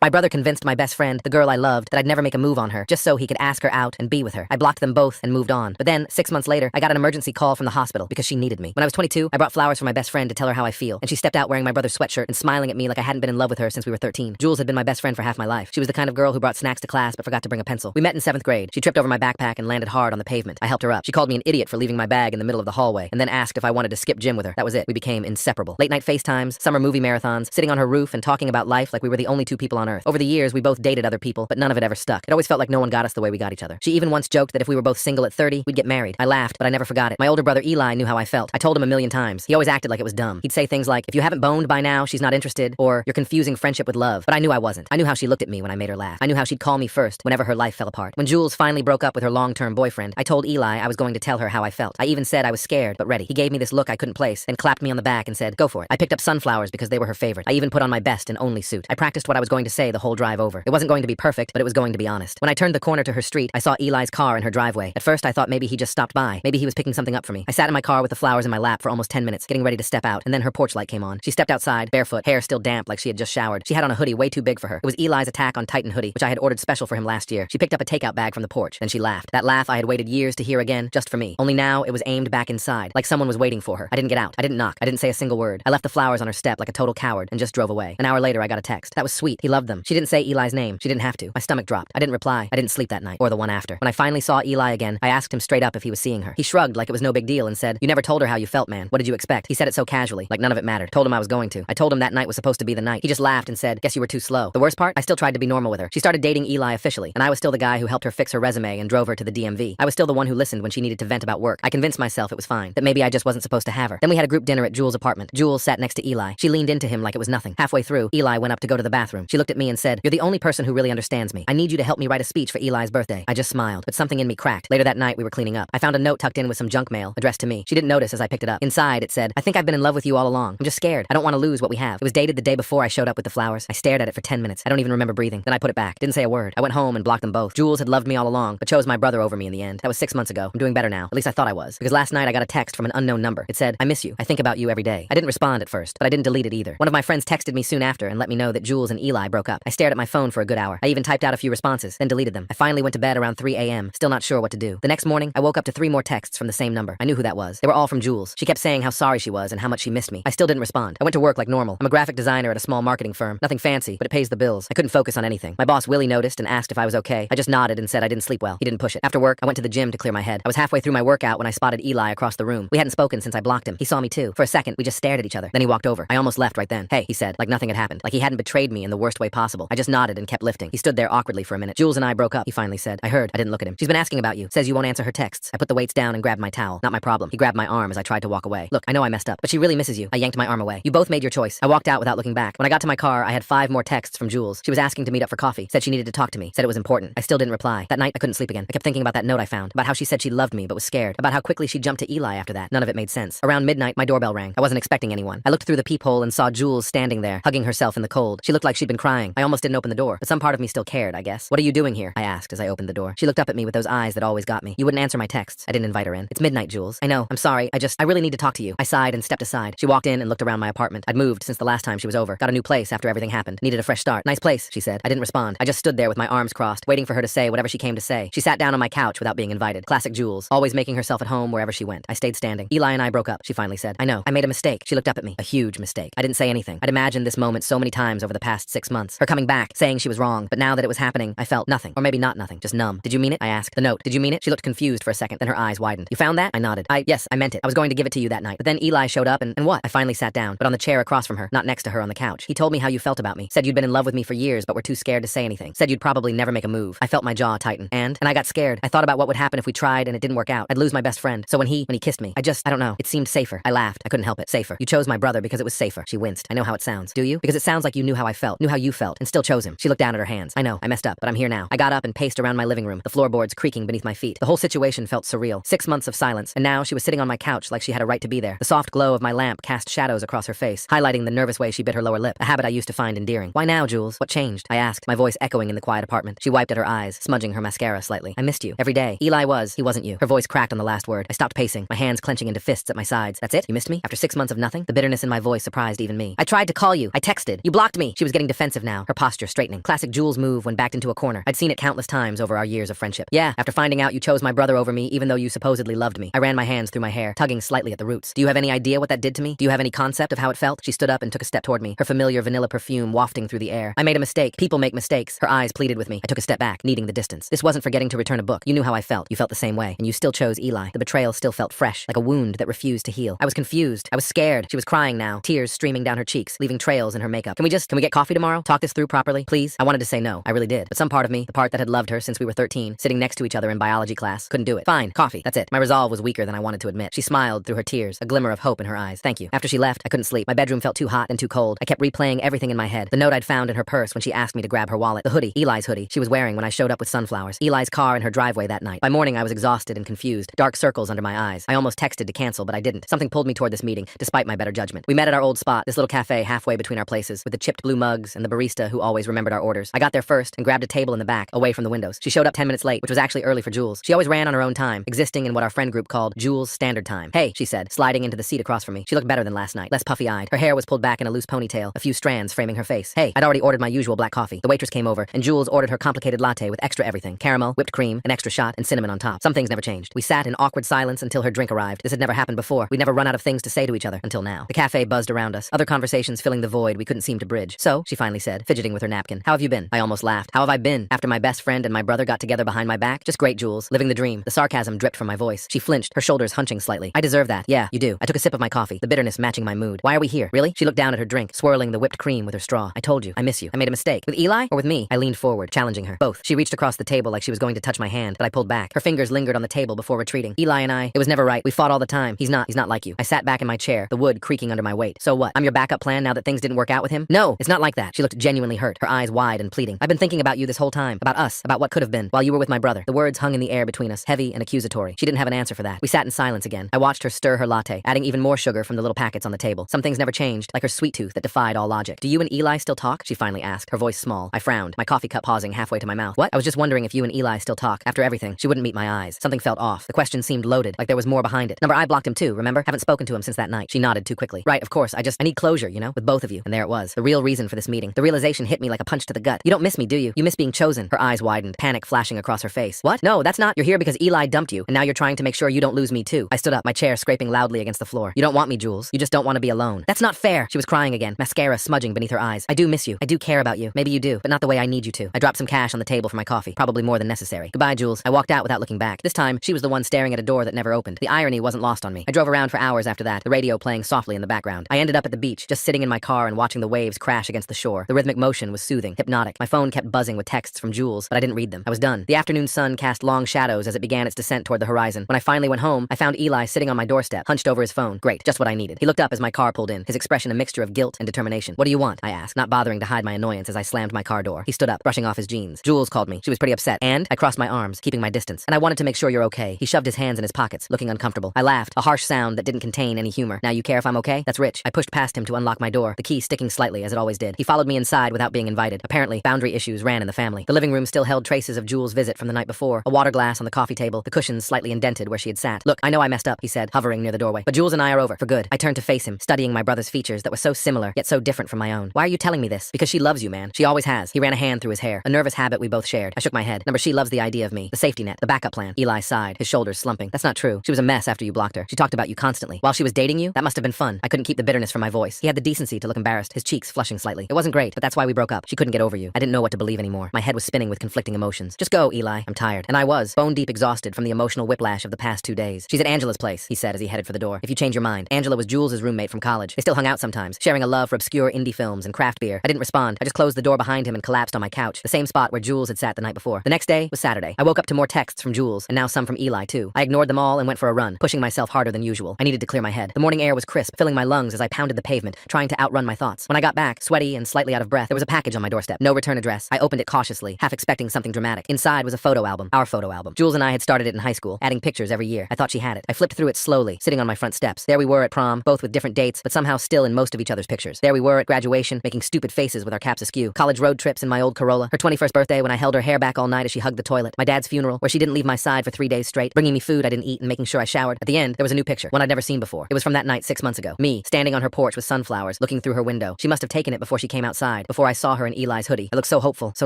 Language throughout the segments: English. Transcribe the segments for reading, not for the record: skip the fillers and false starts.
My brother convinced my best friend, the girl I loved, that I'd never make a move on her, just so he could ask her out and be with her. I blocked them both and moved on. But then, 6 months later, I got an emergency call from the hospital because she needed me. When I was 22, I brought flowers for my best friend to tell her how I feel, and she stepped out wearing my brother's sweatshirt and smiling at me like I hadn't been in love with her since we were 13. Jules had been my best friend for half my life. She was the kind of girl who brought snacks to class but forgot to bring a pencil. We met in 7th grade. She tripped over my backpack and landed hard on the pavement. I helped her up. She called me an idiot for leaving my bag in the middle of the hallway, and then asked if I wanted to skip gym with her. That was it. We became inseparable. Late night FaceTimes, summer movie marathons, sitting on her roof and talking about life like we were the only two people on earth. Over the years, we both dated other people, but none of it ever stuck. It always felt like no one got us the way we got each other. She even once joked that if we were both single at 30, we'd get married. I laughed, but I never forgot it. My older brother Eli knew how I felt. I told him a million times. He always acted like it was dumb. He'd say things like, if you haven't boned by now, she's not interested, or you're confusing friendship with love. But I knew I wasn't. I knew how she looked at me when I made her laugh. I knew how she'd call me first whenever her life fell apart. When Jules finally broke up with her long-term boyfriend, I told Eli I was going to tell her how I felt. I even said I was scared, but ready. He gave me this look I couldn't place, then clapped me on the back and said, go for it. I picked up sunflowers because they were her favorite. I even put on my best and only suit. I practiced what I was going to say the whole drive over. It wasn't going to be perfect, but it was going to be honest. When I turned the corner to her street, I saw Eli's car in her driveway. At first, I thought maybe he just stopped by. Maybe he was picking something up for me. I sat in my car with the flowers in my lap for almost 10 minutes, getting ready to step out, and then her porch light came on. She stepped outside, barefoot, hair still damp like she had just showered. She had on a hoodie way too big for her. It was Eli's Attack on Titan hoodie, which I had ordered special for him last year. She picked up a takeout bag from the porch, then she laughed. That laugh I had waited years to hear again, just for me. Only now, it was aimed back inside, like someone was waiting for her. I didn't get out. I didn't knock. I didn't say a single word. I left the flowers on her step like a total coward and just drove away. An hour later, I got a text. That was sweet. He loved them. She didn't say Eli's name. She didn't have to. My stomach dropped. I didn't reply. I didn't sleep that night, or the one after. When I finally saw Eli again, I asked him straight up if he was seeing her. He shrugged like it was no big deal and said, you never told her how you felt, man. What did you expect? He said it so casually, like none of it mattered. Told him I was going to. I told him that night was supposed to be the night. He just laughed and said, guess you were too slow. The worst part? I still tried to be normal with her. She started dating Eli officially, and I was still the guy who helped her fix her resume and drove her to the DMV. I was still the one who listened when she needed to vent about work. I convinced myself it was fine, that maybe I just wasn't supposed to have her. Then we had a group dinner at Jules' apartment. Jules sat next to Eli. She leaned into him like it was nothing. Halfway through, Eli went up to go to the bathroom. She looked at me and said, you're the only person who really understands me. I need you to help me write a speech for Eli's birthday. I just smiled, but something in me cracked. Later that night, we were cleaning up. I found a note tucked in with some junk mail addressed to me. She didn't notice as I picked it up. Inside, it said, I think I've been in love with you all along. I'm just scared. I don't want to lose what we have. It was dated the day before I showed up with the flowers. I stared at it for 10 minutes. I don't even remember breathing. Then I put it back. Didn't say a word. I went home and blocked them both. Jules had loved me all along, but chose my brother over me in the end. That was 6 months ago. I'm doing better now. At least I thought I was. Because last night I got a text from an unknown number. It said, I miss you. I think about you every day. I didn't respond at first, but I didn't delete it either. One of my friends texted me soon after and let me know that Jules and Eli broke up. I stared at my phone for a good hour. I even typed out a few responses, then deleted them. I finally went to bed around 3 a.m., still not sure what to do. The next morning, I woke up to 3 more texts from the same number. I knew who that was. They were all from Jules. She kept saying how sorry she was and how much she missed me. I still didn't respond. I went to work like normal. I'm a graphic designer at a small marketing firm. Nothing fancy, but it pays the bills. I couldn't focus on anything. My boss Willie noticed and asked if I was okay. I just nodded and said I didn't sleep well. He didn't push it. After work, I went to the gym to clear my head. I was halfway through my workout when I spotted Eli across the room. We hadn't spoken since I blocked him. He saw me too. For a second, we just stared at each other. Then he walked over. I almost left right then. Hey, he said, like nothing had happened. Like he hadn't betrayed me in the worst way possible. I just nodded and kept lifting. He stood there awkwardly for a minute. Jules and I broke up, he finally said. I heard. I didn't look at him. She's been asking about you. Says you won't answer her texts. I put the weights down and grabbed my towel. Not my problem. He grabbed my arm as I tried to walk away. Look, I know I messed up, but she really misses you. I yanked my arm away. You both made your choice. I walked out without looking back. When I got to my car, I had 5 more texts from Jules. She was asking to meet up for coffee. Said she needed to talk to me. Said it was important. I still didn't reply. That night, I couldn't sleep again. I kept thinking about that note I found. About how she said she loved me but was scared. About how quickly she jumped to Eli after that. None of it made sense. Around midnight, my doorbell rang. I wasn't expecting anyone. I looked through the peephole and saw Jules standing there, hugging herself in the cold. She looked like she'd been crying. I almost didn't open the door, but some part of me still cared, I guess. What are you doing here? I asked as I opened the door. She looked up at me with those eyes that always got me. You wouldn't answer my texts. I didn't invite her in. It's midnight, Jules. I know. I'm sorry. I really need to talk to you. I sighed and stepped aside. She walked in and looked around my apartment. I'd moved since the last time she was over. Got a new place after everything happened. Needed a fresh start. Nice place, she said. I didn't respond. I just stood there with my arms crossed, waiting for her to say whatever she came to say. She sat down on my couch without being invited. Classic Jules, always making herself at home wherever she went. I stayed standing. Eli and I broke up, she finally said. I know. I made a mistake. She looked up at me. A huge mistake. I didn't say anything. I'd imagined this moment so many times over the past 6 months. Her coming back, saying she was wrong, but now that it was happening, I felt nothing. Or maybe not nothing, just numb. Did you mean it? I asked. The note. Did you mean it? She looked confused for a second, then her eyes widened. You found that? I nodded. Yes, I meant it. I was going to give it to you that night. But then Eli showed up and what? I finally sat down, but on the chair across from her, not next to her on the couch. He told me how you felt about me. Said you'd been in love with me for years, but were too scared to say anything. Said you'd probably never make a move. I felt my jaw tighten. And I got scared. I thought about what would happen if we tried and it didn't work out. I'd lose my best friend. So when he kissed me, I don't know. It seemed safer. I laughed. I couldn't help it. Safer. You chose my brother because it was safer. She winced. I know how it sounds. Do you? Because it sounds like you knew how I felt, knew how you felt, and still chose him. She looked down at her hands. I know. I messed up, but I'm here now. I got up and paced around my living room, the floorboards creaking beneath my feet. The whole situation felt surreal. 6 months of silence, and now she was sitting on my couch like she had a right to be there. The soft glow of my lamp cast shadows across her face, highlighting the nervous way she bit her lower lip, a habit I used to find endearing. Why now, Jules? What changed? I asked, my voice echoing in the quiet apartment. She wiped at her eyes, smudging her mascara slightly. I missed you. Every day. Eli was. He wasn't you. Her voice cracked on the last word. I stopped pacing, my hands clenching into fists at my sides. That's it? You missed me? After 6 months of nothing? The bitterness in my voice surprised even me. I tried to call you. I texted. You blocked me. She was getting defensive now. now, her posture straightening. Classic Jules move when backed into a corner. I'd seen it countless times over our years of friendship. Yeah, after finding out you chose my brother over me even though you supposedly loved me. I ran my hands through my hair, tugging slightly at the roots. Do you have any idea what that did to me? Do you have any concept of how it felt? She stood up and took a step toward me, her familiar vanilla perfume wafting through the air. I made a mistake. People make mistakes. Her eyes pleaded with me. I took a step back, needing the distance. This wasn't forgetting to return a book. You knew how I felt. You felt the same way. And you still chose Eli. The betrayal still felt fresh, like a wound that refused to heal. I was confused. I was scared. She was crying now, tears streaming down her cheeks, leaving trails in her makeup. Can we get coffee tomorrow? Talk this through properly, please? I wanted to say no. I really did. But some part of me, the part that had loved her since we were 13, sitting next to each other in biology class, couldn't do it. Fine, coffee. That's it. My resolve was weaker than I wanted to admit. She smiled through her tears, a glimmer of hope in her eyes. Thank you. After she left, I couldn't sleep. My bedroom felt too hot and too cold. I kept replaying everything in my head. The note I'd found in her purse when she asked me to grab her wallet. The hoodie, Eli's hoodie, she was wearing when I showed up with sunflowers. Eli's car in her driveway that night. By morning, I was exhausted and confused. Dark circles under my eyes. I almost texted to cancel, but I didn't. Something pulled me toward this meeting, despite my better judgment. We met at our old spot, this little cafe halfway between our places, with the chipped blue mugs and the barista who always remembered our orders. I got there first and grabbed a table in the back, away from the windows. She showed up 10 minutes late, which was actually early for Jules. She always ran on her own time, existing in what our friend group called Jules' Standard Time. Hey, she said, sliding into the seat across from me. She looked better than last night, less puffy-eyed. Her hair was pulled back in a loose ponytail, a few strands framing her face. Hey, I'd already ordered my usual black coffee. The waitress came over, and Jules ordered her complicated latte with extra everything. Caramel, whipped cream, an extra shot, and cinnamon on top. Some things never changed. We sat in awkward silence until her drink arrived. This had never happened before. We'd never run out of things to say to each other until now. The cafe buzzed around us, other conversations filling the void we couldn't seem to bridge. So, she finally said, fidgeting with her napkin, how have you been? I almost laughed. How have I been? After my best friend and my brother got together behind my back? Just great, Jules. Living the dream. The sarcasm dripped from my voice. She flinched, her shoulders hunching slightly. I deserve that. Yeah, you do. I took a sip of my coffee, the bitterness matching my mood. Why are we here? Really? She looked down at her drink, swirling the whipped cream with her straw. I told you. I miss you. I made a mistake. With Eli or with me? I leaned forward, challenging her. Both. She reached across the table like she was going to touch my hand, but I pulled back. Her fingers lingered on the table before retreating. Eli and I, it was never right. We fought all the time. He's not like you. I sat back in my chair, the wood creaking under my weight. So what? I'm your backup plan now that things didn't work out with him? No, it's not like that. She looked genuinely hurt, her eyes wide and pleading. I've been thinking about you this whole time, about us, about what could have been, while you were with my brother. The words hung in the air between us, heavy and accusatory. She didn't have an answer for that. We sat in silence again. I watched her stir her latte, adding even more sugar from the little packets on the table. Some things never changed, like her sweet tooth that defied all logic. Do you and Eli still talk? She finally asked, her voice small. I frowned, my coffee cup pausing halfway to my mouth. What? I was just wondering if you and Eli still talk. After everything, she wouldn't meet my eyes. Something felt off. The question seemed loaded, like there was more behind it. Number I blocked him too, remember? Haven't spoken to him since that night. She nodded too quickly. Right, of course, I need closure, you know, with both of you. And there it was. The real reason for this meeting. The realization hit me like a punch to the gut. You don't miss me, do you? You miss being chosen. Her eyes widened, panic flashing across her face. What? No, that's not. You're here because Eli dumped you, and now you're trying to make sure you don't lose me too. I stood up, my chair scraping loudly against the floor. You don't want me, Jules. You just don't want to be alone. That's not fair. She was crying again, mascara smudging beneath her eyes. I do miss you. I do care about you. Maybe you do, but not the way I need you to. I dropped some cash on the table for my coffee, probably more than necessary. Goodbye, Jules. I walked out without looking back. This time, she was the one staring at a door that never opened. The irony wasn't lost on me. I drove around for hours after that, the radio playing softly in the background. I ended up at the beach, just sitting in my car and watching the waves crash against the shore. The rhythmic motion was soothing, hypnotic. My phone kept buzzing with texts from Jules, but I didn't read them. I was done. The afternoon sun cast long shadows as it began its descent toward the horizon. When I finally went home, I found Eli sitting on my doorstep, hunched over his phone. Great, just what I needed. He looked up as my car pulled in, his expression a mixture of guilt and determination. What do you want? I asked, not bothering to hide my annoyance as I slammed my car door. He stood up, brushing off his jeans. Jules called me. She was pretty upset, and I crossed my arms, keeping my distance. And I wanted to make sure you're okay. He shoved his hands in his pockets, looking uncomfortable. I laughed, a harsh sound that didn't contain any humor. Now you care if I'm okay? That's rich. I pushed past him to unlock my door, the key sticking slightly as it always did. He followed me inside without being invited. Apparently, boundary issues ran in the family. The living room still held traces of Jules' visit from the night before. A water glass on the coffee table, the cushions slightly indented where she had sat. Look, I know I messed up, he said, hovering near the doorway. But Jules and I are over, for good. I turned to face him, studying my brother's features that were so similar, yet so different from my own. Why are you telling me this? Because she loves you, man. She always has. He ran a hand through his hair, a nervous habit we both shared. I shook my head. Number she loves the idea of me, the safety net, the backup plan. Eli sighed, his shoulders slumping. That's not true. She was a mess after you blocked her. She talked about you constantly. While she was dating you, that must have been fun. I couldn't keep the bitterness from my voice. He had the decency to look embarrassed, his cheeks flushing slightly. It wasn't great, but that's why we broke up. She couldn't get over you. I didn't know what to believe anymore. My head was spinning with conflicting emotions. Just go, Eli. I'm tired. And I was, bone deep exhausted from the emotional whiplash of the past 2 days. She's at Angela's place, he said as he headed for the door. If you change your mind. Angela was Jules' roommate from college. They still hung out sometimes, sharing a love for obscure indie films and craft beer. I didn't respond. I just closed the door behind him and collapsed on my couch, the same spot where Jules had sat the night before. The next day was Saturday. I woke up to more texts from Jules, and now some from Eli too. I ignored them all and went for a run, pushing myself harder than usual. I needed to clear my head. The morning air was crisp, filling my lungs as I pounded the pavement, trying to outrun my thoughts. When I got back, sweaty and slightly out of breath, there was a package on my doorstep. No return address. I opened it cautiously, half expecting something dramatic. Inside was a photo album, our photo album. Jules and I had started it in high school, adding pictures every year. I thought she had it. I flipped through it slowly, sitting on my front steps. There we were at prom, both with different dates, but somehow still in most of each other's pictures. There we were at graduation, making stupid faces with our caps askew. College road trips in my old Corolla. Her 21st birthday when I held her hair back all night as she hugged the toilet. My dad's funeral, where she didn't leave my side for 3 days straight, bringing me food I didn't eat and making sure I showered. At the end, there was a new picture, one I'd never seen before. It was from that night 6 months ago. Me, standing on her porch with sunflowers, looking through her window. She must have taken it before she came outside. sighed. Before I saw her in Eli's hoodie, I looked so hopeful, so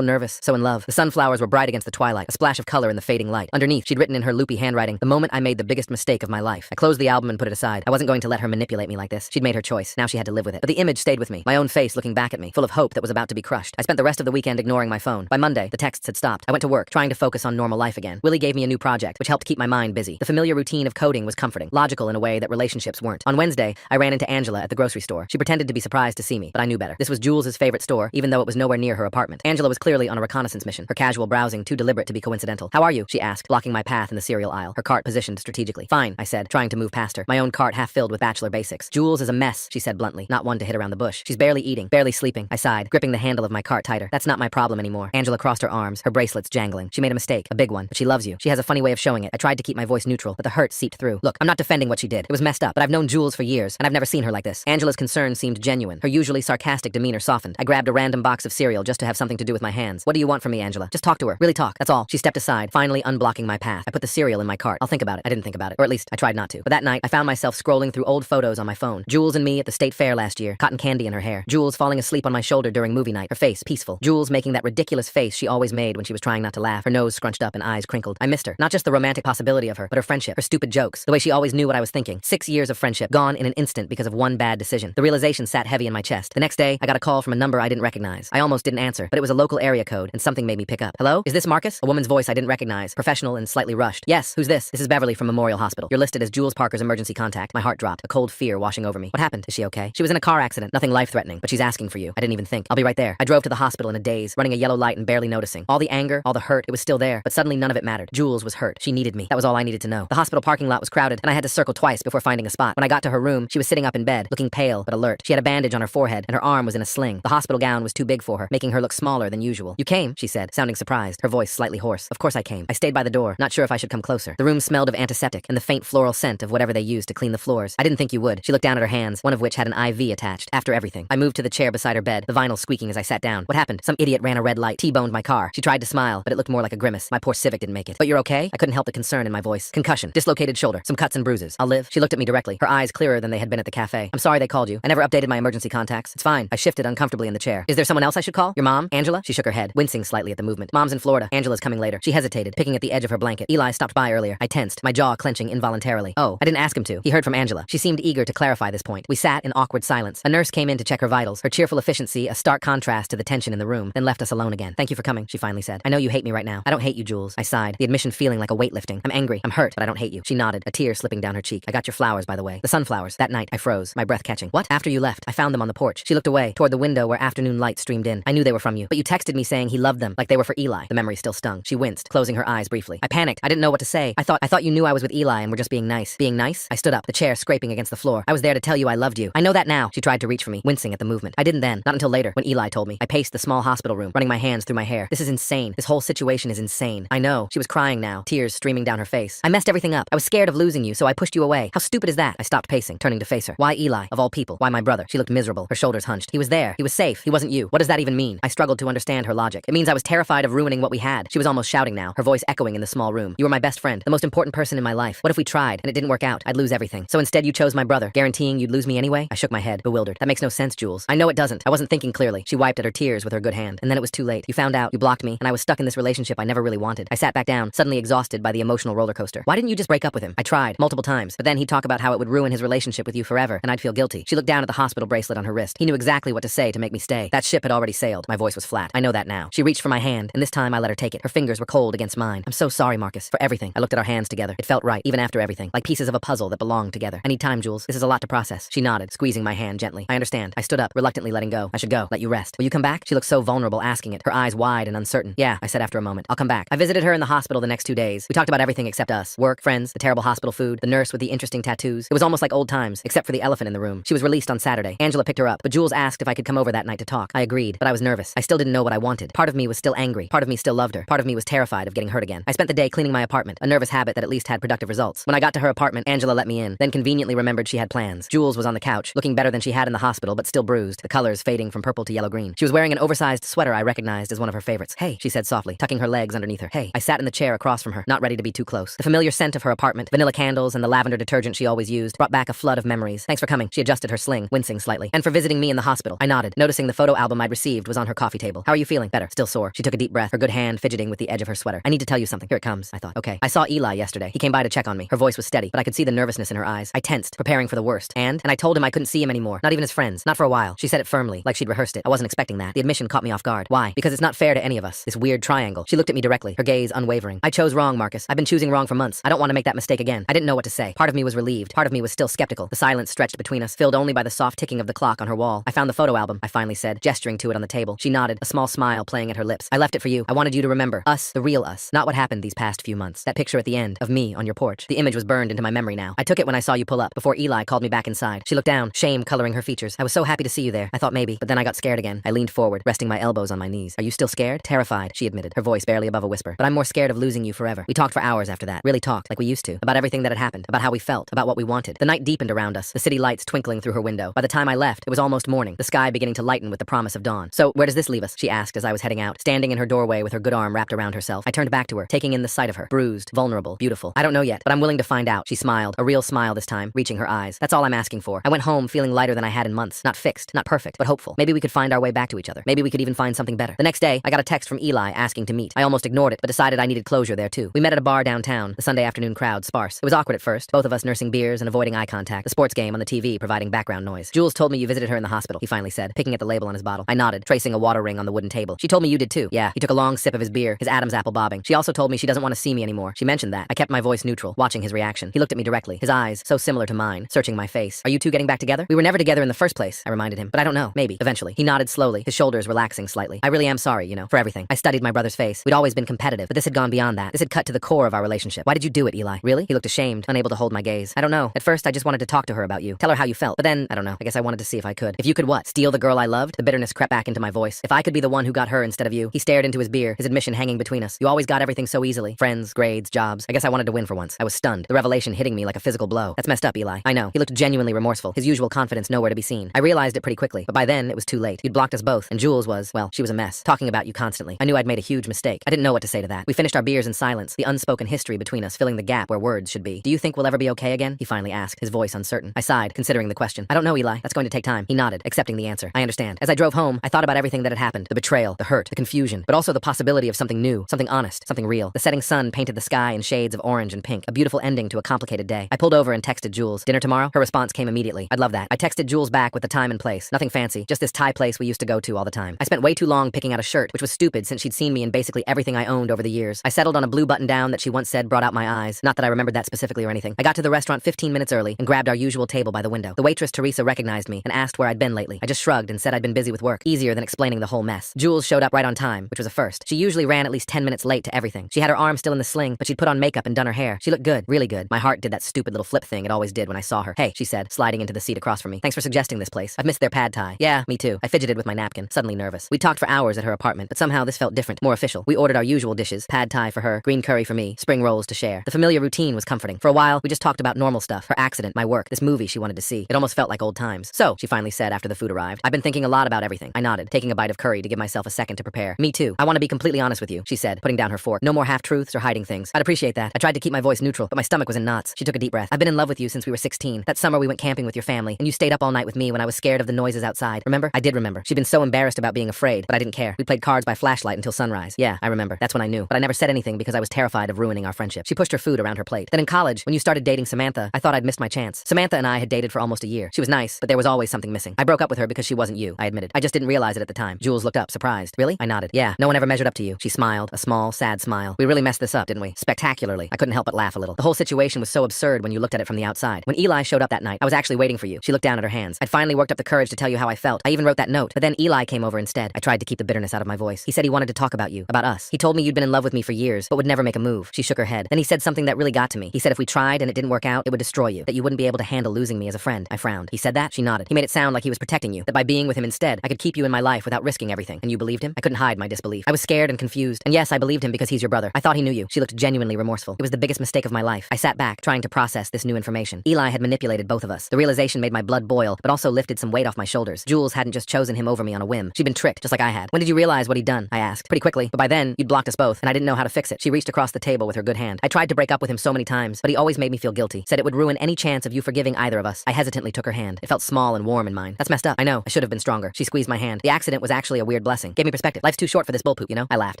nervous, so in love. The sunflowers were bright against the twilight, a splash of color in the fading light. Underneath, she'd written in her loopy handwriting, "The moment I made the biggest mistake of my life." I closed the album and put it aside. I wasn't going to let her manipulate me like this. She'd made her choice. Now she had to live with it. But the image stayed with me, my own face looking back at me, full of hope that was about to be crushed. I spent the rest of the weekend ignoring my phone. By Monday, the texts had stopped. I went to work, trying to focus on normal life again. Willie gave me a new project, which helped keep my mind busy. The familiar routine of coding was comforting, logical in a way that relationships weren't. On Wednesday, I ran into Angela at the grocery store. She pretended to be surprised to see me, but I knew better. This was Jules' favorite store, even though it was nowhere near her apartment. Angela was clearly on a reconnaissance mission, her casual browsing too deliberate to be coincidental. "How are you?" she asked, blocking my path in the cereal aisle, her cart positioned strategically. "Fine," I said, trying to move past her, my own cart half filled with bachelor basics. "Jules is a mess," she said bluntly, not one to hit around the bush. "She's barely eating, barely sleeping." I sighed, gripping the handle of my cart tighter. "That's not my problem anymore." Angela crossed her arms, her bracelets jangling. "She made a mistake, a big one, but she loves you. She has a funny way of showing it." I tried to keep my voice neutral, but the hurt seeped through. "Look, I'm not defending what she did. It was messed up, but I've known Jules for years, and I've never seen her like this." Angela's concern seemed genuine. Her usually sarcastic demeanor softened. I grabbed a random box of cereal just to have something to do with my hands. "What do you want from me, Angela? Just talk to her. Really talk. That's all." She stepped aside, finally unblocking my path. I put the cereal in my cart. "I'll think about it." I didn't think about it, or at least I tried not to. But that night, I found myself scrolling through old photos on my phone. Jules and me at the state fair last year, cotton candy in her hair. Jules falling asleep on my shoulder during movie night, her face peaceful. Jules making that ridiculous face she always made when she was trying not to laugh, her nose scrunched up and eyes crinkled. I missed her. Not just the romantic possibility of her, but her friendship, her stupid jokes, the way she always knew what I was thinking. 6 years of friendship, gone in an instant because of one bad decision. The realization sat heavy in my chest. The next day, I got a call from a number I didn't recognize. I almost didn't answer, but it was a local area code, and something made me pick up. "Hello? Is this Marcus?" A woman's voice I didn't recognize, professional and slightly rushed. "Yes, who's this?" "This is Beverly from Memorial Hospital. You're listed as Jules Parker's emergency contact." My heart dropped, a cold fear washing over me. "What happened? Is she okay?" "She was in a car accident. Nothing life-threatening, but she's asking for you." I didn't even think. "I'll be right there." I drove to the hospital in a daze, running a yellow light and barely noticing. All the anger, all the hurt, it was still there, but suddenly none of it mattered. Jules was hurt. She needed me. That was all I needed to know. The hospital parking lot was crowded, and I had to circle twice before finding a spot. When I got to her room, she was sitting up in bed, looking pale but alert. She had a bandage on her forehead, and her arm was in a sling. The hospital gown was too big for her, making her look smaller than usual. "You came?" she said, sounding surprised, her voice slightly hoarse. "Of course I came." I stayed by the door, not sure if I should come closer. The room smelled of antiseptic and the faint floral scent of whatever they used to clean the floors. "I didn't think you would." She looked down at her hands, one of which had an IV attached. "After everything." I moved to the chair beside her bed, the vinyl squeaking as I sat down. "What happened?" "Some idiot ran a red light, T-boned my car." She tried to smile, but it looked more like a grimace. My poor Civic didn't make it. "But you're okay?" I couldn't help the concern in my voice. "Concussion, dislocated shoulder, some cuts and bruises. I'll live." She looked at me directly, her eyes clearer than they had been at the cafe. "I'm sorry they called you. I never updated my emergency contacts." "It's fine." I shifted uncomfortably in the chair. "Is there someone else I should call? Your mom? Angela?" She shook her head, wincing slightly at the movement. "Mom's in Florida. Angela's coming later." She hesitated, picking at the edge of her blanket. "Eli stopped by earlier." I tensed, my jaw clenching involuntarily. "Oh, I didn't ask him to." He heard from Angela. She seemed eager to clarify this point. We sat in awkward silence. A nurse came in to check her vitals, her cheerful efficiency a stark contrast to the tension in the room, then left us alone again. "Thank you for coming," she finally said. "I know you hate me right now." "I don't hate you, Jules." I sighed, the admission feeling like a weight lifting. "I'm angry. I'm hurt, but I don't hate you." She nodded, a tear slipping down her cheek. "I got your flowers, by the way. The sunflowers." That night, I froze, my breath catching. "What?" "After you left. I found them on the porch." She looked away, toward the window where afternoon light streamed in. "I knew they were from you. But you texted me saying he loved them, like they were for Eli." The memory still stung. She winced, closing her eyes briefly. I panicked. I didn't know what to say. I thought you knew I was with Eli and were just being nice." "Being nice?" I stood up, the chair scraping against the floor. "I was there to tell you I loved you." "I know that now." She tried to reach for me, wincing at the movement. I didn't then, not until later, when Eli told me. I paced the small hospital room, running my hands through my hair. "This is insane. This whole situation is insane." "I know." She was crying now, tears streaming down her face. "I messed everything up. I was scared of losing you, so I pushed you away. How stupid is that?" I stopped pacing, turning to face her. "Why Eli, of all people? Why my brother?" She looked miserable, her shoulders hunched. "He was there. He was safe. He wasn't you. What does that even mean?" I struggled to understand her logic. "It means I was terrified of ruining what we had." She was almost shouting now, her voice echoing in the small room. "You were my best friend, the most important person in my life. What if we tried, and it didn't work out? I'd lose everything. So instead you chose my brother, guaranteeing you'd lose me anyway?" I shook my head, bewildered. "That makes no sense, Jules." "I know it doesn't. I wasn't thinking clearly." She wiped at her tears with her good hand. "And then it was too late. You found out, you blocked me, and I was stuck in this relationship I never really wanted." I sat back down, suddenly exhausted by the emotional roller coaster. "Why didn't you just break up with him?" I tried, multiple times, but then he'd talk about how it would ruin his relationship with you forever, and I'd feel guilty. She looked down at the hospital bracelet on her wrist. He knew exactly what to say to make me stay. That ship had already sailed. My voice was flat. "I know that now." She reached for my hand, and this time I let her take it. Her fingers were cold against mine. "I'm so sorry, Marcus, for everything." I looked at our hands together. It felt right, even after everything, like pieces of a puzzle that belonged together. "I need time, Jules. This is a lot to process." She nodded, squeezing my hand gently. "I understand." I stood up, reluctantly letting go. "I should go. Let you rest." "Will you come back?" She looked so vulnerable asking it, her eyes wide and uncertain. "Yeah," I said after a moment. "I'll come back." I visited her in the hospital the next 2 days. We talked about everything except us. Work, friends, the terrible hospital food, the nurse with the interesting tattoos. It was almost like old times, except for the elephant in the room. She was released on Saturday. Angela picked her up, but Jules asked if I could come over that night to talk. I agreed, but I was nervous. I still didn't know what I wanted. Part of me was still angry. Part of me still loved her. Part of me was terrified of getting hurt again. I spent the day cleaning my apartment, a nervous habit that at least had productive results. When I got to her apartment, Angela let me in, then conveniently remembered she had plans. Jules was on the couch, looking better than she had in the hospital, but still bruised, the colors fading from purple to yellow-green. She was wearing an oversized sweater I recognized as one of her favorites. "Hey," she said softly, tucking her legs underneath her. "Hey." I sat in the chair across from her, not ready to be too close. The familiar scent of her apartment, vanilla candles and the lavender detergent she always used, brought back a flood of memories. "Thanks for coming." She adjusted her sling, wincing slightly. "And for visiting me in the hospital." I nodded, noticing morning, the photo album I'd received was on her coffee table. How are you feeling? Better. Still sore. She took a deep breath, her good hand fidgeting with the edge of her sweater. I need to tell you something. Here it comes, I thought. Okay. I saw Eli yesterday. He came by to check on me. Her voice was steady, but I could see the nervousness in her eyes. I tensed, preparing for the worst. And I told him I couldn't see him anymore. Not even his friends. Not for a while. She said it firmly, like she'd rehearsed it. I wasn't expecting that. The admission caught me off guard. Why? Because it's not fair to any of us. This weird triangle. She looked at me directly, her gaze unwavering. I chose wrong, Marcus. I've been choosing wrong for months. I don't want to make that mistake again. I didn't know what to say. Part of me was relieved. Part of me was still skeptical. The silence stretched between us, filled only by the soft ticking of the clock on her wall. I found the photo album, I finally said, gesturing to it on the table. She nodded, a small smile playing at her lips. I left it for you. I wanted you to remember. Us, the real us. Not what happened these past few months. That picture at the end, of me on your porch. The image was burned into my memory now. I took it when I saw you pull up, before Eli called me back inside. She looked down, shame coloring her features. I was so happy to see you there. I thought maybe, but then I got scared again. I leaned forward, resting my elbows on my knees. Are you still scared? Terrified, she admitted, her voice barely above a whisper. But I'm more scared of losing you forever. We talked for hours after that. Really talked, like we used to. About everything that had happened. About how we felt. About what we wanted. The night deepened around us, the city lights twinkling through her window. By the time I left, it was almost morning, the sky beginning to lighten with the promise of dawn. So, where does this leave us? She asked as I was heading out, standing in her doorway with her good arm wrapped around herself. I turned back to her, taking in the sight of her. Bruised, vulnerable, beautiful. I don't know yet, but I'm willing to find out. She smiled, a real smile this time, reaching her eyes. That's all I'm asking for. I went home feeling lighter than I had in months. Not fixed, not perfect, but hopeful. Maybe we could find our way back to each other. Maybe we could even find something better. The next day, I got a text from Eli asking to meet. I almost ignored it, but decided I needed closure there too. We met at a bar downtown, the Sunday afternoon crowd sparse. It was awkward at first, both of us nursing beers and avoiding eye contact, the sports game on the TV providing background noise. Jules told me you visited her in the hospital, he finally said, picking at the label on his bottle. I nodded, tracing a water ring on the wooden table. She told me you did too. Yeah, he took a long sip of his beer, his Adam's apple bobbing. She also told me she doesn't want to see me anymore. She mentioned that. I kept my voice neutral, watching his reaction. He looked at me directly, his eyes, so similar to mine, searching my face. Are you two getting back together? We were never together in the first place, I reminded him. But I don't know. Maybe. Eventually. He nodded slowly, his shoulders relaxing slightly. I really am sorry, for everything. I studied my brother's face. We'd always been competitive, but this had gone beyond that. This had cut to the core of our relationship. Why did you do it, Eli? Really? He looked ashamed, unable to hold my gaze. I don't know. At first, I just wanted to talk to her about you. Tell her how you felt. But then, I don't know. I guess I wanted to see if I could. If you could what? Steal the girl I loved? The bitterness crept back into my voice. If I could be the one who got her instead of you. He stared into his beer, his admission hanging between us. You always got everything so easily. Friends, grades, jobs. I guess I wanted to win for once. I was stunned, the revelation hitting me like a physical blow. That's messed up, Eli. I know. He looked genuinely remorseful, his usual confidence nowhere to be seen. I realized it pretty quickly, but by then, it was too late. You'd blocked us both, and Jules was, well, she was a mess. Talking about you constantly. I knew I'd made a huge mistake. I didn't know what to say to that. We finished our beers in silence, the unspoken history between us filling the gap where words should be. Do you think we'll ever be okay again? He finally asked, his voice uncertain. I sighed, considering the question. I don't know, Eli. That's going to take time. He nodded, accepting the answer. I understand. As I drove home, I thought about everything that had happened. The betrayal, the hurt, the confusion, but also the possibility of something new, something honest, something real. The setting sun painted the sky in shades of orange and pink, a beautiful ending to a complicated day. I pulled over and texted Jules. Dinner tomorrow? Her response came immediately. I'd love that. I texted Jules back with the time and place. Nothing fancy, just this Thai place we used to go to all the time. I spent way too long picking out a shirt, which was stupid since she'd seen me in basically everything I owned over the years. I settled on a blue button-down that she once said brought out my eyes. Not that I remembered that specifically or anything. I got to the restaurant 15 minutes early and grabbed our usual table by the window. The waitress Teresa recognized me and asked where I'd been lately. I just shrugged and said I'd been busy with work. Easier than explaining the whole mess. Jules showed up right on time, which was a first. She usually ran at least 10 minutes late to everything. She had her arm still in the sling, but she'd put on makeup and done her hair. She looked good, really good. My heart did that stupid little flip thing it always did when I saw her. Hey, she said, sliding into the seat across from me. Thanks for suggesting this place. I've missed their pad thai. Yeah, me too. I fidgeted with my napkin, suddenly nervous. We talked for hours at her apartment, but somehow this felt different, more official. We ordered our usual dishes, pad thai for her, green curry for me, spring rolls to share. The familiar routine was comforting. For a while, we just talked about normal stuff, her accident, my work, this movie she wanted to see. It almost felt like old times. So, she finally said after the food arrived, I've been thinking a lot about everything. I nodded, taking a bite of curry to give myself a second to prepare. Me too. I want to be completely honest with you, she said, putting down her fork. No more half-truths or hiding things. I'd appreciate that. I tried to keep my voice neutral, but my stomach was in knots. She took a deep breath. I've been in love with you since we were 16. That summer we went camping with your family, and you stayed up all night with me when I was scared of the noises outside. Remember? I did remember. She'd been so embarrassed about being afraid, but I didn't care. We played cards by flashlight until sunrise. Yeah, I remember. That's when I knew. But I never said anything because I was terrified of ruining our friendship. She pushed her food around her plate. Then in college, when you started dating Samantha, I thought I'd missed my chance. Samantha and I had dated for almost a year. She was nice, but there was always something missing. I broke up with her because she wasn't you, I admitted. I just didn't realize it at the time. Jules looked up, surprised. Really? I nodded. Yeah, no one ever measured up to you. She smiled, a small, sad smile. We really messed this up, didn't we? Spectacularly. I couldn't help but laugh a little. The whole situation was so absurd when you looked at it from the outside. When Eli showed up that night, I was actually waiting for you. She looked down at her hands. I'd finally worked up the courage to tell you how I felt. I even wrote that note, but then Eli came over instead. I tried to keep the bitterness out of my voice. He said he wanted to talk about you, about us. He told me you'd been in love with me for years, but would never make a move. She shook her head. Then he said something that really got to me. He said if we tried and it didn't work out, it would destroy you, that you wouldn't be able to handle losing me as a friend. I frowned. He said that? She nodded. He made it sound like he was protecting you, that by being with him instead, I could keep you in my life without risking everything. And you believed him? I couldn't hide my disbelief. I was scared and confused. And yes, I believed him because he's your brother. I thought he knew you. She looked genuinely remorseful. It was the biggest mistake of my life. I sat back, trying to process this new information. Eli had manipulated both of us. The realization made my blood boil, but also lifted some weight off my shoulders. Jules hadn't just chosen him over me on a whim. She'd been tricked, just like I had. When did you realize what he'd done? I asked. Pretty quickly, but by then, you'd blocked us both, and I didn't know how to fix it. She reached across the table with her good hand. I tried to break up with him so many times, but he always made me feel guilty. Said it would ruin any chance of you forgiving either of us. I hesitantly took her hand. It felt small and warm in mine. That's messed up. I know. I should have been stronger. stronger. She squeezed my hand. The accident was actually a weird blessing. Gave me perspective. Life's too short for this bullpoop, you know? I laughed.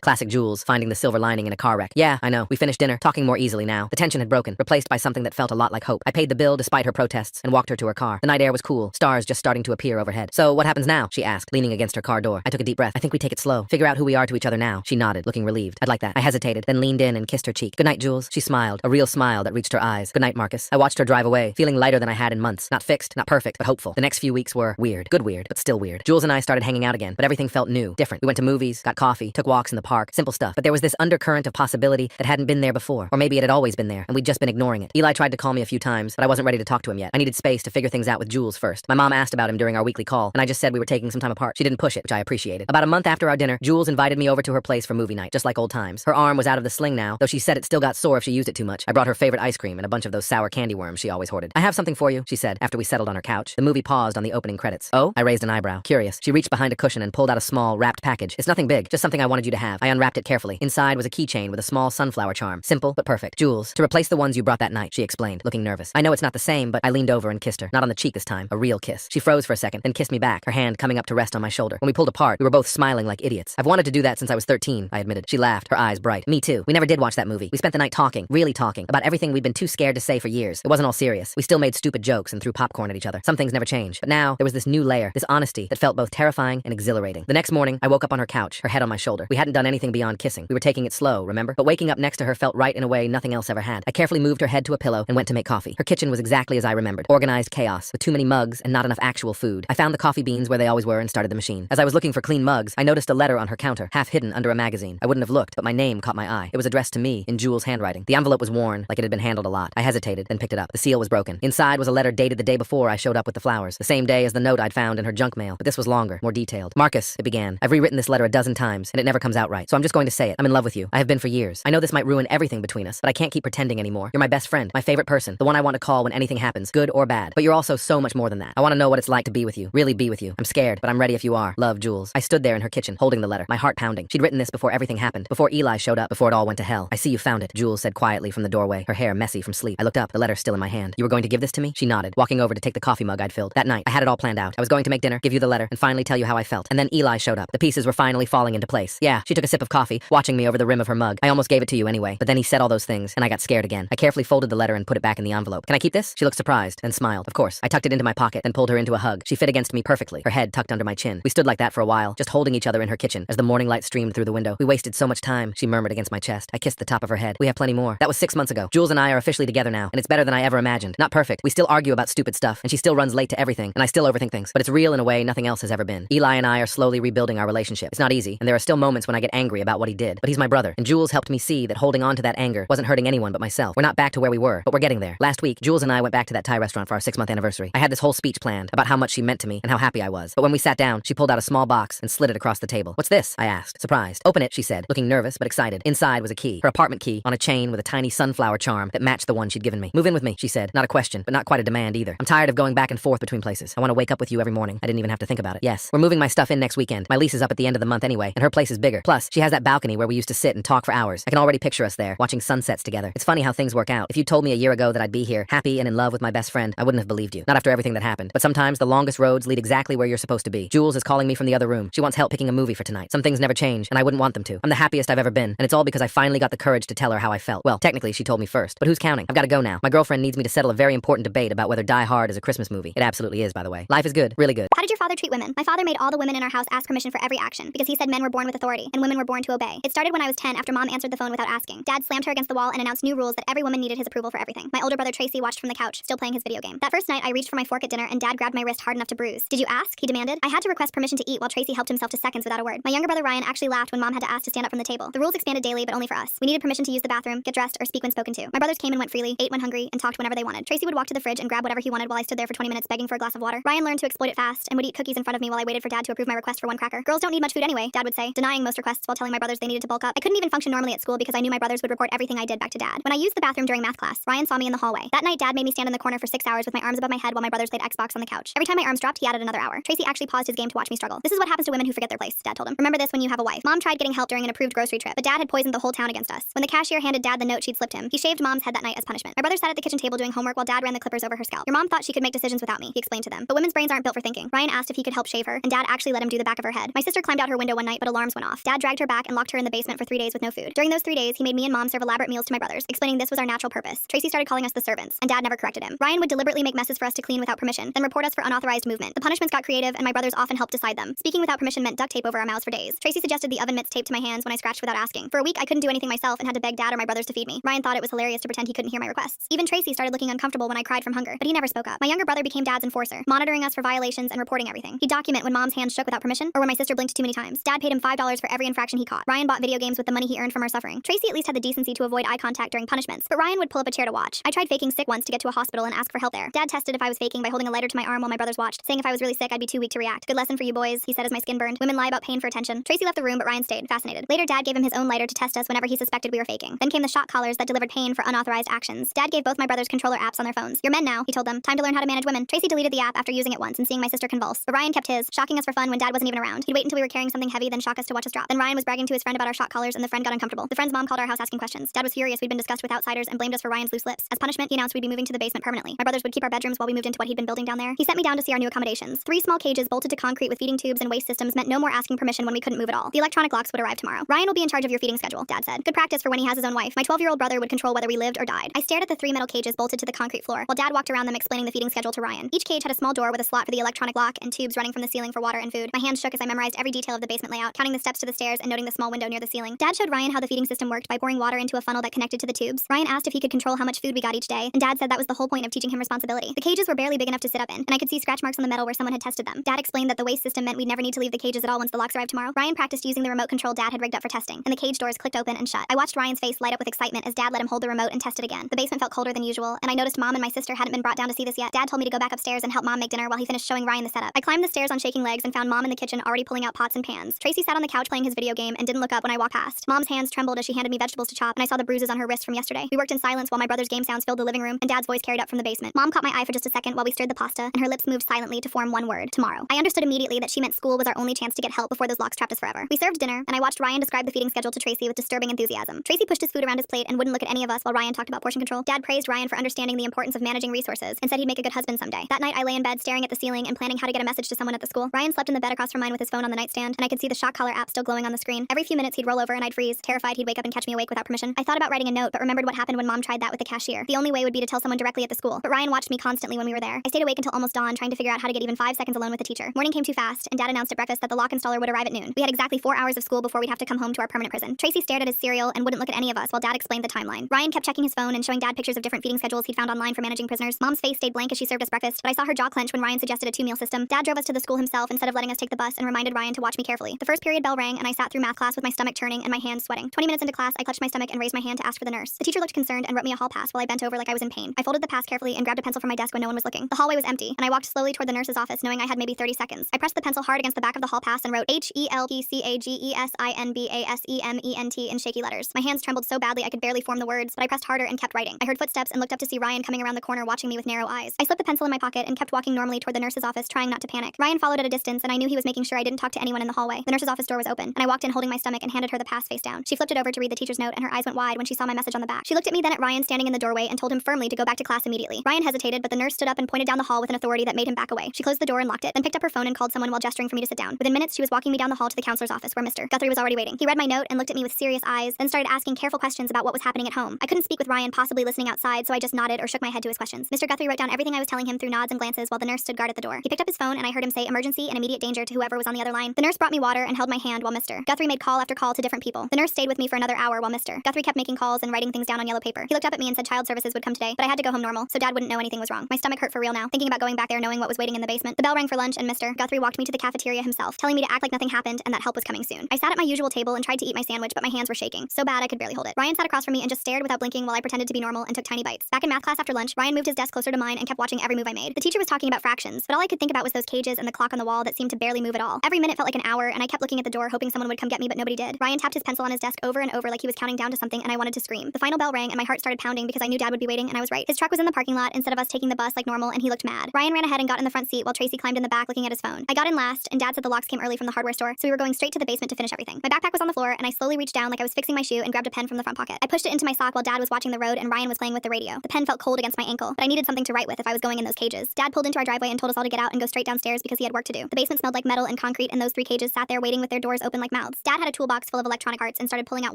Classic Jules, finding the silver lining in a car wreck. Yeah, I know. We finished dinner, talking more easily now. The tension had broken, replaced by something that felt a lot like hope. I paid the bill despite her protests and walked her to her car. The night air was cool, stars just starting to appear overhead. So what happens now? She asked, leaning against her car door. I took a deep breath. I think we take it slow. Figure out who we are to each other now. She nodded, looking relieved. I'd like that. I hesitated, then leaned in and kissed her cheek. Good night, Jules. She smiled, a real smile that reached her eyes. Good night, Marcus. I watched her drive away, feeling lighter than I had in months. Not fixed, not perfect, but hopeful. The next few weeks were weird. Good weird, but still weird. Jules and I started hanging out again, but everything felt new, different. We went to movies, got coffee, took walks in the park, simple stuff. But there was this undercurrent of possibility that hadn't been there before. Or maybe it had always been there, and we'd just been ignoring it. Eli tried to call me a few times, but I wasn't ready to talk to him yet. I needed space to figure things out with Jules first. My mom asked about him during our weekly call, and I just said we were taking some time apart. She didn't push it, which I appreciated. About a month after our dinner, Jules invited me over to her place for movie night, just like old times. Her arm was out of the sling now, though she said it still got sore if she used it too much. I brought her favorite ice cream and a bunch of those sour candy worms she always hoarded. I have something for you, she said, after we settled on her couch. The movie paused on the opening credits. Oh? I raised an eyebrow, curious. She reached behind a cushion and pulled out a small, wrapped package. It's nothing big, just something I wanted you to have. I unwrapped it carefully. Inside was a keychain with a small sunflower charm. Simple, but perfect. Jules, to replace the ones you brought that night, she explained, looking nervous. I know it's not the same, but I leaned over and kissed her. Not on the cheek this time, a real kiss. She froze for a second, then kissed me back, her hand coming up to rest on my shoulder. When we pulled apart, we were both smiling like idiots. I've wanted to do that since I was 13, I admitted. She laughed, her eyes bright. Me too. We never did watch that movie. We spent the night talking, really talking, about everything we'd been too scared to say for years. It wasn't all serious. We still made stupid jokes and threw popcorn at each other. Some things never change. But now, there was this new layer, this honesty that felt both terrifying and exhilarating. The next morning, I woke up on her couch, her head on my shoulder. We hadn't done anything beyond kissing. We were taking it slow, remember? But waking up next to her felt right in a way nothing else ever had. I carefully moved her head to a pillow and went to make coffee. Her kitchen was exactly as I remembered. Organized chaos, with too many mugs and not enough actual food. I found the coffee beans where they always were and started the machine. As I was looking for clean mugs, I noticed a letter on her counter, half hidden under a magazine. I wouldn't have looked, but my name caught my eye. It was addressed to me in Jules' handwriting. The envelope was worn, like it had been handled a lot. I hesitated, then picked it up. The seal was broken. Inside was a letter dated the day before I showed up with the flowers, the same day as the note I'd found in her junk mail, but this was longer, more detailed. Marcus, it began. I've rewritten this letter a dozen times, and it never comes out right, so I'm just going to say it. I'm in love with you. I have been for years. I know this might ruin everything between us, but I can't keep pretending anymore. You're my best friend, my favorite person, the one I want to call when anything happens, good or bad. But you're also so much more than that. I want to know what it's like to be with you, really be with you. I'm scared, but I'm ready if you are. Love, Jules. I stood there in her kitchen, holding the letter, my heart pounding. She'd written this before everything happened, before Eli showed up, before it all went to hell. I see you found it, Jules said quietly from the doorway, her hair messy from sleep. I looked up, the letter still in my hand. You were going to give this to me? She nodded, walking over to take the coffee mug I'd filled. That night, I had it all planned out. I was going to make dinner, give you the letter, and finally tell you how I felt. And then Eli showed up. The pieces were finally falling into place. Yeah, she took a sip of coffee, watching me over the rim of her mug. I almost gave it to you anyway, but then he said all those things, and I got scared again. I carefully folded the letter and put it back in the envelope. Can I keep this? She looked surprised and smiled. Of course. I tucked it into my pocket, then pulled her into a hug. She fit against me perfectly, her head tucked under my chin. We stood like that for a while, just holding each other in her kitchen as the morning light streamed through the window. We wasted so much time, she murmured against my chest. I kissed the top of her head. We have plenty more. That was 6 months ago. Jules and I are officially together now, and it's better than I ever imagined. Not perfect. We still argue about stupid stuff, and she still runs late to everything, and I still overthink things. But it's real in a way nothing else has ever been. Eli and I are slowly rebuilding our relationship. It's not easy, and there are still moments when I get angry about what he did, but he's my brother, and Jules helped me see that holding on to that anger wasn't hurting anyone but myself. We're not back to where we were, but we're getting there. Last week, Jules and I went back to that Thai restaurant for our 6-month anniversary. I had this whole speech planned about how much she meant to me and how happy I was. But when we sat down, she pulled out a small box and slid it across the table. What's this? I asked, surprised. Open it, she said, looking nervous but excited. Inside was a key, her apartment key, on a chain with a tiny sunflower charm that matched the one she'd given me. Move in with me, she said. Not a question, but not quite a demand either. I'm tired of going back and forth between places. I want to wake up with you every morning. I didn't even have to think about it. Yes, we're moving my stuff in next weekend. My lease is up at the end of the month anyway, and her place is bigger. Plus, she has that balcony where we used to sit and talk for hours. I can already picture us there, watching sunsets together. It's funny how things work out. If you told me a year ago that I'd be here, happy and in love with my best friend, I wouldn't have believed you. Not after everything that happened. But sometimes the longest roads lead exactly where you're supposed to be. Jules is calling me from the other room. She wants help picking a movie for tonight. Some things never change, and I wouldn't want them to. I'm the happiest I've ever been, and it's all because I finally got the courage to tell her how I felt. Well, technically, she told me first, but who's counting? I've got to go now. My girlfriend needs me to settle a very important debate about whether Die Hard is a Christmas movie. It absolutely is, by the way. Life is good, really good. How did your father treat women? My father made all the women in our house ask permission for every action because he said men were born with authority and women were born to obey. It started when I was 10 after mom answered the phone without asking. Dad slammed her against the wall and announced new rules that every woman needed his approval for everything. My older brother Tracy watched from the couch, still playing his video game. That first night, I reached for my fork at dinner and Dad grabbed my wrist hard enough to bruise. Did you ask? He demanded. I had to request permission to eat while Tracy helped himself to seconds without a word. My younger brother Ryan actually laughed when mom had to ask to stand up from the table. The rules expanded daily, but only for us. We needed permission to use the bathroom, get dressed, or speak when spoken to. My brothers came and went freely, ate when hungry, and talked whenever they wanted. Tracy would walk to the fridge and grab whatever he wanted while I stood there for 20 minutes begging for a glass of water. Ryan learned to exploit it fast and would eat cookies in front of me while I waited for Dad to approve my request for one cracker. Girls don't need much food anyway, Dad would say, denying most requests while telling my brothers they needed to bulk up. I couldn't even function normally at school because I knew my brothers would report everything I did back to Dad. When I used the bathroom during math class, Ryan saw me in the hallway. That night, Dad made me stand in the corner for 6 hours with my arms above my head while my brothers played Xbox on the couch. Every time my arms dropped, he added another hour. Tracy actually paused his game to watch me struggle. This is what happens to women who forget their place, Dad told him. Remember this when you have a wife. Mom tried getting help during an approved grocery trip, but Dad had poisoned the whole town against us. When the cashier handed Dad the note she'd slipped him, he shaved Mom's head that night as punishment. My brother sat at the kitchen table doing homework while Dad ran the clippers over her scalp. Your mom thought she could make decisions without me, he explained to them. But women's brains aren't built for thinking. Ryan asked if he could help shave her, and Dad actually let him do the back of her head. My sister climbed out her window one night, but alarms went off. Dad dragged her back and locked her in the basement for 3 days with no food. During those 3 days, he made me and Mom serve elaborate meals to my brothers, explaining this was our natural purpose. Tracy started calling us the servants, and Dad never corrected him. Ryan would deliberately make messes for us to clean without permission, then report us for unauthorized movement. The punishments got creative, and my brothers often helped decide them. Speaking without permission meant duct tape over our mouths for days. Tracy suggested the oven mitts taped to my hands when I scratched without asking. For a week, I couldn't do anything myself and had to beg Dad or my brothers to feed me. Ryan thought it was hilarious to pretend he couldn't hear my requests. Even Tracy started looking uncomfortable when I cried from hunger, but he never spoke up. My younger brother became Dad's enforcer, monitoring us for violations and reporting everything. He'd document when Mom's hands shook without permission or when my sister blinked too many times. Dad paid him $5 for every infraction he caught. Ryan bought video games with the money he earned from our suffering. Tracy at least had the decency to avoid eye contact during punishments, but Ryan would pull up a chair to watch. I tried faking sick once to get to a hospital and ask for help there. Dad tested if I was faking by holding a lighter to my arm while my brothers watched, saying if I was really sick, I'd be too weak to react. Good lesson for you boys, he said as my skin burned. Women lie about pain for attention. Tracy left the room, but Ryan stayed, fascinated. Later, Dad gave him his own lighter to test us whenever he suspected we were faking. Then came the shock collars that delivered pain for unauthorized actions. Dad gave both my brothers controller apps on their phones. You're men now, he told them. Time to learn how to manage women. Tracy deleted the app after using it once and seeing my sister convulse. But Ryan kept his, shocking us for fun when Dad wasn't even around. He'd wait until we were carrying something heavy, then shock us to watch us drop. Then Ryan was bragging to his friend about our shock collars, and the friend got uncomfortable. The friend's mom called our house asking questions. Dad was furious we'd been discussed with outsiders and blamed us for Ryan's loose lips. As punishment, he announced we'd be moving to the basement permanently. My brothers would keep our bedrooms while we moved into what he'd been building down there. He sent me down to see our new accommodations. 3 small cages bolted to concrete with feeding tubes and waste systems meant no more asking permission when we couldn't move at all. The electronic locks would arrive tomorrow. Ryan will be in charge of your feeding schedule, Dad said. Good practice for when he has his own wife. My 12-year-old brother would control whether we lived or died. I stared at the 3 metal cages bolted to the concrete floor while Dad walked around them explaining the feeding schedule to Ryan. Each cage had a small door with a slot for the electronic lock and tubes running from the ceiling for water and food. My hands shook as I memorized every detail of the basement layout, counting the steps to the stairs and noting the small window near the ceiling. Dad showed Ryan how the feeding system worked by pouring water into a funnel that connected to the tubes. Ryan asked if he could control how much food we got each day, and Dad said that was the whole point of teaching him responsibility. The cages were barely big enough to sit up in, and I could see scratch marks on the metal where someone had tested them. Dad explained that the waste system meant we'd never need to leave the cages at all once the locks arrived tomorrow. Ryan practiced using the remote control Dad had rigged up for testing, and the cage doors clicked open and shut. I watched Ryan's face light up with excitement as Dad let him hold the remote and test it again. The basement felt colder than usual, and I noticed Mom and my sister hadn't been brought down to see this yet. Dad told me to go back upstairs and help Mom make dinner while he finished showing Ryan the setup. I climbed the stairs on shaking legs and found Mom in the kitchen already pulling out pots and pans. Tracy sat on the couch playing his video game and didn't look up when I walked past. Mom's hands trembled as she handed me vegetables to chop, and I saw the bruises on her wrist from yesterday. We worked in silence while my brother's game sounds filled the living room and Dad's voice carried up from the basement. Mom caught my eye for just a second while we stirred the pasta, and her lips moved silently to form one word: tomorrow. I understood immediately that she meant school was our only chance to get help before those locks trapped us forever. We served dinner, and I watched Ryan describe the feeding schedule to Tracy with disturbing enthusiasm. Tracy pushed his food around his plate and wouldn't look at any of us while Ryan talked about portion control. Dad praised Ryan for understanding the importance of managing resources and said he'd make a good husband someday. That night, I lay in bed staring at the ceiling and planning how to get a message to someone at the school. Ryan slept in the bed across from mine with his phone on the nightstand, and I could see the shock collar app still glowing on the screen. Every few minutes, he'd roll over and I'd freeze, terrified he'd wake up and catch me awake without permission. I thought about writing a note, but remembered what happened when Mom tried that with the cashier. The only way would be to tell someone directly at the school, but Ryan watched me constantly when we were there. I stayed awake until almost dawn, trying to figure out how to get even 5 seconds alone with the teacher. Morning came too fast, and Dad announced at breakfast that the lock installer would arrive at noon. We had exactly 4 hours of school before we'd have to come home to our permanent prison. Tracy stared at his cereal and wouldn't look at any of us while Dad explained the timeline. Ryan kept checking his phone and showing Dad pictures of different feeding schedules he'd found online for managing prisoners. Mom's face stayed blank as she served us breakfast, but I saw her jaw clench when Ryan suggested a 2-meal system. Dad drove us to the school himself instead of letting us take the bus and reminded Ryan to watch me carefully. The first period bell rang, and I sat through math class with my stomach churning and my hands sweating. 20 minutes into class, I clutched my stomach and raised my hand to ask for the nurse. The teacher looked concerned and wrote me a hall pass while I bent over like I was in pain. I folded the pass carefully and grabbed a pencil from my desk when no one was looking. The hallway was empty, and I walked slowly toward the nurse's office knowing I had maybe 30 seconds. I pressed the pencil hard against the back of the hall pass and wrote HELPCAGESINBASEMENT in shaky letters. My hands trembled so badly I could barely form the words, but I pressed harder and kept writing. I heard footsteps and looked up to see Ryan coming around the corner watching me with narrow eyes. I slipped the pencil in my pocket and kept walking normally toward the nurse's office, trying not to panic. Ryan followed at a distance, and I knew he was making sure I didn't talk to anyone in the hallway. The nurse's office door was open, and I walked in holding my stomach and handed her the pass face down. She flipped it over to read the teacher's note, and her eyes went wide when she saw my message on the back. She looked at me, then at Ryan standing in the doorway, and told him firmly to go back to class immediately. Ryan hesitated, but the nurse stood up and pointed down the hall with an authority that made him back away. She closed the door and locked it, then picked up her phone and called someone while gesturing for me to sit down. Within minutes, she was walking me down the hall to the counselor's office where Mr. Guthrie was already waiting. He read my note and looked at me with serious eyes, then started asking careful questions about what was happening at home. I couldn't speak with Ryan possibly listening outside, so I just nodded or shook my head to his questions. Mr. Guthrie wrote down everything I was telling him through nods and glances while the nurse stood guard at the door. He picked up his phone, and I heard him say emergency and immediate danger to whoever was on the other line. The nurse brought me water and held my hand while Mr. Guthrie made call after call to different people. The nurse stayed with me for another hour while Mr. Guthrie kept making calls and writing things down on yellow paper. He looked up at me and said child services would come today, but I had to go home normal, so Dad wouldn't know anything was wrong. My stomach hurt for real now, thinking about going back there knowing what was waiting in the basement. The bell rang for lunch, and Mr. Guthrie walked me to the cafeteria himself, telling me to act like nothing happened and that help was coming soon. I sat at my usual table and tried to eat my sandwich, but my hands were shaking so bad I could barely hold it. Ryan sat across from me and just stared without blinking while I pretended to be normal and took tiny bites. Back in math class after lunch, Ryan moved his desk closer to mine and kept watching every move I made. The teacher was talking about fractions, but all I could think about was those cages and the clock on the wall that seemed to barely move at all. Every minute felt like an hour, and I kept looking at the door hoping someone would come get me, but nobody did. Ryan tapped his pencil on his desk over and over like he was counting down to something, and I wanted to scream. The final bell rang and my heart started pounding because I knew Dad would be waiting, and I was right. His truck was in the parking lot instead of us taking the bus like normal, and he looked mad. Ryan ran ahead and got in the front seat while Tracy climbed in the back looking at his phone. I got in last, and Dad said the locks came early from the hardware store, so we were going straight to the basement to finish everything. My backpack was on the floor, and I slowly reached down like I was fixing my shoe and grabbed a pen from the front pocket. I pushed it into my sock while Dad was watching the road and Ryan was playing with the radio. The pen felt cold against my ankle, but I needed something to write with if I was going in those cages. Dad pulled into our driveway and told us all to get out and go straight straight downstairs because he had work to do. The basement smelled like metal and concrete, and those 3 cages sat there waiting with their doors open like mouths. Dad had a toolbox full of electronic parts and started pulling out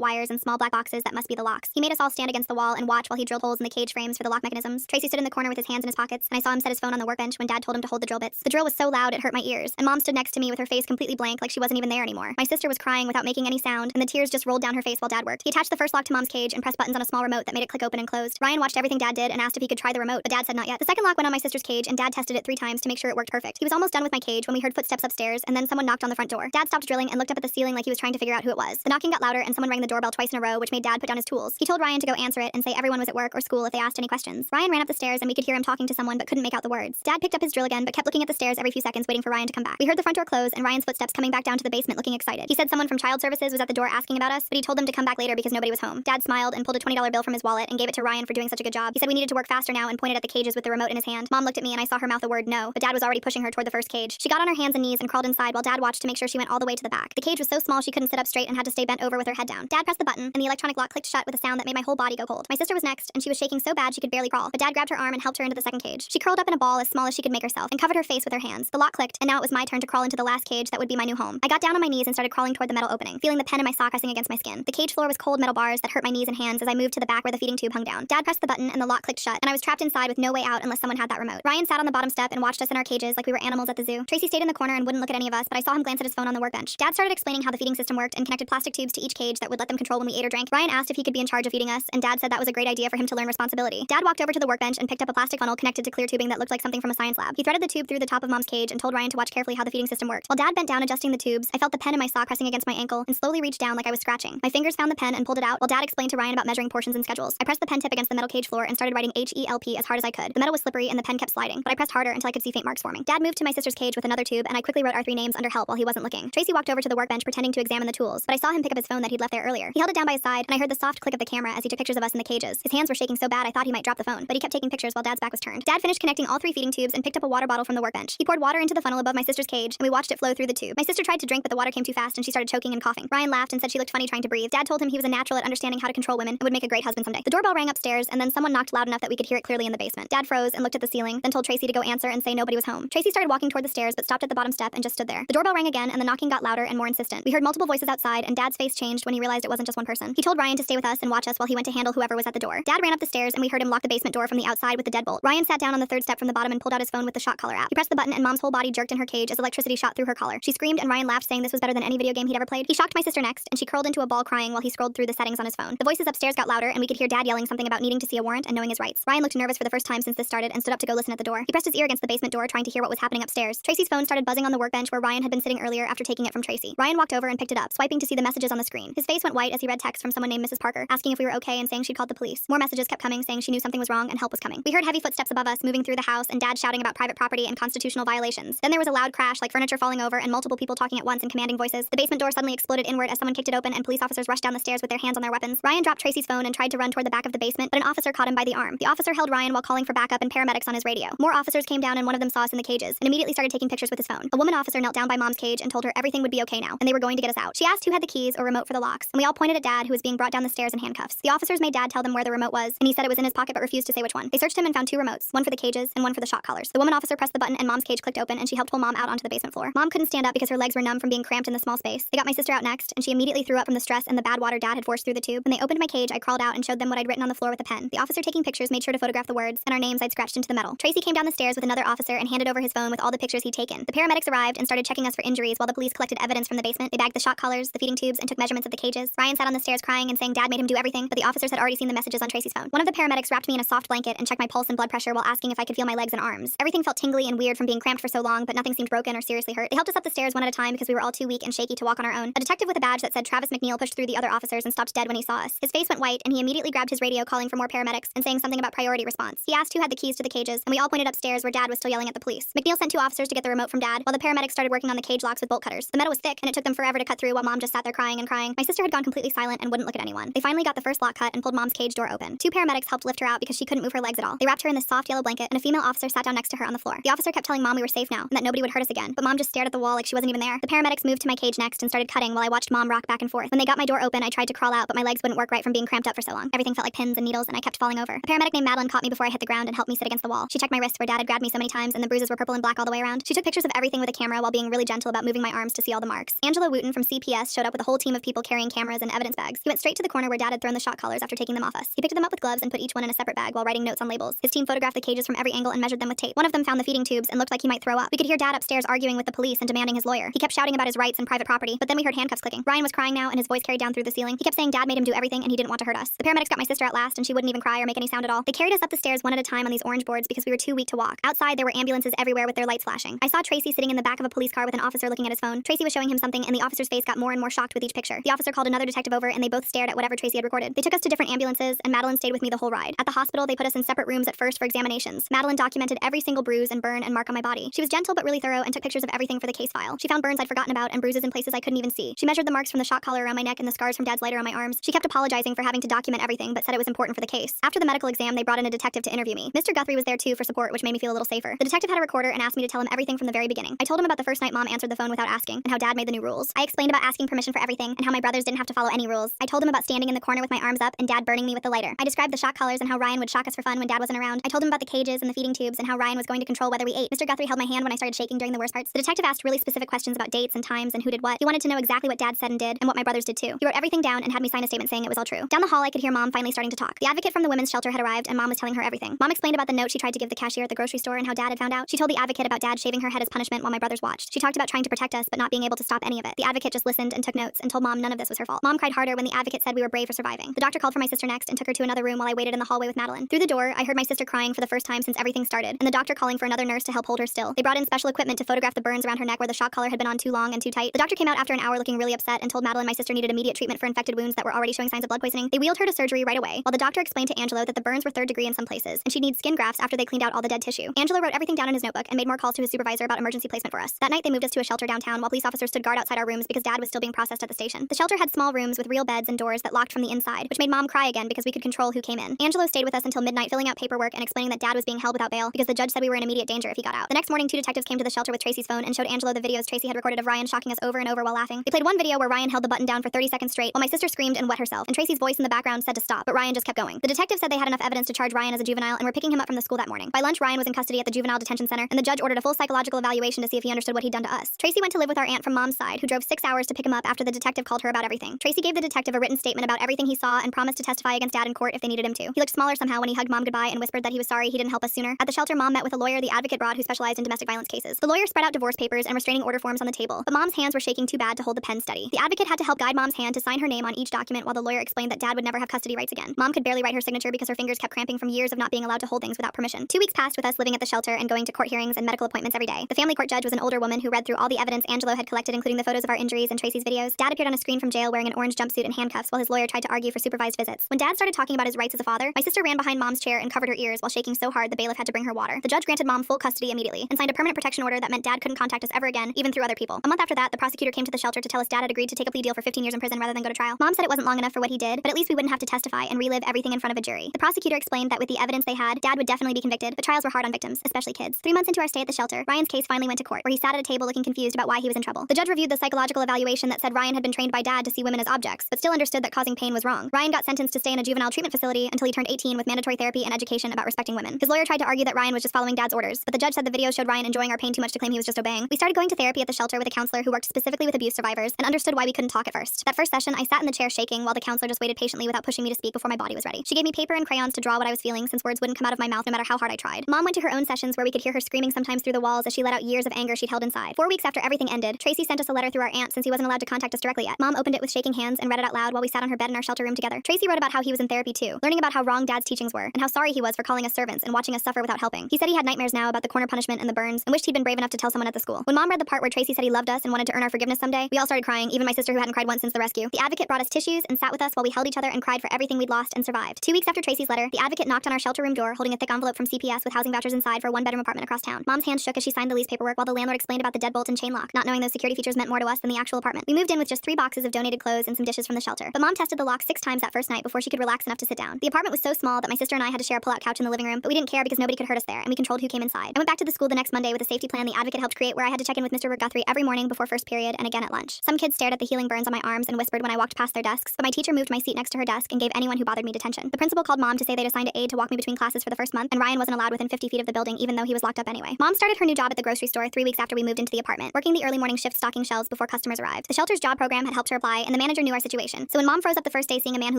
wires and small black boxes that must be the locks. He made us all stand against the wall and watch while he drilled holes in the cage frames for the lock mechanisms. Tracy stood in the corner with his hands in his pockets, and I saw him set his phone on the workbench when Dad told him to hold the drill bits. The drill was so loud it hurt my ears, and Mom stood next to me with her face completely blank like she wasn't even there anymore. My sister was crying without making any sound, and the tears just rolled down her face while Dad worked. He attached the first lock to Mom's cage and pressed buttons on a small remote that made it click open and closed. Ryan watched everything Dad did and asked if he could try the remote, but Dad said not yet. The second lock went on my sister's cage, and Dad tested it 3 times to make sure it worked perfect. He was almost done with my cage when we heard footsteps upstairs, and then someone knocked on the front door. Dad stopped drilling and looked up at the ceiling like he was trying to figure out who it was. The knocking got louder, and someone rang the doorbell twice in a row, which made Dad put down his tools. He told Ryan to go answer it and say everyone was at work or school if they asked any questions. Ryan ran up the stairs, and we could hear him talking to someone but couldn't make out the words. Dad picked up his drill again but kept looking at the stairs every few seconds waiting for Ryan to come back. We heard the front door close and Ryan's footsteps coming back down to the basement looking excited. He said someone from child services was at the door asking about us, but he told them to come back later because nobody was home. Dad smiled and pulled a $20 bill from his wallet and gave it to Ryan for doing such a good job. He said we needed to work faster now and pointed at the cages with the remote in his hand. Mom looked at me and I saw her mouth the word no, but Dad was already pushing her toward the first cage. She got on her hands and knees and crawled inside while Dad watched to make sure she went all the way to the back. The cage was so small she couldn't sit up straight and had to stay bent over with her head down. Dad pressed the button and the electronic lock clicked shut with a sound that made my whole body go cold. My sister was next and she was shaking so bad she could barely crawl, but Dad grabbed her arm and helped her into the second cage. She curled up in a ball as small as she could make herself and covered her face with her hands. The lock clicked and now it was my turn to crawl into the last cage that would be my new home. I got down on my knees and started crawling toward the metal opening, feeling the pen in my sock pressing against my skin. The cage floor was cold metal bars that hurt my knees and hands as I moved to the back where the feeding tube hung down. Dad pressed the button and the lock clicked shut, and I was trapped inside with no way out unless someone had that remote. Ryan sat on the bottom step and watched us in our cages like we were animals at the zoo. Tracy stayed in the corner and wouldn't look at any of us, but I saw him glance at his phone on the workbench. Dad started explaining how the feeding system worked and connected plastic tubes to each cage that would let them control when we ate or drank. Ryan asked if he could be in charge of feeding us, and Dad said that was a great idea for him to learn responsibility. Dad walked over to the workbench and picked up a plastic funnel connected to clear tubing that looked like something from a science lab. He threaded the tube through the top of Mom's cage and told Ryan to watch carefully how the feeding system worked. While Dad bent down adjusting the tubes, I felt the pen in my sock pressing against my ankle and slowly reached down like I was scratching. My fingers found the pen and pulled it out while Dad explained to Ryan about measuring portions and schedules. I pressed the pen tip against the metal cage floor and started writing H-E-L-P as hard as I could. The metal was slippery and the pen kept sliding, but I pressed harder until I could see faint marks forming. Dad moved to my sister's cage with another tube and I quickly wrote our 3 names under help while he wasn't looking. Tracy walked over to the workbench pretending to examine the tools, but I saw him pick up his phone that he'd left there earlier. He held it down by his side and I heard the soft click of the camera as he took pictures of us in the cages. His hands were shaking so bad I thought he might drop the phone, but he kept taking pictures while Dad's back was turned. Dad finished connecting all 3 feeding tubes and picked up a water bottle from the workbench. He poured water into the funnel above my sister's cage and we watched it flow through the tube. My sister tried to drink but the water came too fast and she started choking and coughing. Ryan laughed and said she looked funny trying to breathe. Dad told him he was a natural at understanding how to control women and would make a great husband someday. The doorbell rang upstairs and then someone knocked loud enough that we could hear it clearly in the basement. Dad froze and looked at the ceiling, then told Tracy to go answer and say nobody was home. Tracy started walking toward the stairs but stopped at the bottom step and just stood there. The doorbell rang again and the knocking got louder and more insistent. We heard multiple voices outside and Dad's face changed when he realized it wasn't just one person. He told Ryan to stay with us and watch us while he went to handle whoever was at the door. Dad ran up the stairs and we heard him lock the basement door from the outside with the deadbolt. Ryan sat down on the 3rd step from the bottom and pulled out his phone with the shot collar app. He pressed the button and Mom's whole body jerked in her cage as electricity shot through her collar. She screamed and Ryan laughed saying this was better than any video game he'd ever played. He shocked my sister next and she curled into a ball crying while he scrolled through the settings on his phone. The voices upstairs got louder and we could hear Dad yelling something about needing to see a warrant and knowing his rights. Ryan looked nervous for the first time since this started and stood up to go listen at the door. He pressed his ear against the basement door trying to hear what was happening upstairs. Tracy's phone started buzzing on the workbench where Ryan had been sitting earlier after taking it from Tracy. Ryan walked over and picked it up, swiping to see the messages on the screen. His face went white as he read text from someone named Mrs. Parker, asking if we were okay and saying she'd called the police. More messages kept coming saying she knew something was wrong and help was coming. We heard heavy footsteps above us moving through the house and Dad shouting about private property and constitutional violations. Then there was a loud crash like furniture falling over and multiple people talking at once in commanding voices. The basement door suddenly exploded inward as someone kicked it open and police officers rushed down the stairs with their hands on their weapons. Ryan dropped Tracy's phone and tried to run toward the back of the basement, but an officer caught him by the arm. The officer held Ryan while calling for backup and paramedics on his radio. More officers came down and one of them saw us in the cages and immediately started taking pictures with his phone. A woman officer knelt down by Mom's cage and told her everything would be okay now and they were going to get us out. She asked who had the keys or remote for the locks and we all pointed at Dad who was being brought down the stairs in handcuffs. The officers made Dad tell them where the remote was and he said it was in his pocket but refused to say which one. They searched him and found 2 remotes, one for the cages and one for the shock collars. The woman officer pressed the button and Mom's cage clicked open and she helped pull Mom out onto the basement floor. Mom couldn't stand up because her legs were numb from being cramped in the small space. They got my sister out next and she immediately threw up from the stress and the bad water Dad had forced through the tube. When they opened my cage, I crawled out and showed them what I'd written on the floor with a pen. The officer taking pictures made sure to photograph the words and our names I'd scratched into the metal. Tracy came down the stairs with another officer and handed over his phone with all the pictures he'd taken. The paramedics arrived and started checking us for injuries while the police collected evidence from the basement. They bagged the shock collars, the feeding tubes, and took measurements of the cages. Ryan sat on the stairs crying and saying Dad made him do everything, but the officers had already seen the messages on Tracy's phone. One of the paramedics wrapped me in a soft blanket and checked my pulse and blood pressure while asking if I could feel my legs and arms. Everything felt tingly and weird from being cramped for so long, but nothing seemed broken or seriously hurt. They helped us up the stairs one at a time because we were all too weak and shaky to walk on our own. A detective with a badge that said Travis McNeil pushed through the other officers and stopped dead when he saw us. His face went white and he immediately grabbed his radio calling for more paramedics and saying something about priority response. He asked who had the keys to the cages and we all pointed upstairs where Dad was still yelling at the police. McNeil sent 2 officers to get the remote from Dad while the paramedics started working on the cage locks with bolt cutters. The metal was thick and it took them forever to cut through while Mom just sat there crying and crying. My sister had gone completely silent and wouldn't look at anyone. They finally got the first lock cut and pulled Mom's cage door open. 2 paramedics helped lift her out because she couldn't move her legs at all. They wrapped her in this soft yellow blanket and a female officer sat down next to her on the floor. The officer kept telling Mom we were safe now and that nobody would hurt us again, but Mom just stared at the wall like she wasn't even there. The paramedics moved to my cage next and started cutting while I watched Mom rock back and forth. When they got my door open, I tried to crawl out, but my legs wouldn't work right from being cramped up for so long. Everything felt like pins and needles and I kept falling over. A paramedic named Madeline caught me before I hit the ground and helped me sit against the wall. She checked my wrists where Dad had grabbed me so many times and the bruises were purple and and black all the way around. She took pictures of everything with a camera while being really gentle about moving my arms to see all the marks. Angelo Wooten from CPS showed up with a whole team of people carrying cameras and evidence bags. He went straight to the corner where Dad had thrown the shot collars after taking them off us. He picked them up with gloves and put each one in a separate bag while writing notes on labels. His team photographed the cages from every angle and measured them with tape. One of them found the feeding tubes and looked like he might throw up. We could hear Dad upstairs arguing with the police and demanding his lawyer. He kept shouting about his rights and private property, but then we heard handcuffs clicking. Ryan was crying now and his voice carried down through the ceiling. He kept saying Dad made him do everything and he didn't want to hurt us. The paramedics got my sister at last and she wouldn't even cry or make any sound at all. They carried us up the stairs one at a time on these orange boards because we were too weak to walk. Outside there were ambulances everywhere with their lights flashing. I saw Tracy sitting in the back of a police car with an officer looking at his phone. Tracy was showing him something and the officer's face got more and more shocked with each picture. The officer called another detective over and they both stared at whatever Tracy had recorded. They took us to different ambulances and Madeline stayed with me the whole ride. At the hospital they put us in separate rooms at first for examinations. Madeline documented every single bruise and burn and mark on my body. She was gentle but really thorough and took pictures of everything for the case file. She found burns I'd forgotten about and bruises in places I couldn't even see. She measured the marks from the shot collar around my neck and the scars from Dad's lighter on my arms. She kept apologizing for having to document everything but said it was important for the case. After the medical exam they brought in a detective to interview me. Mr. Guthrie was there too for support, which made me feel a little safer. The detective had a recorder and asked me to tell him everything from the very beginning. I told him about the first night Mom answered the phone without asking and how Dad made the new rules. I explained about asking permission for everything and how my brothers didn't have to follow any rules. I told him about standing in the corner with my arms up and Dad burning me with the lighter. I described the shock collars and how Ryan would shock us for fun when Dad wasn't around. I told him about the cages and the feeding tubes and how Ryan was going to control whether we ate. Mr. Guthrie held my hand when I started shaking during the worst parts. The detective asked really specific questions about dates and times and who did what. He wanted to know exactly what Dad said and did and what my brothers did too. He wrote everything down and had me sign a statement saying it was all true. Down the hall I could hear Mom finally starting to talk. The advocate from the women's shelter had arrived and Mom was telling her everything. Mom explained about the note she tried to give the cashier at the grocery store and how Dad had found out. She told the advocate about Dad shaving her head as punishment while my brothers watched. She talked about trying to protect us but not being able to stop any of it. The advocate just listened and took notes and told Mom none of this was her fault. Mom cried harder when the advocate said we were brave for surviving. The doctor called for my sister next and took her to another room while I waited in the hallway with Madeline. Through the door, I heard my sister crying for the first time since everything started, and the doctor calling for another nurse to help hold her still. They brought in special equipment to photograph the burns around her neck where the shock collar had been on too long and too tight. The doctor came out after an hour looking really upset and told Madeline my sister needed immediate treatment for infected wounds that were already showing signs of blood poisoning. They wheeled her to surgery right away, while the doctor explained to Angelo that the burns were third degree in some places, and she'd need skin grafts after they cleaned out all the dead tissue. Angelo wrote everything down in his notebook and made more calls to his supervisor about emergency placement for us. That night they moved us to a shelter downtown while police officers stood guard outside our rooms because Dad was still being processed at the station. The shelter had small rooms with real beds and doors that locked from the inside, which made Mom cry again because we could control who came in. Angelo stayed with us until midnight filling out paperwork and explaining that Dad was being held without bail because the judge said we were in immediate danger if he got out. The next morning, two detectives came to the shelter with Tracy's phone and showed Angelo the videos Tracy had recorded of Ryan shocking us over and over while laughing. They played one video where Ryan held the button down for 30 seconds straight while my sister screamed and wet herself, and Tracy's voice in the background said to stop, but Ryan just kept going. The detectives said they had enough evidence to charge Ryan as a juvenile and were picking him up from the school that morning. By lunch, Ryan was in custody at the juvenile detention center, and the judge ordered a full psychological evaluation to see if he understood what he'd done to us. Tracy went to live with our aunt from Mom's side, who drove 6 hours to pick him up after the detective called her about everything. Tracy gave the detective a written statement about everything he saw and promised to testify against Dad in court if they needed him to. He looked smaller somehow when he hugged Mom goodbye and whispered that he was sorry he didn't help us sooner. At the shelter, Mom met with a lawyer the advocate brought who specialized in domestic violence cases. The lawyer spread out divorce papers and restraining order forms on the table, but Mom's hands were shaking too bad to hold the pen steady. The advocate had to help guide Mom's hand to sign her name on each document while the lawyer explained that Dad would never have custody rights again. Mom could barely write her signature because her fingers kept cramping from years of not being allowed to hold things without permission. 2 weeks passed with us living at the shelter and going to court hearings and medical appointments every day. The family court judge was an older woman who read through all the evidence Angelo had collected, including the photos of our injuries and Tracy's videos. Dad appeared on a screen from jail wearing an orange jumpsuit and handcuffs while his lawyer tried to argue for supervised visits. When Dad started talking about his rights as a father, my sister ran behind Mom's chair and covered her ears while shaking so hard the bailiff had to bring her water. The judge granted Mom full custody immediately and signed a permanent protection order that meant Dad couldn't contact us ever again, even through other people. A month after that, the prosecutor came to the shelter to tell us Dad had agreed to take a plea deal for 15 years in prison rather than go to trial. Mom said it wasn't long enough for what he did, but at least we wouldn't have to testify and relive everything in front of a jury. The prosecutor explained that with the evidence they had, Dad would definitely be convicted, but trials were hard on victims, especially kids. 3 months into our stay at the shelter, Ryan's case finally went to court, where he sat at a table looking confused about why he was in trouble. The judge reviewed the psychological evaluation that said Ryan had been trained by Dad to see women as objects, but still understood that causing pain was wrong. Ryan got sentenced to stay in a juvenile treatment facility until he turned 18 with mandatory therapy and education about respecting women. His lawyer tried to argue that Ryan was just following Dad's orders, but the judge said the video showed Ryan enjoying our pain too much to claim he was just obeying. We started going to therapy at the shelter with a counselor who worked specifically with abuse survivors and understood why we couldn't talk at first. That first session, I sat in the chair shaking while the counselor just waited patiently without pushing me to speak before my body was ready. She gave me paper and crayons to draw what I was feeling since words wouldn't come out of my mouth no matter how hard I tried. Mom went to her own sessions where we could hear her screaming sometimes through the walls as she let out years of anger she'd held inside. 4 weeks after everything ended, Tracy sent us a letter through our aunt since he wasn't allowed to contact us directly yet. Mom opened it with shaking hands and read it out loud while we sat on her bed in our shelter room together. Tracy wrote about how he was in therapy too, learning about how wrong Dad's teachings were and how sorry he was for calling us servants and watching us suffer without helping. He said he had nightmares now about the corner punishment and the burns and wished he'd been brave enough to tell someone at the school. When Mom read the part where Tracy said he loved us and wanted to earn our forgiveness someday, we all started crying, even my sister who hadn't cried once since the rescue. The advocate brought us tissues and sat with us while we held each other and cried for everything we'd lost and survived. 2 weeks after Tracy's letter, the advocate knocked on our shelter room door holding a thick envelope from CPS with housing vouchers inside for a 1-bedroom apartment across town. Mom's hands shook as she signed the lease paperwork while the landlord explained about the deadbolt and chain lock, not knowing those security features meant more to us than the actual apartment. We moved in with just 3 boxes of donated clothes and some dishes from the shelter, but Mom tested the lock 6 times that first night before she could relax enough to sit down. The apartment was so small that my sister and I had to share a pull-out couch in the living room, but we didn't care because nobody could hurt us there, and we controlled who came inside. I went back to the school the next Monday with a safety plan the advocate helped create where I had to check in with Mr. Guthrie every morning before first period and again at lunch. Some kids stared at the healing burns on my arms and whispered when I walked past their desks, but my teacher moved my seat next to her desk and gave anyone who bothered me detention. The principal called Mom to say they'd assigned an aide to walk me between classes for the first month, and Ryan wasn't allowed within 50 feet of the building even though he was locked up anyway. lie. Mom started her new job at the grocery store 3 weeks after we moved into the apartment, working the early morning shift stocking shelves before customers arrived. The shelter's job program had helped her apply, and the manager knew our situation. So when Mom froze up the first day seeing a man who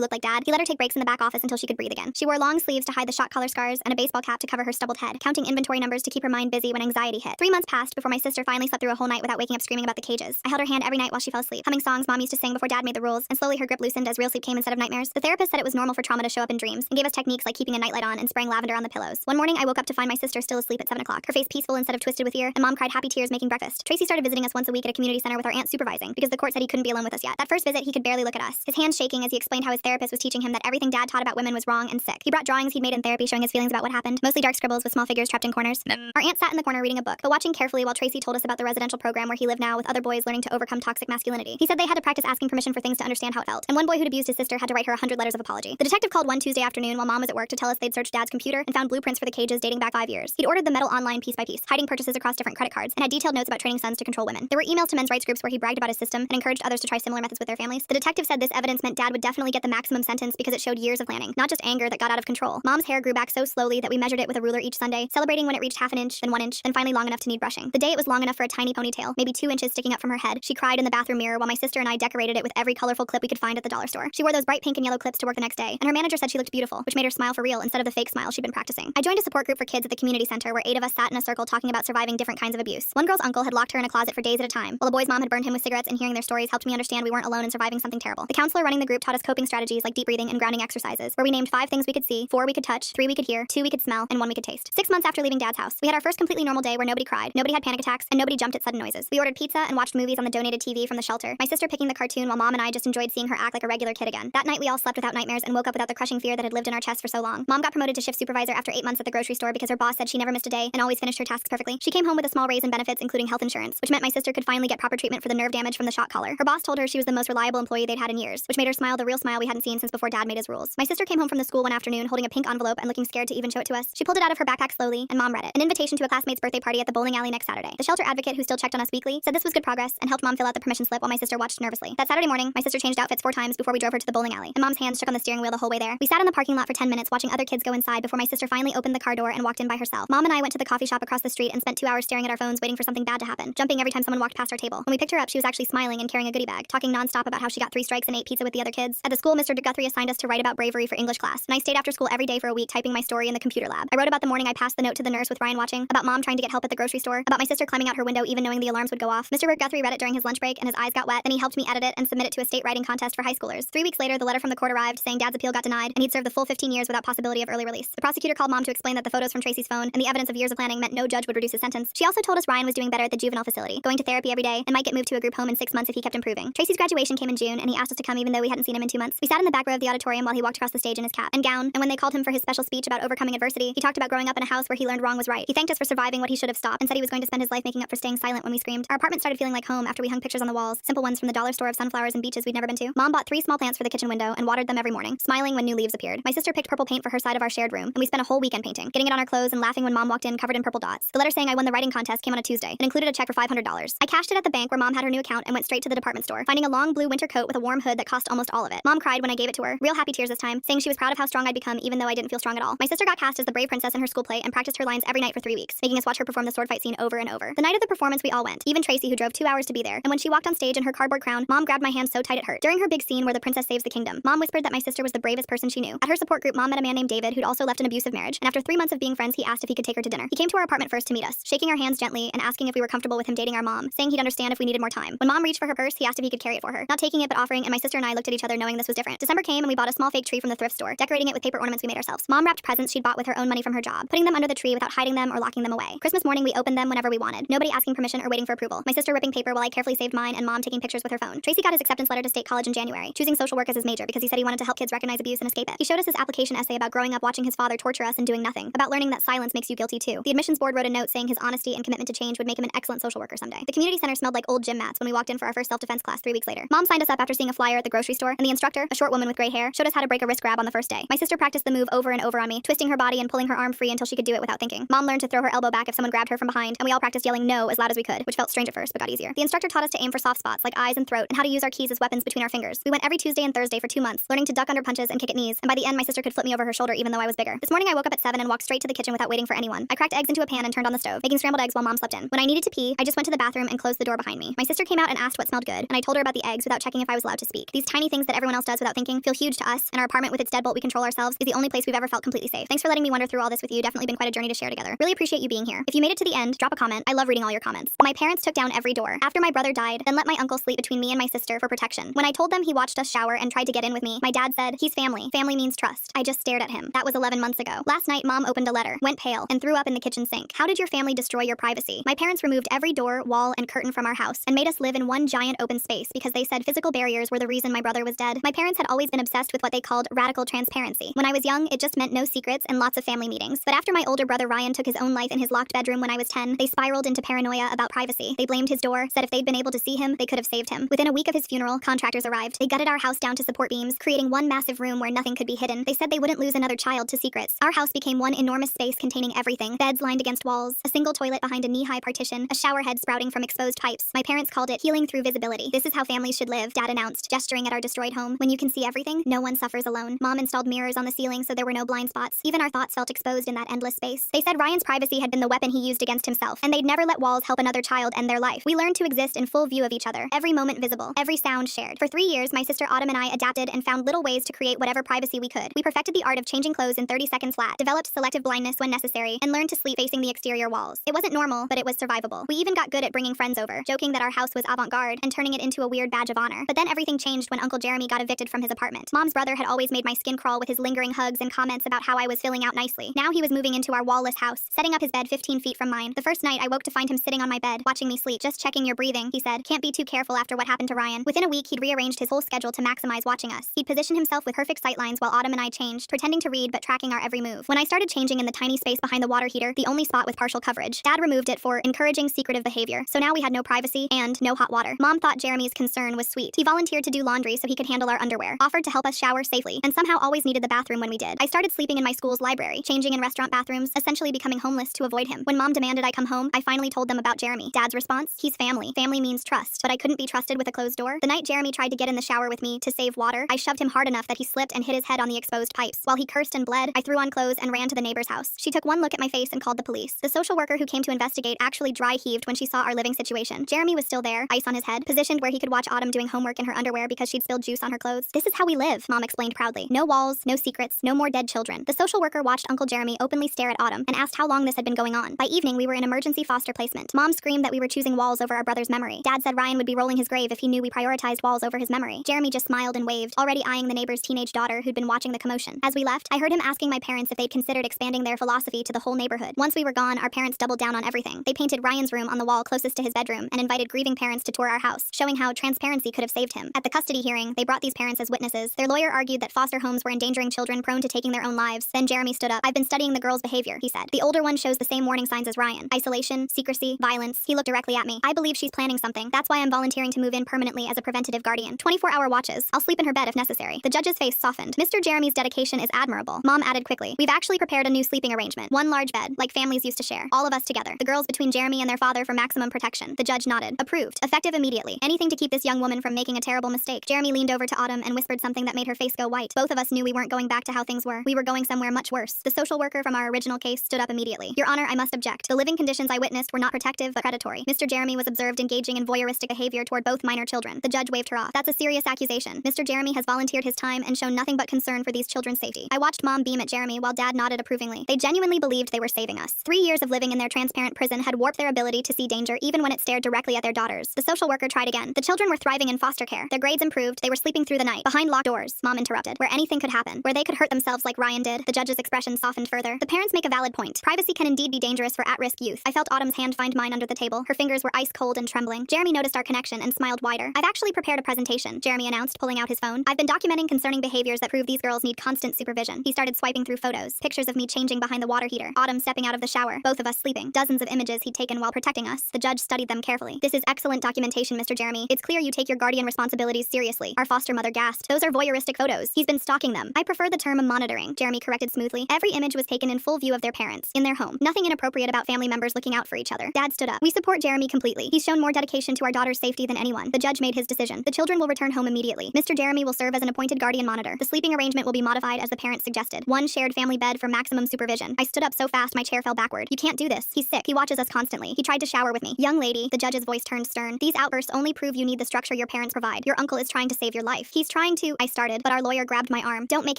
looked like Dad, he let her take breaks in the back office until she could breathe again. She wore long sleeves to hide the shot collar scars and a baseball cap to cover her stubbled head, counting inventory numbers to keep her mind busy when anxiety hit. 3 months passed before my sister finally slept through a whole night without waking up screaming about the cages. I held her hand every night while she fell asleep, humming songs Mom used to sing before Dad made the rules, and slowly her grip loosened as real sleep came instead of nightmares. The therapist said it was normal for trauma to show up in dreams, and gave us techniques like keeping a nightlight on and spraying lavender on the pillows. One morning, I woke up to find my sister still asleep at 7 o'clock, her face peaceful instead of twisted with fear, and Mom cried happy tears making breakfast. Tracy started visiting us once a week at a community center with our aunt supervising, because the court said he couldn't be alone with us yet. That first visit, he could barely look at us, his hands shaking as he explained how his therapist was teaching him that everything Dad taught about women was wrong and sick. He brought drawings he'd made in therapy showing his feelings about what happened, mostly dark scribbles with small figures trapped in corners. Our aunt sat in the corner reading a book, but watching carefully while Tracy told us about the residential program where he lived now with other boys learning to overcome toxic masculinity. He said they had to practice asking permission for things to understand how it felt, and one boy who'd abused his sister had to write her 100 letters of apology. The detective called one Tuesday afternoon while Mom was at work to tell us they'd searched Dad's computer and found blueprints for the cages dating back 5 years. He'd ordered the metal online piece by piece, hiding purchases across different credit cards, and had detailed notes about training sons to control women. There were emails to men's rights groups where he bragged about his system and encouraged others to try similar methods with their families. The detective said this evidence meant Dad would definitely get the maximum sentence because it showed years of planning, not just anger that got out of control. Mom's hair grew back so slowly that we measured it with a ruler each Sunday, celebrating when it reached half an inch, then 1 inch, then finally long enough to need brushing. The day it was long enough for a tiny ponytail, maybe 2 inches sticking up from her head, she cried in the bathroom mirror while my sister and I decorated it with every colorful clip we could find at the dollar store. She wore those bright pink and yellow clips to work the next day, and her manager said she looked beautiful, which made her smile for real instead of the fake smile she'd been practicing. I joined a support group for kids at the community center where 8 of us sat in a circle talking about surviving different kinds of abuse. One girl's uncle had locked her in a closet for days at a time, while a boy's mom had burned him with cigarettes, and hearing their stories helped me understand we weren't alone in surviving something terrible. The counselor running the group taught us coping strategies like deep breathing and grounding exercises, where we named 5 things we could see, 4 we could touch, 3 we could hear, 2 we could smell, and 1 we could taste. 6 months after leaving Dad's house, we had our first completely normal day where nobody cried, nobody had panic attacks, and nobody jumped at sudden noises. We ordered pizza and watched movies on the donated TV from the shelter, my sister picking the cartoon while Mom and I just enjoyed seeing her act like a regular kid again. That night we all slept without nightmares and woke up without the crushing fear that had lived in our chests for so long. Mom got promoted to shift supervisor after 8 months at the grocery store because her boss said she never missed a day and always finished her tasks perfectly. She came home with a small raise in benefits including health insurance, which meant my sister could finally get proper treatment for the nerve damage from the shot collar. Her boss told her she was the most reliable employee they'd had in years, which made her smile the real smile we hadn't seen since before Dad made his rules. My sister came home from the school one afternoon holding a pink envelope and looking scared to even show it to us. She pulled it out of her backpack slowly, and Mom read it. An invitation to a classmate's birthday party at the bowling alley next Saturday. The shelter advocate who still checked on us weekly said this was good progress and helped Mom fill out the permission slip while my sister watched nervously. That Saturday morning, my sister changed outfits 4 times before we drove her to the bowling alley, and Mom's hands shook on the steering wheel the whole way there. We sat in the parking lot for 10 minutes watching other kids go inside before my sister finally opened the car door and walked in by herself. Mom and I went to the coffee shop across the street and spent 2 hours staring at our phones waiting for something bad to happen, jumping every time someone walked past our table. When we picked her up, she was actually smiling and carrying a goodie bag, talking nonstop about how she got 3 strikes and ate pizza with the other kids. At the school, Mr. Guthrie assigned us to write about bravery for English class, and I stayed after school every day for a week typing my story in the computer lab. I wrote about the morning I passed the note to the nurse with Ryan watching, about Mom trying to get help at the grocery store, about my sister climbing out her window even knowing the alarms would go off. Mr. Guthrie read it during his lunch break and his eyes got wet, then he helped me edit it and submit it to a state writing contest for high schoolers. 3 weeks later, the letter from the court arrived saying Dad's appeal got denied and he'd served the full 15 years without possibility of early release. The prosecutor called Mom to explain that the photos from Tracy's phone and the evidence of years of planning meant no judge would reduce his sentence. She also told us Ryan was doing better at the juvenile facility, going to therapy every day, and might get moved to a group home in 6 months if he kept improving. Tracy's graduation came in June, and he asked us to come even though we hadn't seen him in 2 months. We sat in the back row of the auditorium while he walked across the stage in his cap and gown, and when they called him for his special speech about overcoming adversity, he talked about growing up in a house where he learned wrong was right. He thanked us for surviving what he should have stopped and said he was going to spend his life making up for staying silent when we screamed. Our apartment started feeling like home after we hung pictures on the walls, simple ones from the dollar store of sunflowers and beaches we'd never been to. Mom bought 3 small plants for the kitchen window and watered them every morning, smiling when new leaves appeared. My sister picked purple paint for her side of our shared room, and we spent a whole weekend painting, getting it on our clothes and laughing when Mom walked in covered in purple dots. The letter saying I won the writing contest came on a Tuesday and included a check for $500. I cashed it at the bank where Mom had her new account and went straight to the department store, finding a long blue winter coat with a warm hood that cost almost all of it. Mom cried when I gave it to her, real happy tears this time, saying she was proud of how strong I'd become even though I didn't feel strong at all. My sister got cast as the brave princess in her school play and practiced her lines every night for 3 weeks, making us watch her perform the sword fight scene over and over. The night of the performance we all went, even Tracy who drove 2 hours to be there, and when she walked on stage in her cardboard crown, Mom grabbed my hand so tight it hurt. During her big scene where the princess saves the kingdom, Mom whispered that my sister was the bravest person she knew. At her support group, Mom met a man named David who'd also left an abusive marriage, and after 3 months of being friends, he asked if he could take her to dinner. He came to our apartment first to meet us, shaking our hands gently and asking if we were comfortable with him dating our mom, saying he'd understand if we needed more time. When Mom reached for her purse, he asked if he could carry it for her, not taking it but offering, and my sister and I looked at each other knowing this was different. December came and we bought a small fake tree from the thrift store, decorating it with paper ornaments we made ourselves. Mom wrapped presents she'd bought with her own money from her job, putting them under the tree without hiding them or locking them away. Christmas morning, we opened them whenever we wanted, nobody asking permission or waiting for approval. My sister ripping paper while I carefully saved mine, and Mom taking pictures with her phone. Tracy got his acceptance letter to State College in January, choosing social work as his major because he said he wanted to help kids recognize abuse and escape it. He showed us his application essay about growing up watching his father torture us and doing nothing, about learning that silence makes you guilty too. The admissions board wrote a note saying his honesty and commitment to change would make him an excellent social worker someday. The community center smelled like old gym mats when we walked in for our first self-defense class 3 weeks later. Mom signed us up after seeing a flyer at the grocery store, and the instructor, a short woman with gray hair, showed us how to break a wrist grab on the first day. My sister practiced the move over and over on me, twisting her body and pulling her arm free until she could do it without thinking. Mom learned to throw her elbow back if someone grabbed her from behind, and we all practiced yelling no as loud as we could, which felt strange at first but got easier. The instructor taught us to aim for soft spots like eyes and throat and how to use our keys as weapons between our fingers. We went every Tuesday and Thursday for 2 months, learning to duck under punches and kick at knees, and by the end my sister could flip me over her shoulder even though I was bigger. This morning I woke up at 7 and walked straight to the kitchen without waiting for anyone. I cracked eggs and into a pan and turned on the stove, making scrambled eggs while Mom slept in. When I needed to pee, I just went to the bathroom and closed the door behind me. My sister came out and asked what smelled good, and I told her about the eggs without checking if I was allowed to speak. These tiny things that everyone else does without thinking feel huge to us, and our apartment with its deadbolt we control ourselves is the only place we've ever felt completely safe. Thanks for letting me wander through all this with you. Definitely been quite a journey to share together. Really appreciate you being here. If you made it to the end, drop a comment. I love reading all your comments. My parents took down every door after my brother died, then let my uncle sleep between me and my sister for protection. When I told them he watched us shower and tried to get in with me, my dad said, "He's family. Family means trust." I just stared at him. That was 11 months ago. Last night, Mom opened a letter, went pale, and threw up in the kitchen sink. How did your family destroy your privacy? My parents removed every door, wall, and curtain from our house and made us live in one giant open space because they said physical barriers were the reason my brother was dead. My parents had always been obsessed with what they called radical transparency. When I was young, it just meant no secrets and lots of family meetings. But after my older brother Ryan took his own life in his locked bedroom when I was 10, they spiraled into paranoia about privacy. They blamed his door, said if they'd been able to see him, they could have saved him. Within a week of his funeral, contractors arrived. They gutted our house down to support beams, creating one massive room where nothing could be hidden. They said they wouldn't lose another child to secrets. Our house became one enormous space containing everything. Beds lined against walls, a single toilet behind a knee-high partition, a shower head sprouting from exposed pipes. My parents called it healing through visibility. This is how families should live, Dad announced, gesturing at our destroyed home. When you can see everything, no one suffers alone. Mom installed mirrors on the ceiling so there were no blind spots. Even our thoughts felt exposed in that endless space. They said Ryan's privacy had been the weapon he used against himself, and they'd never let walls help another child end their life. We learned to exist in full view of each other, every moment visible, every sound shared. For 3 years, my sister Autumn and I adapted and found little ways to create whatever privacy we could. We perfected the art of changing clothes in 30 seconds flat, developed selective blindness when necessary, and learned to sleep facing the exterior walls. It wasn't normal, but it was survivable. We even got good at bringing friends over, joking that our house was avant-garde and turning it into a weird badge of honor. But then everything changed when Uncle Jeremy got evicted from his apartment. Mom's brother had always made my skin crawl with his lingering hugs and comments about how I was filling out nicely. Now he was moving into our wall-less house, setting up his bed 15 feet from mine. The first night, I woke to find him sitting on my bed, watching me sleep. "Just checking your breathing," he said. "Can't be too careful after what happened to Ryan." Within a week, he'd rearranged his whole schedule to maximize watching us. He'd position himself with perfect sightlines while Autumn and I changed, pretending to read but tracking our every move. When I started changing in the tiny space behind the water heater, the only spot with partial coverage, Dad removed it for encouraging secretive behavior. So now we had no privacy and no hot water. Mom thought Jeremy's concern was sweet. He volunteered to do laundry so he could handle our underwear, offered to help us shower safely, and somehow always needed the bathroom when we did. I started sleeping in my school's library, changing in restaurant bathrooms, essentially becoming homeless to avoid him. When Mom demanded I come home, I finally told them about Jeremy. Dad's response? "He's family. Family means trust." But I couldn't be trusted with a closed door. The night Jeremy tried to get in the shower with me to save water, I shoved him hard enough that he slipped and hit his head on the exposed pipes. While he cursed and bled, I threw on clothes and ran to the neighbor's house. She took one look at my face and called the police. The social worker who came to investigate actually dry heaved when she saw our living situation. Jeremy was still there, ice on his head, positioned where he could watch Autumn doing homework in her underwear because she'd spilled juice on her clothes. "This is how we live," Mom explained proudly. "No walls, no secrets, no more dead children." The social worker watched Uncle Jeremy openly stare at Autumn and asked how long this had been going on. By evening, we were in emergency foster placement. Mom screamed that we were choosing walls over our brother's memory. Dad said Ryan would be rolling his grave if he knew we prioritized walls over his memory. Jeremy just smiled and waved, already eyeing the neighbor's teenage daughter who'd been watching the commotion. As we left, I heard him asking my parents if they'd considered expanding their philosophy to the whole neighborhood. Once we were gone, our parents doubled down on everything. They painted Ryan's room on the wall closest to his bedroom and invited grieving parents to tour our house, showing how transparency could have saved him. At the custody hearing, they brought these parents as witnesses. Their lawyer argued that foster homes were endangering children prone to taking their own lives. Then Jeremy stood up. "I've been studying the girl's behavior," he said. "The older one shows the same warning signs as Ryan. Isolation, secrecy, violence." He looked directly at me. "I believe she's planning something. That's why I'm volunteering to move in permanently as a preventative guardian. 24-hour watches. I'll sleep in her bed if necessary." The judge's face softened. "Mr. Jeremy's dedication is admirable." Mom added quickly, "We've actually prepared a new sleeping arrangement. One large bed, like families used to share. All of us together. The girls between Jeremy and their father for maximum protection." The judge nodded. "Approved. Effective immediately. Anything to keep this young woman from making a terrible mistake." Jeremy leaned over to Autumn and whispered something that made her face go white. Both of us knew we weren't going back to how things were. We were going somewhere much worse. The social worker from our original case stood up immediately. "Your Honor, I must object. The living conditions I witnessed were not protective but predatory. Mr. Jeremy was observed engaging in voyeuristic behavior toward both minor children." The judge waved her off. "That's a serious accusation. Mr. Jeremy has volunteered his time and shown nothing but concern for these children's safety." I watched Mom beam at Jeremy while Dad nodded approvingly. They genuinely believed they were saving us. 3 years of living in their transparent prison had warped their ability to see danger even when it stared directly at their daughters. The social worker tried again. "The children were thriving in foster care. Their grades improved. They were sleeping through the night, behind locked doors," Mom interrupted, "where anything could happen, where they could hurt themselves like Ryan did." The judge's expression softened further. "The parents make a valid point. Privacy can indeed be dangerous for at-risk youth." I felt Autumn's hand find mine under the table. Her fingers were ice cold and trembling. Jeremy noticed our connection and smiled wider. "I've actually prepared a presentation," Jeremy announced, pulling out his phone. "I've been documenting concerning behaviors that prove these girls need constant supervision." He started swiping through photos, pictures of me changing behind the water heater, Autumn stepping out of the shower, both of us sleeping, dozens of images he'd taken while protecting us. The judge studied them carefully. "This is excellent documentation, Mr. Jeremy. It's clear you take your guardian responsibilities seriously." Our foster mother gasped. "Those are voyeuristic photos. He's been stalking them." "I prefer the term monitoring," Jeremy corrected smoothly. "Every image was taken in full view of their parents, in their home. Nothing inappropriate about family members looking out for each other." Dad stood up. "We support Jeremy completely. He's shown more dedication to our daughter's safety than anyone." The judge made his decision. "The children will return home immediately. Mr. Jeremy will serve as an appointed guardian monitor. The sleeping arrangement will be modified as the parents suggested. One shared family bed for maximum supervision." I stood up so fast my chair fell backward. You can't do this. He's sick. He watches us constantly. He tried to shower with me. Young lady, the judge's voice turned stern. These outbursts only prove you need the structure your parents provide. Your uncle is trying to save your life. He's trying to, I started, but our lawyer grabbed my arm. Don't make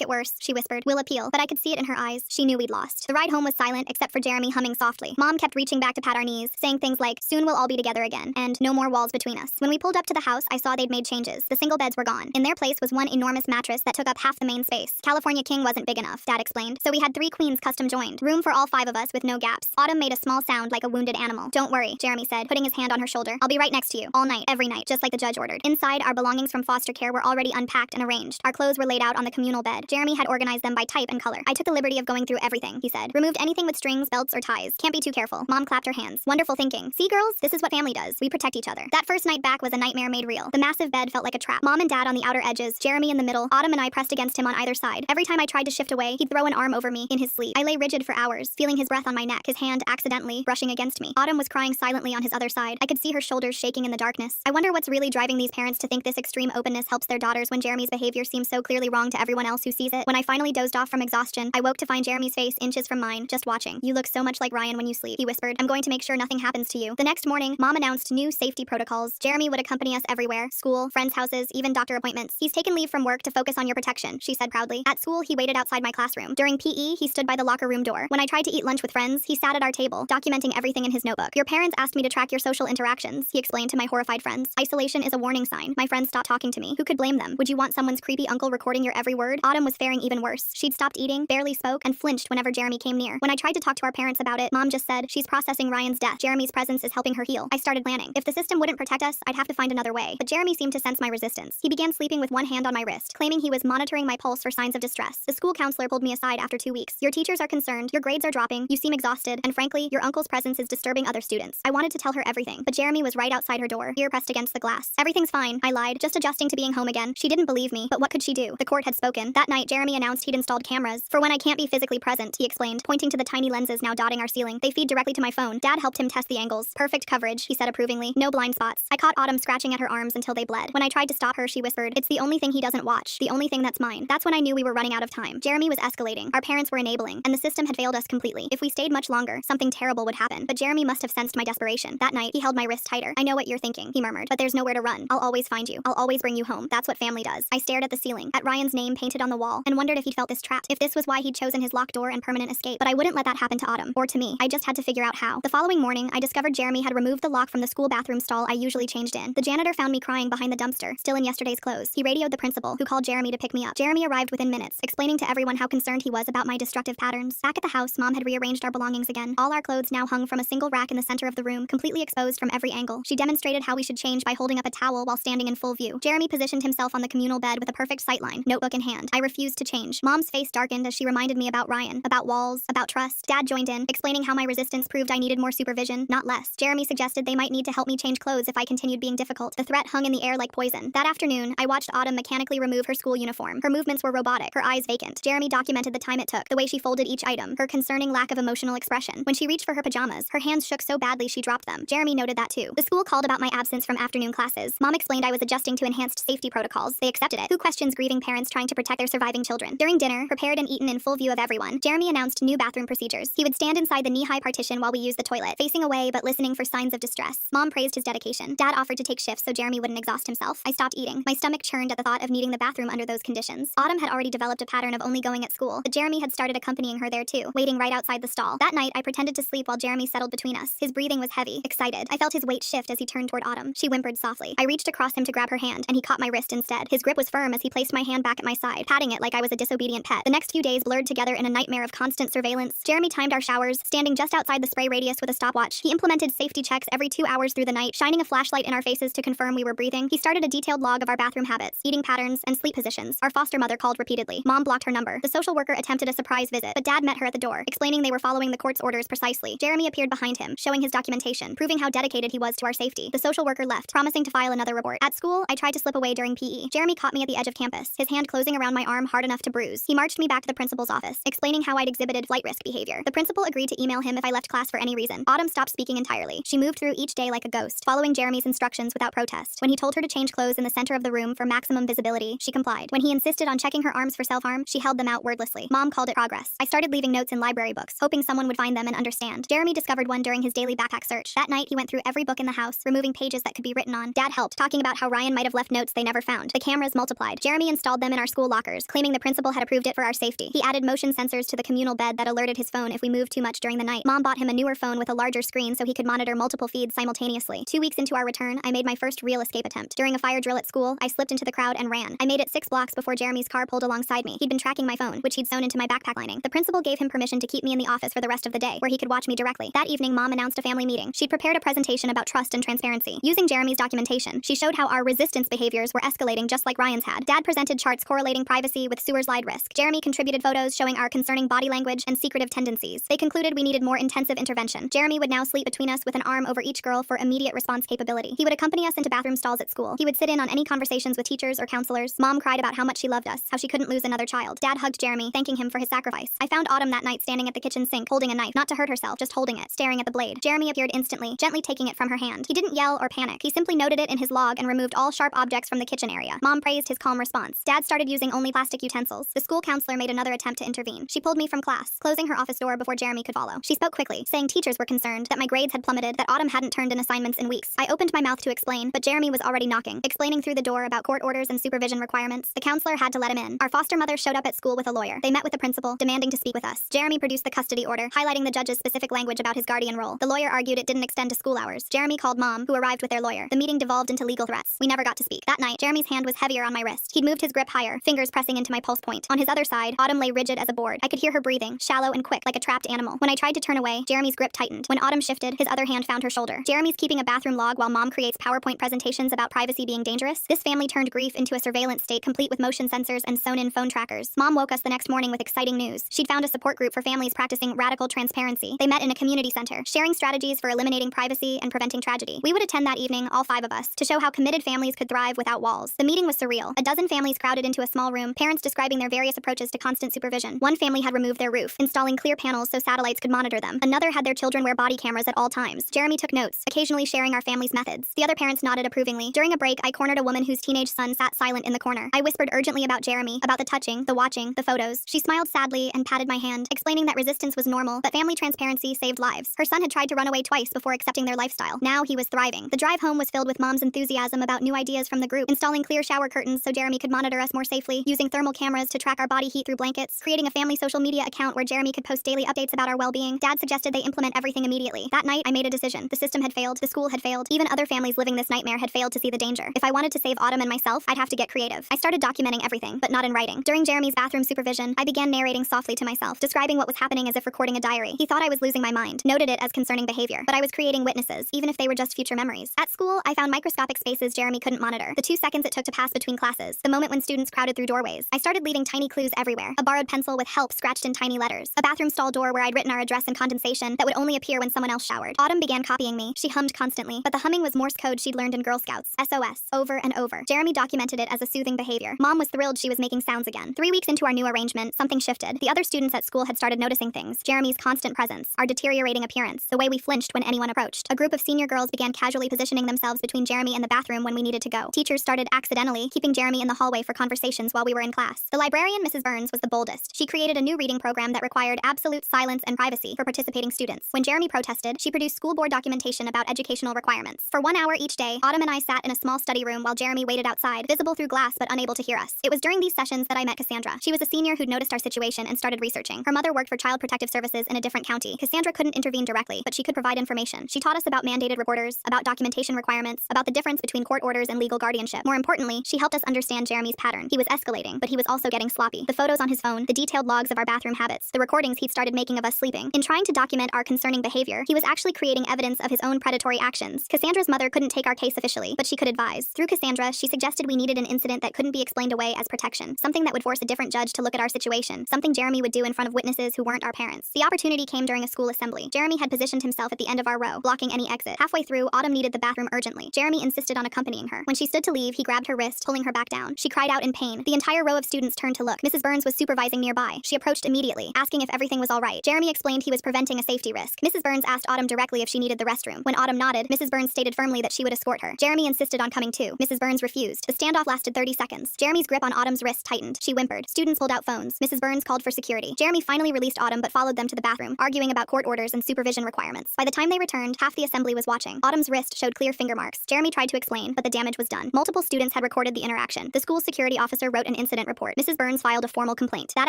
it worse, she whispered. We'll appeal. But I could see it in her eyes. She knew we'd lost. The ride home was silent, except for Jeremy humming softly. Mom kept reaching back to pat our knees, saying things like, soon we'll all be together again, and no more walls between us. When we pulled up to the house, I saw they'd made changes. The single beds were gone. In their place was one enormous mattress that took up half the main space. California King wasn't big enough, Dad explained, so we had 3 queens custom joined. Room for all 5 of us with no gaps. Autumn made a small sound like a wounded animal. Don't worry, Jeremy said, putting his hand on her shoulder. I'll be right next to you, all night, every night, just like the judge ordered. Inside, our belongings from foster care were already unpacked and arranged. Our clothes were laid out on the communal bed. Jeremy had organized them by type and color. I took the liberty of going through everything, he said. Removed anything with strings, belts, or ties. Can't be too careful. Mom clapped her hands. Wonderful thinking. See, girls? This is what family does. We protect each other. That first night back was a nightmare made real. The massive bed felt like a trap. Mom and Dad on the outer edges, Jeremy in the middle, Autumn and I pressed against him on either side. Every time I tried to shift away, he'd throw an arm over me in his sleep. I lay rigid for hours, feeling his breath on my neck, his hand accidentally brushing against me. Autumn was crying silently on his other side. I could see her shoulders shaking in the darkness. I wonder what's really driving these parents to think this extreme openness helps their daughters when Jeremy's behavior seems so clearly wrong to everyone else who sees it. When I finally dozed off from exhaustion, I woke to find Jeremy's face inches from mine, just watching. You look so much like Ryan when you sleep, he whispered. I'm going to make sure nothing happens to you. The next morning, Mom announced new safety protocols. Jeremy would accompany us everywhere, school, friends' houses, even doctor appointments. He's taken leave from work to focus on your protection, she said proudly. At school, he waited outside my classroom. During PE, he stood by the locker room door. When I tried to eat lunch with friends, he sat at our table, documenting everything in his notebook. Your parents asked me to track your social interactions, he explained to my horrified friends. Isolation is a warning sign. My friends stopped talking to me. Who could blame them? Would you want someone's creepy uncle recording your every word? Autumn was faring even worse. She'd stopped eating, barely spoke, and flinched whenever Jeremy came near. When I tried to talk to our parents about it, Mom just said, she's processing Ryan's death. Jeremy's presence is helping her heal. I started planning. If the system wouldn't protect us, I'd have to find another way. But Jeremy seemed to sense my resistance. He began sleeping with one hand on my wrist, claiming he was monitoring my pulse for signs of distress. The school counselor pulled me aside after 2 weeks. Your teachers are concerned, your grades are dropping, you seem exhausted, and frankly, your uncle's presence is disturbing other students. I wanted to tell her everything, but Jeremy was right outside her door, ear pressed against the glass. Everything's fine, I lied, just adjusting to being home again. She didn't believe me, but what could she do? The court had spoken. That night, Jeremy announced he'd installed cameras. For when I can't be physically present, he explained, pointing to the tiny lenses now dotting our ceiling. They feed directly to my phone. Dad helped him test the angles. Perfect coverage, he said approvingly. No blind spots. I caught Autumn scratching at her arms until they bled. When I tried to stop her, she whispered, it's the only thing he doesn't watch. The only thing that's mine. That's when I knew we were running out of time. Jeremy was escalating. Our parents were enabling, and the system had failed us completely. If we stayed much longer, something terrible would happen. But Jeremy must have sensed my desperation. That night, he held my wrist tighter. I know what you're thinking, he murmured, but there's nowhere to run. I'll always find you. I'll always bring you home. That's what family does. I stared at the ceiling, at Ryan's name painted on the wall, and wondered if he'd felt this trapped, if this was why he'd chosen his locked door and permanent escape. But I wouldn't let that happen to Autumn, or to me. I just had to figure out how. The following morning, I discovered Jeremy had removed the lock from the school bathroom stall I usually changed in. The janitor found me crying behind the dumpster, still in yesterday's clothes. He radioed the principal, who called Jeremy to pick me up. Jeremy arrived within minutes, explaining to everyone how concerned he was about my destructive patterns. Back at the house, Mom had rearranged our belongings again. All our clothes now hung from a single rack in the center of the room, completely exposed from every angle. She demonstrated how we should change by holding up a towel while standing in full view. Jeremy positioned himself on the communal bed with a perfect sightline, notebook in hand. I refused to change. Mom's face darkened as she reminded me about Ryan, about walls, about trust. Dad joined in, explaining how my resistance proved I needed more supervision, not less. Jeremy suggested they might need to help me change clothes if I continued being difficult. The threat hung in the air like poison. That afternoon, I watched Autumn mechanically remove her school uniform. Her movements were robotic, her eyes vacant. Jeremy documented the time it took, the way she folded each item, her concerning lack of emotional expression. When she reached for her pajamas, her hands shook so badly she dropped them. Jeremy noted that too. The school called about my absence from afternoon classes. Mom explained I was adjusting to enhanced safety protocols. They accepted it. Who questions grieving parents trying to protect their surviving children? During dinner, prepared and eaten in full view of everyone, Jeremy announced new bathroom procedures. He would stand inside the knee-high partition while we used the toilet, facing away but listening for signs of distress. Mom praised his dedication. Dad offered to take shifts so Jeremy wouldn't exhaust himself. I stopped eating. My stomach churned at the thought of needing the bathroom under those conditions. Autumn had already developed a pattern of only going at school, but Jeremy had started accompanying her there too, waiting right outside the stall. That night, I pretended to sleep while Jeremy settled between us. His breathing was heavy, excited. I felt his weight shift as he turned toward Autumn. She whimpered softly. I reached across him to grab her hand, and he caught my wrist instead. His grip was firm as he placed my hand back at my side, patting it like I was a disobedient pet. The next few days blurred together in a nightmare of constant surveillance. Jeremy timed our showers, standing just outside the spray radius with a stopwatch. He implemented safety checks every 2 hours through the night, shining a flashlight in our faces to confirm we were breathing. He started a detailed log of our bathroom habits, eating patterns, and sleep positions. Our foster mother called repeatedly. Mom blocked her number. The social worker attempted a surprise visit, but Dad met her at the door, explaining they were following the court's orders precisely. Jeremy appeared behind him, showing his documentation, proving how dedicated he was to our safety. The social worker left, promising to file another report. At school, I tried to slip away during PE. Jeremy caught me at the edge of campus, his hand closing around my arm hard enough to bruise. He marched me back to the principal's office, explaining how I'd exhibited flight risk behavior. The principal agreed to email him if I left class for any reason. Autumn stopped speaking entirely. She moved through each day like a ghost, following Jeremy's instructions without protest. When he told her to change clothes in the center of the room for maximum visibility, she complied. When he insisted on checking her arms for self-harm, she held them out wordlessly. Mom called it progress. I started leaving notes in library books, hoping hoping someone would find them and understand. Jeremy discovered one during his daily backpack search. That night, he went through every book in the house, removing pages that could be written on. Dad helped, talking about how Ryan might have left notes they never found. The cameras multiplied. Jeremy installed them in our school lockers, claiming the principal had approved it for our safety. He added motion sensors to the communal bed that alerted his phone if we moved too much during the night. Mom bought him a newer phone with a larger screen so he could monitor multiple feeds simultaneously. 2 weeks into our return, I made my first real escape attempt. During a fire drill at school, I slipped into the crowd and ran. I made it 6 blocks before Jeremy's car pulled alongside me. He'd been tracking my phone, which he'd sewn into my backpack lining. The principal gave him permission to keep me in the office for the rest of the day, where he could watch me directly. That evening, Mom announced a family meeting. She'd prepared a presentation about trust and transparency. Using Jeremy's documentation, she showed how our resistance behaviors were escalating just like Ryan's had. Dad presented charts correlating privacy with sewer slide risk. Jeremy contributed photos showing our concerning body language and secretive tendencies. They concluded we needed more intensive intervention. Jeremy would now sleep between us with an arm over each girl for immediate response capability. He would accompany us into bathroom stalls at school. He would sit in on any conversations with teachers or counselors. Mom cried about how much she loved us, how she couldn't lose another child. Dad hugged Jeremy, thanking him for his sacrifice. I found Autumn that night standing at the kitchen sink, holding a knife, not to hurt herself, just holding it, staring at the blade. Jeremy appeared instantly, gently taking it from her hand. He didn't yell or panic. He simply noted it in his log and removed all sharp objects from the kitchen area. Mom praised his calm response. Dad started using only plastic utensils. The school counselor made another attempt to intervene. She pulled me from class, closing her office door before Jeremy could follow. She spoke quickly, saying teachers were concerned, that my grades had plummeted, that Autumn hadn't turned in assignments in weeks. I opened my mouth to explain, but Jeremy was already knocking, explaining through the door about court orders and supervision requirements. The counselor had to let him in. Our foster mother showed up at school with a lawyer. They met with the principal, demanding to speak with us. Jeremy produced the custody order, highlighting the judge's specific language about his guardian role. The lawyer argued it didn't extend to school hours. Jeremy called Mom, who arrived with their lawyer. The meeting devolved into legal threats. We never got to speak. That night, Jeremy's hand was heavier on my wrist. He'd moved his grip higher, fingers pressing into my pulse point. On his other side, Autumn lay rigid as a board. I could hear her breathing, shallow and quick, like a trapped animal. When I tried to turn away, Jeremy's grip tightened. When Autumn shifted, his other hand found her shoulder. Jeremy's keeping a bathroom log while Mom creates PowerPoint presentations about privacy being dangerous. This family turned grief into a surveillance state complete with motion sensors and sewn-in phone trackers. Mom woke us the next morning with exciting news. She'd found a support group for families practicing radical transparency. They met in a community center, sharing strategies for eliminating privacy and preventing tragedy. We would attend that evening, all 5 of us, to show how committed families could thrive without walls. The meeting was surreal. A dozen families crowded into a small room, parents describing their various approaches to constant supervision. One family had removed their roof, installing clear panels so satellites could monitor them. Another had their children wear body cameras at all times. Jeremy took notes, occasionally sharing our family's methods. The other parents nodded approvingly. During a break, I cornered a woman whose teenage son sat silent in the corner. I whispered urgently about Jeremy, about the touching, the watching, the photos. She smiled sadly and patted my hand, explaining that resistance was normal, but family transparency saved lives. Her son had tried to run away twice before accepting their lifestyle. Now he was thriving. The drive home was filled with Mom's enthusiasm about new ideas from the group, installing clear shower curtains so Jeremy could monitor us more safely, using thermal cameras to track our body heat through blankets, creating a family social media account where Jeremy could post daily updates about our well-being. Dad suggested they implement everything immediately. That night, I made a decision. The system had failed, the school had failed, even other families living this nightmare had failed to see the danger. If I wanted to save Autumn and myself, I'd have to get creative. I started documenting everything, but not in writing. During Jeremy's bathroom supervision, I began narrating softly to myself, describing what was happening as if recording a diary. He thought I was losing my mind, noted it as concerning behavior, but I was creating witnesses, even if they were just future memories. At school, I found microscopic spaces Jeremy couldn't monitor. The 2 seconds it took to pass between classes, the moment when students crowded through doorways. I started leaving tiny clues everywhere. A borrowed pencil with help scratched in tiny letters. A bathroom stall door where I'd written our address and condensation that would only appear when someone else showered. Autumn began copying me. She hummed constantly, but the humming was Morse code she'd learned in Girl Scouts. SOS. Over and over. Jeremy documented it as a soothing behavior. Mom was thrilled she was making sounds again. 3 weeks into our new arrangement, something shifted. The other students at school had started noticing things. Jeremy's constant presence, our deteriorating appearance, the way we flinched when anyone approached. A group of senior girls began casually positioning themselves between Jeremy and the bathroom when we needed to go. Teachers started accidentally keeping Jeremy in the hallway for conversations while we were in class. The librarian, Mrs. Burns, was the boldest. She created a new reading program that required absolute silence and privacy for participating students. When Jeremy protested, she produced school board documentation about educational requirements. For 1 hour each day, Autumn and I sat in a small study room while Jeremy waited outside, visible through glass but unable to hear us. It was during these sessions that I met Cassandra. She was a senior who'd noticed our situation and started researching. Her mother worked for Child Protective Services in a different county. Cassandra couldn't intervene directly, but she could provide information. She taught us about mandated reporters, about documentation requirements, about the difference between court orders and legal guardianship. More importantly, she helped us understand Jeremy's pattern. He was escalating, but he was also getting sloppy. The photos on his phone, the detailed logs of our bathroom habits, the recordings he'd started making of us sleeping. In trying to document our concerning behavior, he was actually creating evidence of his own predatory actions. Cassandra's mother couldn't take our case officially, but she could advise. Through Cassandra, she suggested we needed an incident that couldn't be explained away as protection, something that would force a different judge to look at our situation, something Jeremy would do in front of witnesses who weren't our parents. The opportunity came during a school assembly. Jeremy had positioned himself at the end of our row, blocking any exit. Halfway through, Autumn needed the bathroom urgently. Jeremy insisted on accompanying her. When she stood to leave, he grabbed her wrist, pulling her back down. She cried out in pain. The entire row of students turned to look. Mrs. Burns was supervising nearby. She approached immediately, asking if everything was all right. Jeremy explained he was preventing a safety risk. Mrs. Burns asked Autumn directly if she needed the restroom. When Autumn nodded, Mrs. Burns stated firmly that she would escort her. Jeremy insisted on coming too. Mrs. Burns refused. The standoff lasted 30 seconds. Jeremy's grip on Autumn's wrist tightened. She whimpered. Students pulled out phones. Mrs. Burns called for security. Jeremy finally released Autumn but followed followed them to the bathroom, arguing about court orders and supervision requirements. By the time they returned, half the assembly was watching. Autumn's wrist showed clear finger marks. Jeremy tried to explain, but the damage was done. Multiple students had recorded the interaction. The school's security officer wrote an incident report. Mrs. Burns filed a formal complaint. That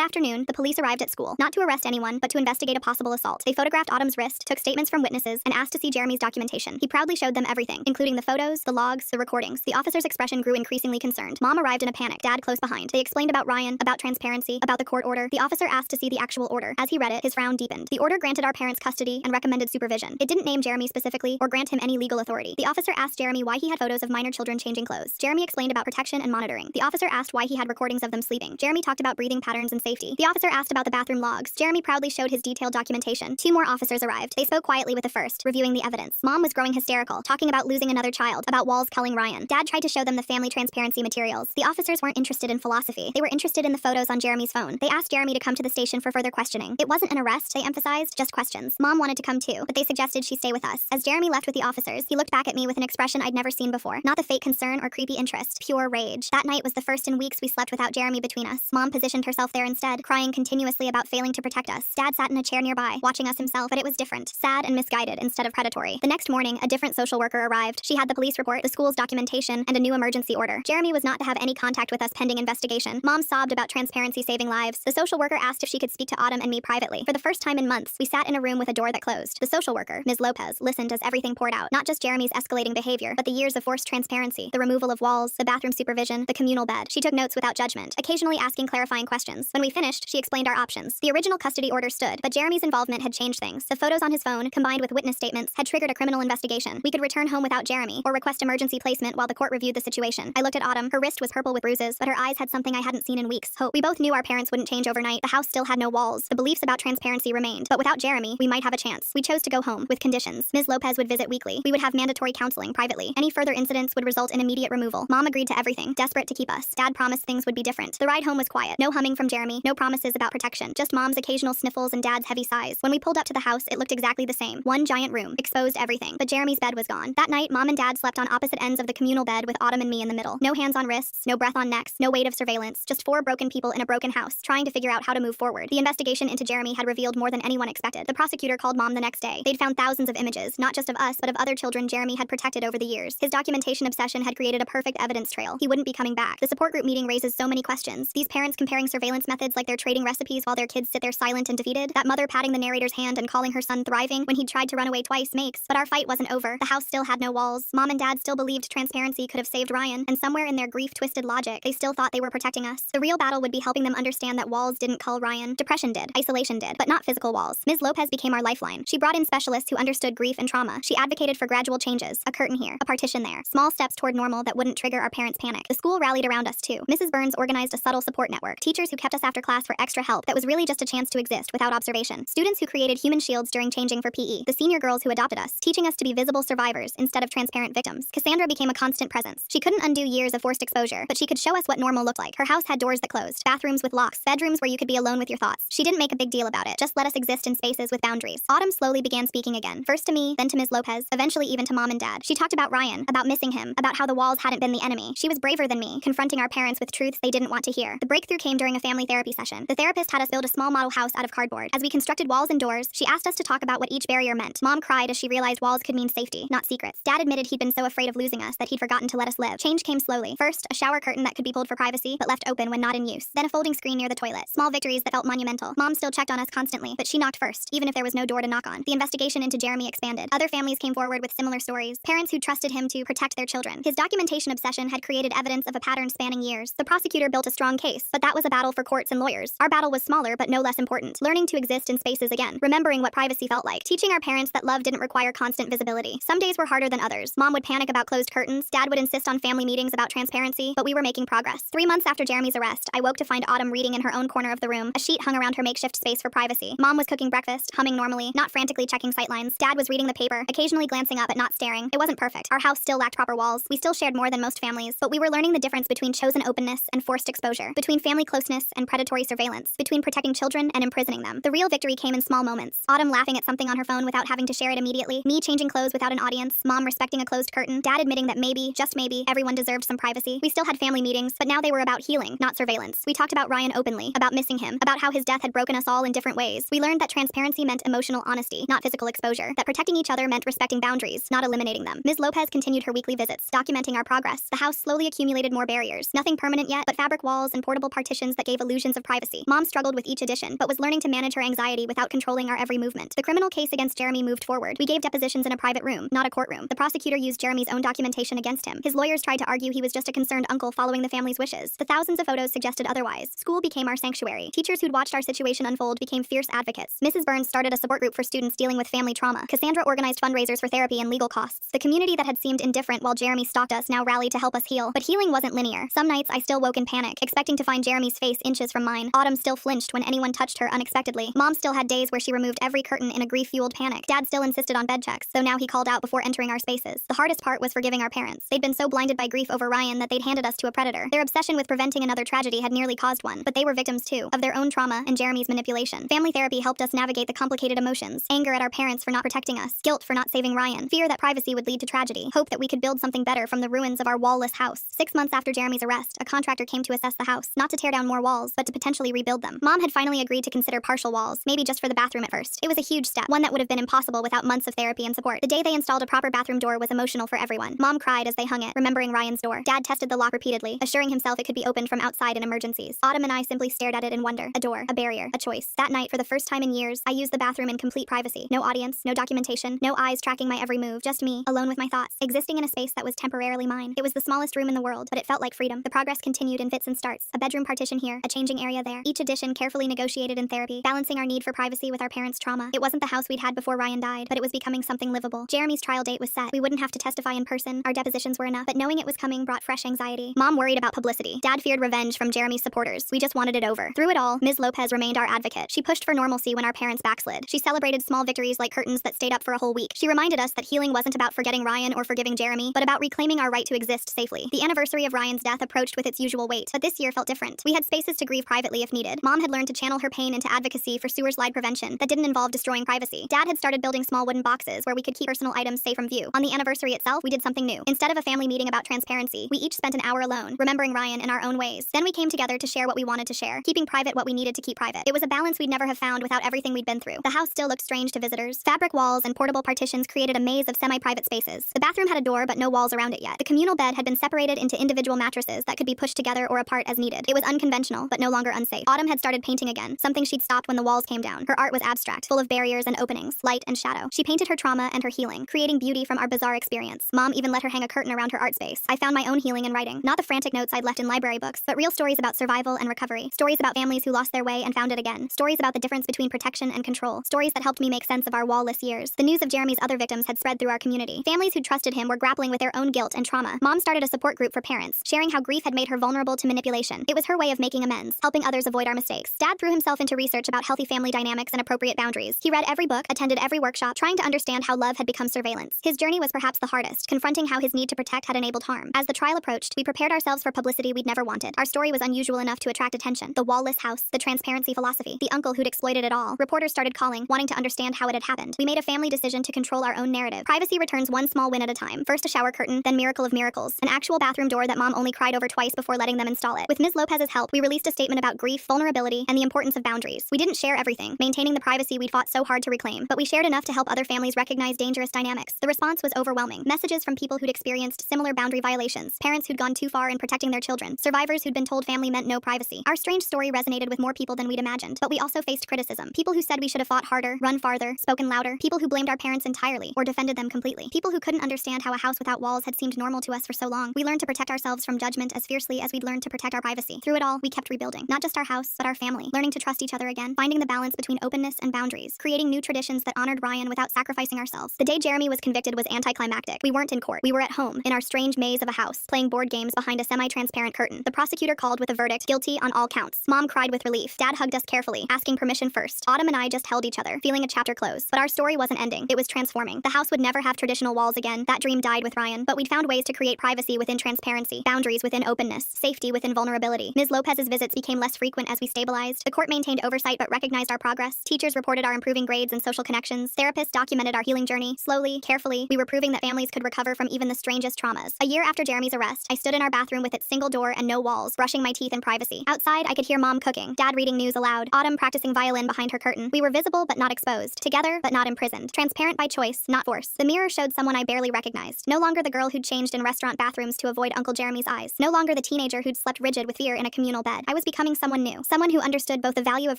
afternoon, the police arrived at school, not to arrest anyone, but to investigate a possible assault. They photographed Autumn's wrist, took statements from witnesses, and asked to see Jeremy's documentation. He proudly showed them everything, including the photos, the logs, the recordings. The officer's expression grew increasingly concerned. Mom arrived in a panic, Dad close behind. They explained about Ryan, about transparency, about the court order. The officer asked to see the actual order. As he read it, his frown deepened. The order granted our parents custody and recommended supervision. It didn't name Jeremy specifically or grant him any legal authority. The officer asked Jeremy why he had photos of minor children changing clothes. Jeremy explained about protection and monitoring. The officer asked why he had recordings of them sleeping. Jeremy talked about breathing patterns and safety. The officer asked about the bathroom logs. Jeremy proudly showed his detailed documentation. Two more officers arrived. They spoke quietly with the first, reviewing the evidence. Mom was growing hysterical, talking about losing another child, about walls culling Ryan. Dad tried to show them the family transparency materials. The officers weren't interested in philosophy. They were interested in the photos on Jeremy's phone. They asked Jeremy to come to the station for further questioning. It wasn't an arrest, they emphasized, just questions. Mom wanted to come too, but they suggested she stay with us. As Jeremy left with the officers, he looked back at me with an expression I'd never seen before. Not the fake concern or creepy interest, pure rage. That night was the first in weeks we slept without Jeremy between us. Mom positioned herself there instead, crying continuously about failing to protect us. Dad sat in a chair nearby, watching us himself, but it was different. Sad and misguided instead of predatory. The next morning, a different social worker arrived. She had the police report, the school's documentation, and a new emergency order. Jeremy was not to have any contact with us pending investigation. Mom sobbed about transparency saving lives. The social worker asked if she could speak to Autumn and me privately. For the first time in months, we sat in a room with a door that closed. The social worker, Ms. Lopez, listened as everything poured out. Not just Jeremy's escalating behavior, but the years of forced transparency, the removal of walls, the bathroom supervision, the communal bed. She took notes without judgment, occasionally asking clarifying questions. When we finished, she explained our options. The original custody order stood, but Jeremy's involvement had changed things. The photos on his phone, combined with witness statements, had triggered a criminal investigation. We could return home without Jeremy, or request emergency placement while the court reviewed the situation. I looked at Autumn. Her wrist was purple with bruises, but her eyes had something I hadn't seen in weeks: hope. We both knew our parents wouldn't change overnight. The house still had no walls. The beliefs about transparency remained. But without Jeremy, we might have a chance. We chose to go home, with conditions. Ms. Lopez would visit weekly. We would have mandatory counseling privately. Any further incidents would result in immediate removal. Mom agreed to everything, desperate to keep us. Dad promised things would be different. The ride home was quiet. No humming from Jeremy, no promises about protection. Just Mom's occasional sniffles and Dad's heavy sighs. When we pulled up to the house, it looked exactly the same. One giant room, exposed everything. But Jeremy's bed was gone. That night, Mom and Dad slept on opposite ends of the communal bed with Autumn and me in the middle. No hands on wrists, no breath on necks, no weight of surveillance. Just four broken people in a broken house, trying to figure out how to move forward. The investigation into Jeremy had revealed more than anyone expected. The prosecutor called Mom the next day. They'd found thousands of images, not just of us, but of other children Jeremy had protected over the years. His documentation obsession had created a perfect evidence trail. He wouldn't be coming back. The support group meeting raises so many questions. These parents comparing surveillance methods like they're trading recipes while their kids sit there silent and defeated. That mother patting the narrator's hand and calling her son thriving when he'd tried to run away twice makes. But our fight wasn't over. The house still had no walls. Mom and Dad still believed transparency could have saved Ryan, and somewhere in their grief-twisted logic, they still thought they were protecting us. The real battle would be helping them understand that walls didn't cull Ryan. Depression did. Isolation did. But not physical walls. Ms. Lopez became our lifeline. She brought in specialists who understood grief and trauma. She advocated for gradual changes. A curtain here, a partition there. Small steps toward normal that wouldn't trigger our parents' panic. The school rallied around us too. Mrs. Burns organized a subtle support network. Teachers who kept us after class for extra help that was really just a chance to exist without observation. Students who created human shields during changing for PE. The senior girls who adopted us, teaching us to be visible survivors instead of transparent victims. Cassandra became a constant presence. She couldn't undo years of forced exposure, but she could show us what normal looked like. Her house had doors that closed, bathrooms with locks, bedrooms where you could be alone with your thoughts. She didn't make a big deal about it, just let us exist in spaces with boundaries. Autumn slowly began speaking again, first to me, then to Ms. Lopez, eventually even to Mom and Dad. She talked about Ryan, about missing him, about how the walls hadn't been the enemy. She was braver than me, confronting our parents with truths they didn't want to hear. The breakthrough came during a family therapy session. The therapist had us build a small model house out of cardboard. As we constructed walls and doors, she asked us to talk about what each barrier meant. Mom cried as she realized walls could mean safety, not secrets. Dad admitted he'd been so afraid of losing us that he'd forgotten to let us live. Change came slowly. First, a shower curtain that could be pulled for privacy, but left open when not in use. Then a folding screen near the toilet. Small victories that felt monumental. Mom still checked on us constantly, but she knocked first, even if there was no door to knock on. The investigation into Jeremy expanded. Other families came forward with similar stories. Parents who trusted him to protect their children. His documentation obsession had created evidence of a pattern spanning years. The prosecutor built a strong case, but that was a battle for courts and lawyers. Our battle was smaller, but no less important. Learning to exist in spaces again. Remembering what privacy felt like. Teaching our parents that love didn't require constant visibility. Some days were harder than others. Mom would panic about closed curtains. Dad would insist on family meetings about transparency, but we were making progress. 3 months after Jeremy's arrest, I woke to find Autumn reading in her own corner of the room. A sheet hung around her makeshift space for privacy. Mom was cooking breakfast, humming normally, not frantically checking sightlines. Dad was reading the paper, occasionally glancing up but not staring. It wasn't perfect. Our house still lacked proper walls. We still shared more than most families, but we were learning the difference between chosen openness and forced exposure, between family closeness and predatory surveillance, between protecting children and imprisoning them. The real victory came in small moments. Autumn laughing at something on her phone without having to share it immediately. Me changing clothes without an audience. Mom respecting a closed curtain. Dad admitting that maybe, just maybe, everyone deserved some privacy. We still had family meetings, but now they were about healing, not surveillance. We talked about Ryan openly, about missing him, about how his death had broken us all in different different ways. We learned that transparency meant emotional honesty, not physical exposure. That protecting each other meant respecting boundaries, not eliminating them. Ms. Lopez continued her weekly visits, documenting our progress. The house slowly accumulated more barriers. Nothing permanent yet, but fabric walls and portable partitions that gave illusions of privacy. Mom struggled with each addition, but was learning to manage her anxiety without controlling our every movement. The criminal case against Jeremy moved forward. We gave depositions in a private room, not a courtroom. The prosecutor used Jeremy's own documentation against him. His lawyers tried to argue he was just a concerned uncle following the family's wishes. The thousands of photos suggested otherwise. School became our sanctuary. Teachers who'd watched our situation unfold became fierce advocates. Mrs. Burns started a support group for students dealing with family trauma. Cassandra organized fundraisers for therapy and legal costs. The community that had seemed indifferent while Jeremy stalked us now rallied to help us heal. But healing wasn't linear. Some nights I still woke in panic, expecting to find Jeremy's face inches from mine. Autumn still flinched when anyone touched her unexpectedly. Mom still had days where she removed every curtain in a grief-fueled panic. Dad still insisted on bed checks, though now he called out before entering our spaces. The hardest part was forgiving our parents. They'd been so blinded by grief over Ryan that they'd handed us to a predator. Their obsession with preventing another tragedy had nearly caused one, but they were victims too, of their own trauma and Jeremy's manipulation. Family therapy helped us navigate the complicated emotions: anger at our parents for not protecting us, guilt for not saving Ryan, fear that privacy would lead to tragedy, hope that we could build something better from the ruins of our wall-less house. 6 months after Jeremy's arrest, a contractor came to assess the house, not to tear down more walls, but to potentially rebuild them. Mom had finally agreed to consider partial walls, maybe just for the bathroom at first. It was a huge step, one that would have been impossible without months of therapy and support. The day they installed a proper bathroom door was emotional for everyone. Mom cried as they hung it, remembering Ryan's door. Dad tested the lock repeatedly, assuring himself it could be opened from outside in emergencies. Autumn and I simply stared at it in wonder. A door, a barrier, a choice. That night, for the first time in years, I used the bathroom in complete privacy. No audience, no documentation, no eyes tracking my every move, just me, alone with my thoughts, existing in a space that was temporarily mine. It was the smallest room in the world, but it felt like freedom. The progress continued in fits and starts. A bedroom partition here, a changing area there. Each addition carefully negotiated in therapy, balancing our need for privacy with our parents' trauma. It wasn't the house we'd had before Ryan died, but it was becoming something livable. Jeremy's trial date was set. We wouldn't have to testify in person. Our depositions were enough, but knowing it was coming brought fresh anxiety. Mom worried about publicity. Dad feared revenge from Jeremy's supporters. We just wanted it over. Through it all, Ms. Lopez remained our advocate. She pushed for normalcy when our parents backslid. She celebrated small victories like curtains that stayed up for a whole week. She reminded us that healing wasn't about forgetting Ryan or forgiving Jeremy, but about reclaiming our right to exist safely. The anniversary of Ryan's death approached with its usual weight, but this year felt different. We had spaces to grieve privately if needed. Mom had learned to channel her pain into advocacy for sewer slide prevention that didn't involve destroying privacy. Dad had started building small wooden boxes where we could keep personal items safe from view. On the anniversary itself, we did something new. Instead of a family meeting about transparency, we each spent an hour alone, remembering Ryan in our own ways. Then we came together to share what we wanted to share, keeping private what we needed to keep private. It was a balance we'd never have found without everything we'd been through. The house still looked strange to visitors. Fabric walls and portable partitions created a maze of semi-private spaces. The bathroom had a door but no walls around it yet. The communal bed had been separated into individual mattresses that could be pushed together or apart as needed. It was unconventional, but no longer unsafe. Autumn had started painting again, something she'd stopped when the walls came down. Her art was abstract, full of barriers and openings, light and shadow. She painted her trauma and her healing, creating beauty from our bizarre experience. Mom even let her hang a curtain around her art space. I found my own healing in writing, not the frantic notes I'd left in library books, but real stories about survival and recovery. Stories about families who lost their way and found it again. Stories about the difference between protection and control. Stories that helped me make sense of our wall-less years. The news of Jeremy's other victims had spread through our community. Families who trusted him were grappling with their own guilt and trauma. Mom started a support group for parents, sharing how grief had made her vulnerable to manipulation. It was her way of making amends, helping others avoid our mistakes. Dad threw himself into research about healthy family dynamics and appropriate boundaries. He read every book, attended every workshop, trying to understand how love had become surveillance. His journey was perhaps the hardest, confronting how his need to protect had enabled harm. As the trial approached, we prepared ourselves for publicity we'd never wanted. Our story was unusual enough to attract attention. The wall-less house, the transparency philosophy, the uncle who'd exploited it all. Reporters started calling, wanting to understand how it had happened. We made a family decision to control our own narrative. Privacy returns one small win at a time. First a shower curtain, then miracle of miracles. An actual bathroom door that Mom only cried over twice before letting them install it. With Ms. Lopez's help, we released a statement about grief, vulnerability, and the importance of boundaries. We didn't share everything, maintaining the privacy we'd fought so hard to reclaim, but we shared enough to help other families recognize dangerous dynamics. The response was overwhelming. Messages from people who'd experienced similar boundary violations, parents who'd gone too far in protecting their children, survivors who'd been told family meant no privacy. Our strange story resonated with more people than we'd imagined, but we also faced criticism. People who said we should have fought harder, run farther, spoken louder, people who blamed our parents entirely or defended them completely, people who couldn't understand how a house without walls had seemed normal to us for so long. We learned to protect ourselves from judgment as fiercely as we'd learned to protect our privacy. Through it all, we kept rebuilding, not just our house, but our family, learning to trust each other again, finding the balance between openness and boundaries, creating new traditions that honored Ryan without sacrificing ourselves. The day Jeremy was convicted was anticlimactic. We weren't in court. We were at home, in our strange maze of a house, playing board games behind a semi-transparent curtain. The prosecutor called with a verdict, guilty on all counts. Mom cried with relief. Dad hugged us carefully, asking permission first. Autumn and I just held each other, feeling a chapter close. But our story wasn't ending. It was transforming. The house would never have traditional walls again. That dream died with Ryan. But we'd found ways to create privacy within transparency, boundaries within openness, safety within vulnerability. Ms. Lopez's visits became less frequent as we stabilized. The court maintained oversight but recognized our progress. Teachers reported our improving grades and social connections. Therapists documented our healing journey. Slowly, carefully, we were proving that families could recover from even the strangest traumas. A year after Jeremy's arrest, I stood in our bathroom with its single door and no walls, brushing my teeth in privacy. Outside, I could hear Mom cooking, Dad reading news aloud, Autumn practicing violin behind her curtain. We were visible but not exposed. Together but not imprisoned. Transparent by choice, not force. The mirror showed someone I barely recognized. No longer the girl who'd changed in restaurant bathrooms to avoid Uncle Jeremy's eyes. No longer the teenager who'd slept rigid with fear in a communal bed. I was becoming someone new. Someone who understood both the value of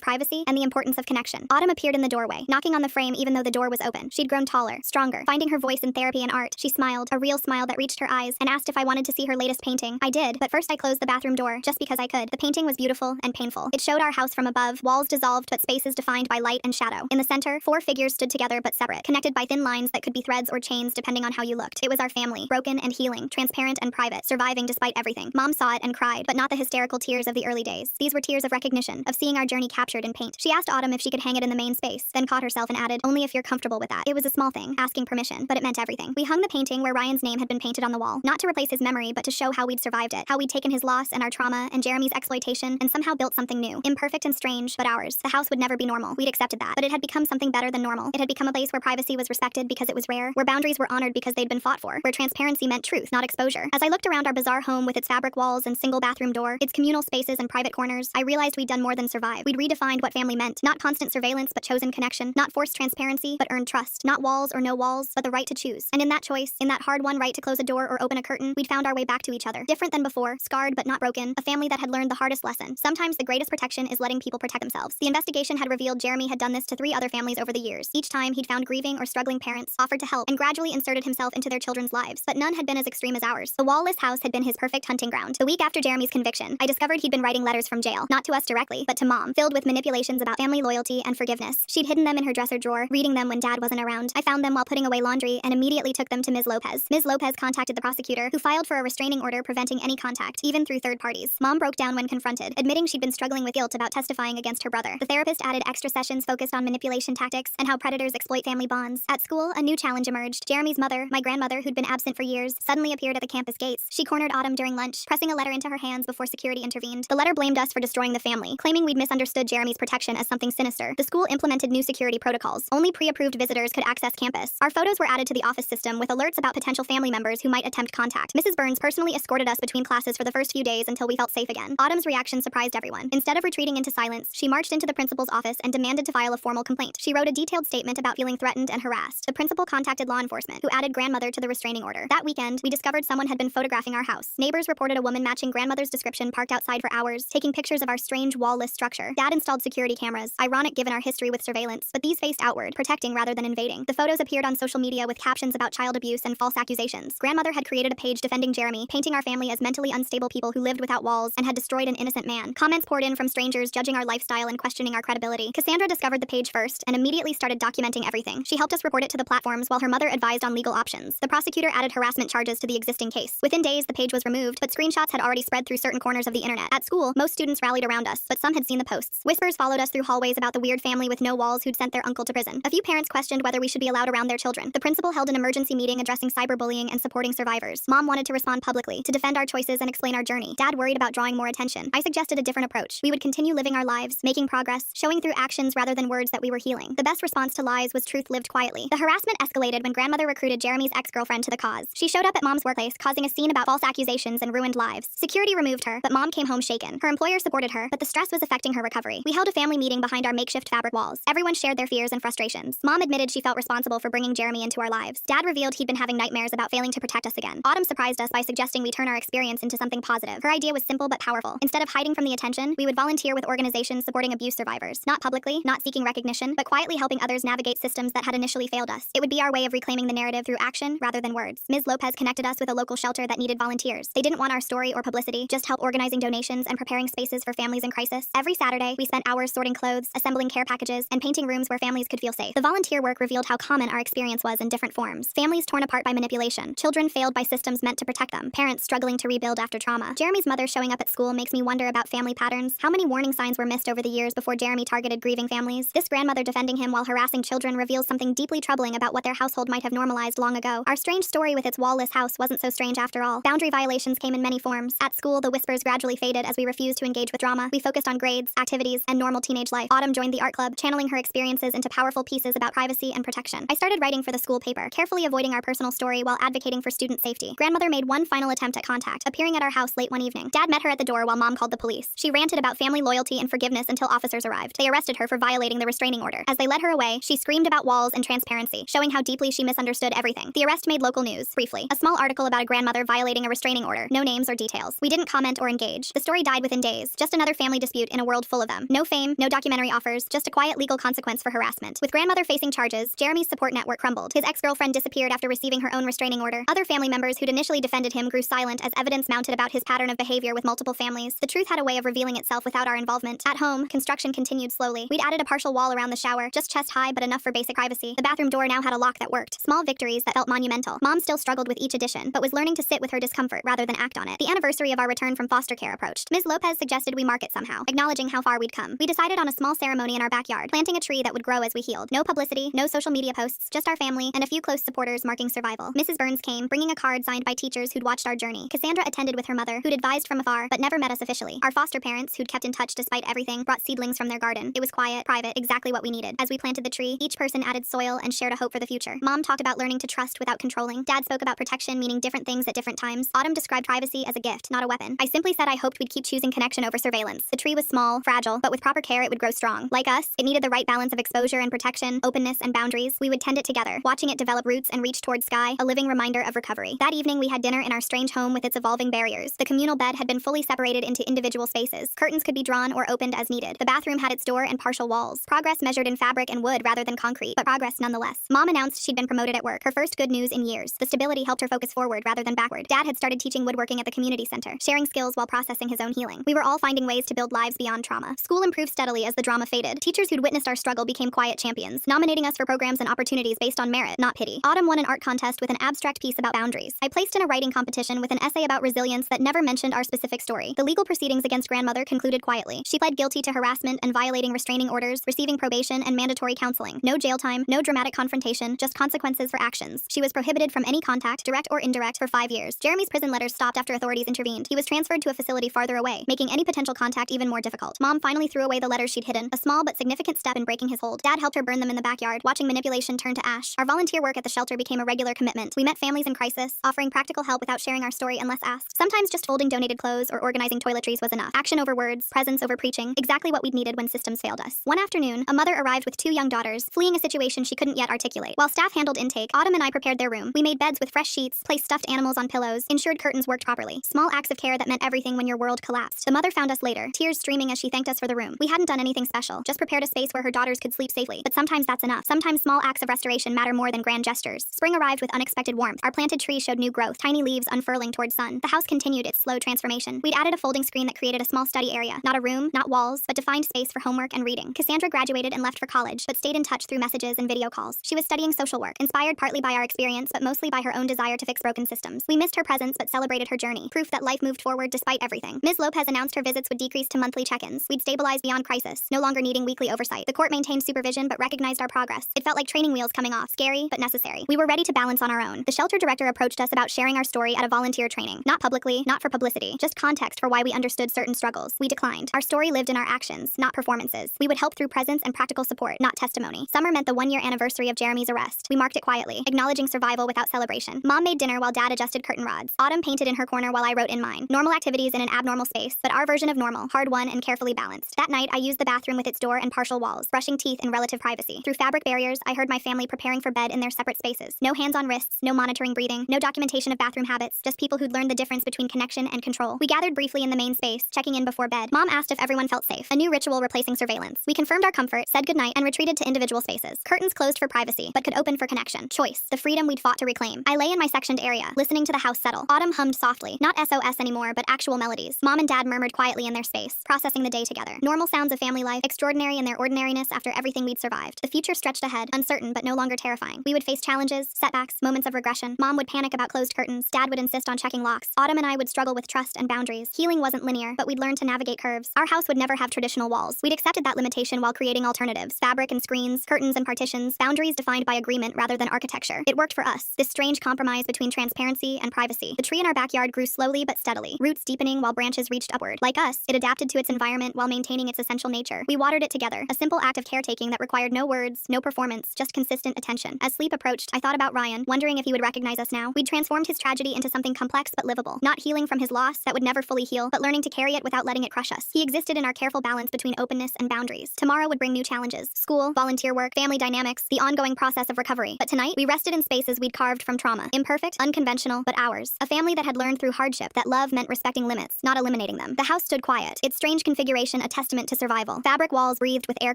privacy and the importance of connection. Autumn appeared in the doorway, knocking on the frame even though the door was open. She'd grown taller, stronger, finding her voice in therapy and art. She smiled, a real smile that reached her eyes, and asked if I wanted to see her latest painting. I did, but first I closed the bathroom door, just because I could. The painting was beautiful and painful. It showed our house from above, walls dissolved but spaces defined by light and shadow. In the center, 4 figures stood together but separate, connected by thin lines that could be threads or chains depending on how you looked. It was our family, broken and healing, transparent and private, surviving despite everything. Mom saw it and cried, but not the hysterical tears of the early days. These were tears of recognition, of seeing our journey captured in paint. She asked Autumn if she could hang it in the main space, then caught herself and added, only if you're comfortable with that. It was a small thing, asking permission, but it meant everything. We hung the painting where Ryan's name had been painted on the wall, not to replace his memory, but to show how we'd survived it, how we'd taken his loss and our trauma and Jeremy's exploitation and somehow built something new, imperfect and strange, but ours. The house would never be normal. We'd accepted that, but it had become something better than normal. It had become a place where privacy was respected because it was rare, where boundaries were honored because they'd been fought for, where transparency meant truth, not exposure. As I looked around our bizarre home with its fabric walls and single bathroom door, its communal spaces and private corners, I realized we'd done more than survive. We'd redefined what family meant, not constant surveillance but chosen connection, not forced transparency but earned trust, not walls or no walls, but the right to choose. And in that choice, in that hard-won right to close a door or open a curtain, we'd found our way back to each other. Different than before, scarred but not broken, a family that had learned the hardest lesson. Sometimes the greatest protection is letting people protect themselves. The investigation had revealed Jeremy had done this to 3 other families over the years. Each time he'd found grieving or struggling parents, offered to help, and gradually inserted himself into their children's lives, but none had been as extreme as ours. The wall-less house had been his perfect hunting ground. The week after Jeremy's conviction, I discovered he'd been writing letters from jail, not to us directly, but to Mom, filled with manipulations about family loyalty and forgiveness. She'd hidden them in her dresser drawer, reading them when Dad wasn't around. I found them while putting away laundry and immediately took them to Ms. Lopez. Ms. Lopez contacted the prosecutor, who filed for a restraining order preventing any contact, even through third parties. Mom broke down when confronted, admitting she'd been struggling with guilt about testifying against her brother. The therapist added extra sessions focused on manipulation tactics and how predators exploit family bonds. At school, a new challenge emerged. Jeremy's mother, my grandmother, who'd been absent for years, suddenly appeared at the campus gates. She cornered Autumn during lunch, pressing a letter into her hands before security intervened. The letter blamed us for destroying the family, claiming we'd misunderstood Jeremy's protection as something sinister. The school implemented new security protocols. Only pre-approved visitors could access campus. Our photos were added to the office system with alerts about potential family members who might attempt contact. Mrs. Burns personally escorted us between classes for the first few days until we felt safe again. Autumn's reaction surprised everyone. Instead of retreating into silence, she marched into the principal's office and demanded to file a formal complaint. She wrote a detailed statement about feeling threatened and harassed. The principal contacted law enforcement, who added grandmother to the restraining order. That weekend, we discovered someone had been photographing our house. Neighbors reported a woman matching grandmother's description parked outside for hours, taking pictures of our strange wall-less structure. Dad installed security cameras, ironic given our history with surveillance, but these faced outward, protecting rather than invading. The photos appeared on social media with captions about child abuse and false accusations. Grandmother had created a page defending Jeremy, painting our family as mentally unstable people who lived without walls and had destroyed an innocent man. Comments poured in from strangers judging our lifestyle and questioning our credibility. Cassandra discovered the page first and immediately started documenting everything. She helped us report it to the platforms while her mother advised on legal options. The prosecutor added harassment charges to the existing case. Within days, the page was removed, but screenshots had already spread through certain corners of the internet. At school, most students rallied around us, but some had seen the posts. Whispers followed us through hallways about the weird family with no walls who'd sent their uncle to prison. A few parents questioned whether we should be allowed around their children. The principal held an emergency meeting addressing cyberbullying and supporting survivors. Mom wanted to respond publicly, to defend our choices and explain our journey. Dad worried about drawing more attention. I suggested a different approach. We would continue living our lives, making progress, showing through actions rather than words that we were healing. The best response to lies was truth lived quietly. The harassment escalated when grandmother recruited Jeremy's ex-girlfriend to the cause. She showed up at Mom's workplace, causing a scene about false accusations and ruined lives. Security removed her, but Mom came home shaken. Her employer supported her, but the stress was affecting her recovery. We held a family meeting behind our makeshift fabric walls. Everyone shared their fears and frustrations. Mom admitted she felt responsible for bringing Jeremy into our lives. Dad revealed he'd been having nightmares about failing to protect us again. Autumn surprised us by suggesting we turn our experience into something positive. Her idea was simple but powerful. Instead of hiding from the attention, we would volunteer with organizations supporting abuse survivors. Not publicly, not seeking recognition, but quietly helping others navigate systems that had initially failed us. It would be our way of reclaiming the narrative through action rather than words. Ms. Lopez connected us with a local shelter that needed volunteers. They didn't want our story or publicity, just help organizing donations and preparing spaces for families in crisis. Every Saturday, we spent hours sorting clothes, assembling care packages, and painting rooms where families could feel safe. The volunteer work revealed how common our experience was in different forms. Families torn apart by manipulation, children failed by systems meant to protect them, parents struggling to rebuild after trauma. Jeremy's mother showing up at school makes me wonder about family patterns. How many warning signs were missed over the years before Jeremy targeted grieving families? This grandmother defending him while harassing children reveals something deeply troubling about what their household might have normalized long ago. Our strange story with its wall-less house wasn't so strange after all. Boundary violations came in many forms. At school, the whispers gradually faded as we refused to engage with drama. We focused on grades, activities, and normal teenage life. Autumn joined the art club, channeling her experiences into powerful pieces about privacy and protection. I started writing for the school paper, carefully avoiding our personal story while advocating for student safety. Grandmother made one final attempt at contact, appearing at our house late one evening. Dad met her at the door while Mom called the police. She ranted about family loyalty and forgiveness until officers arrived. They arrested her for violating the restraining order. As they led her away, she screamed about walls and transparency, showing how deeply she misunderstood everything. The arrest made local news. Briefly, a small article about a grandmother violating a restraining order. No names or details. We didn't comment or engage. The story died within days. Just another family dispute in a world full of them. No fame, no documentary offers, just a quiet legal consequence for harassment. With grandmother facing charges, Jeremy's support network crumbled. His ex-girlfriend disappeared after receiving her own restraining order. Other family members who'd initially defended him grew silent as evidence mounted about his pattern of behavior with multiple families. The truth had a way of revealing itself without our involvement. At home, construction continued slowly. We'd added a partial wall around the shower, just chest high but enough for basic privacy. The bathroom door now had a lock that worked. Small victories that felt monumental. Mom still struggled with each addition, but was learning to sit with her discomfort rather than act on it. The anniversary of our return from foster care approached. Ms. Lopez suggested we mark it somehow, acknowledging how far we'd come. We decided on a small ceremony in our backyard, planting a tree that would grow as we healed. No publicity, no social media posts, just our family and a few close supporters marking survival. Mrs. Burns came, bringing a card signed by teachers who'd watched our journey. Cassandra attended with her mother, who'd advised from afar but never met us officially. Our foster parents, who'd kept in touch despite everything, brought seedlings from their garden. It was quiet, private, exactly what we needed. As we planted the tree, each person added soil and shared a hope for the future. Mom talked about learning to trust without controlling. Dad spoke about protection meaning different things at different times. Autumn described privacy as a gift, not a weapon. I simply said I hoped we'd keep choosing connection over surveillance. The tree was small, fragile, but with proper care it would grow strong. Like us, it needed the right balance of exposure and protection, openness and boundaries. We would tend it together, watching it develop roots and reach toward sky, a living reminder of recovery. That evening we had dinner in our strange home with its evolving barriers. The communal bed had been fully separated into individual spaces. Curtains could be drawn or opened as needed. The bathroom had its door and partial walls. Progress measured in fabric and wood rather than concrete, but progress nonetheless. Mom announced she'd been promoted at work, her first good news in years. The stability helped her focus forward rather than backward. Dad had started teaching woodworking at the community center, sharing skills while processing his own healing. We were all finding ways to build lives beyond trauma. School improved steadily as the drama faded. Teachers who'd witnessed our struggle became quiet champions, nominating us for programs and opportunities based on merit, not pity. Autumn won an art contest with an abstract piece about boundaries. I placed in a writing competition with an essay about resilience that never mentioned our specific story. The legal proceedings against grandmother concluded quietly. She pled guilty to harassment and violating restraining orders, receiving probation and mandatory counseling. No jail time, no dramatic confrontation, just consequences for actions. She was prohibited from any contact, direct or indirect, for 5 years. Jeremy's prison letters stopped after authorities intervened. He was transferred to a facility farther away, making any potential contact even more difficult. Mom finally threw away the letters she'd hidden, a small but significant step in breaking his hold. Dad helped her burn them in the backyard, watching manipulation turn to ash. Our volunteer work at the shelter became a regular commitment. We met families in crisis, offering practical help without sharing our story unless asked. Sometimes just folding donated clothes or organizing toiletries was enough. Action over words, presence over preaching, exactly what we'd needed when systems failed us. One afternoon, a mother arrived with 2 young daughters, fleeing a situation she couldn't yet articulate. While staff handled intake, Autumn and I prepared their room. We made beds with fresh sheets, placed stuffed animals on pillows, ensured curtains worked properly. Small acts of care that meant everything when your world collapsed. The mother found us later, tears streaming as she thanked us for the room. We hadn't done anything special, just prepared a space where her daughters could sleep safely. But sometimes that's enough. Sometimes small acts of restoration matter more than grand gestures. Spring arrived with unexpected warmth. Our planted tree showed new growth, tiny leaves unfurling toward sun. The house continued its slow transformation. We'd added a folding screen that created a small study area. Not a room, not walls, but defined space for homework and reading. Cassandra graduated and left for college, but stayed in touch through messages and video calls. She was studying social work, inspired partly by our experience, but mostly by her own desire to fix broken systems. We missed her presence, but celebrated her journey. Proof that life moved forward despite everything. Ms. Lopez announced her visits would decrease to monthly check-ins. We'd stabilize beyond crisis, no longer needing weekly oversight. The court maintained supervision, but recognized our progress. It felt like training wheels coming off, scary, but necessary. We were ready to balance on our own. The shelter director approached us about sharing our story at a volunteer training. Not publicly, not for publicity, just context for why we understood certain struggles. We declined. Our story lived in our actions, not performances. We would help through presence and practical support, not testimony. Summer meant the 1-year anniversary of Jeremy's arrest. We marked it quietly, acknowledging survival without celebration. Mom made dinner while Dad adjusted curtain rods. Autumn painted in her corner while I wrote in mine. Normal activities in an abnormal space, but our version of normal, hard-won and carefully balanced. That night, I used the bathroom with its door and partial walls, brushing teeth in relative privacy. Through fabric barriers, I heard my family preparing for bed in their separate spaces. No hands on wrists, no monitoring breathing, no documentation of bathroom habits, just people who'd learned the difference between connection and control. We gathered briefly in the main space, checking in before bed. Mom asked if everyone felt safe, a new ritual replacing surveillance. We confirmed our comfort, said goodnight, and retreated to individual spaces. Curtains closed for privacy, but could open for connection. Choice, the freedom we'd fought to reclaim. I lay in my sectioned area, listening to the house settle. Autumn hummed softly, not SOS anymore, but actual melodies. Mom and Dad murmured quietly in their space, processing the day together. Normal sounds of family life, extraordinary in their ordinariness after everything we'd survived. The future stretched ahead, uncertain but no longer terrifying. We would face challenges, setbacks, moments of regression. Mom would panic about closed curtains. Dad would insist on checking locks. Autumn and I would struggle with trust and boundaries. Healing wasn't linear, but we'd learn to navigate curves. Our house would never have traditional walls. We'd accepted that limitation while creating alternatives. Fabric and screens, curtains and partitions, boundaries defined by agreement rather than architecture. It worked for us, this strange compromise between transparency and privacy. The tree in our backyard grew slowly but steadily, roots deepening while branches reached upward. Like us, it adapted to its environment while maintaining its essential nature. We watered it together, a simple act of caretaking that required no words, no performance, just consistent attention. As sleep approached, I thought about Ryan, wondering if he would recognize us now. We'd transformed his tragedy into something complex but livable, not healing from his loss that would never fully heal, but learning to carry it without letting it crush us. He existed in our careful balance balance between openness and boundaries. Tomorrow would bring new challenges: school, volunteer work, family dynamics, the ongoing process of recovery. But tonight, we rested in spaces we'd carved from trauma. Imperfect, unconventional, but ours. A family that had learned through hardship that love meant respecting limits, not eliminating them. The house stood quiet, its strange configuration a testament to survival. Fabric walls breathed with air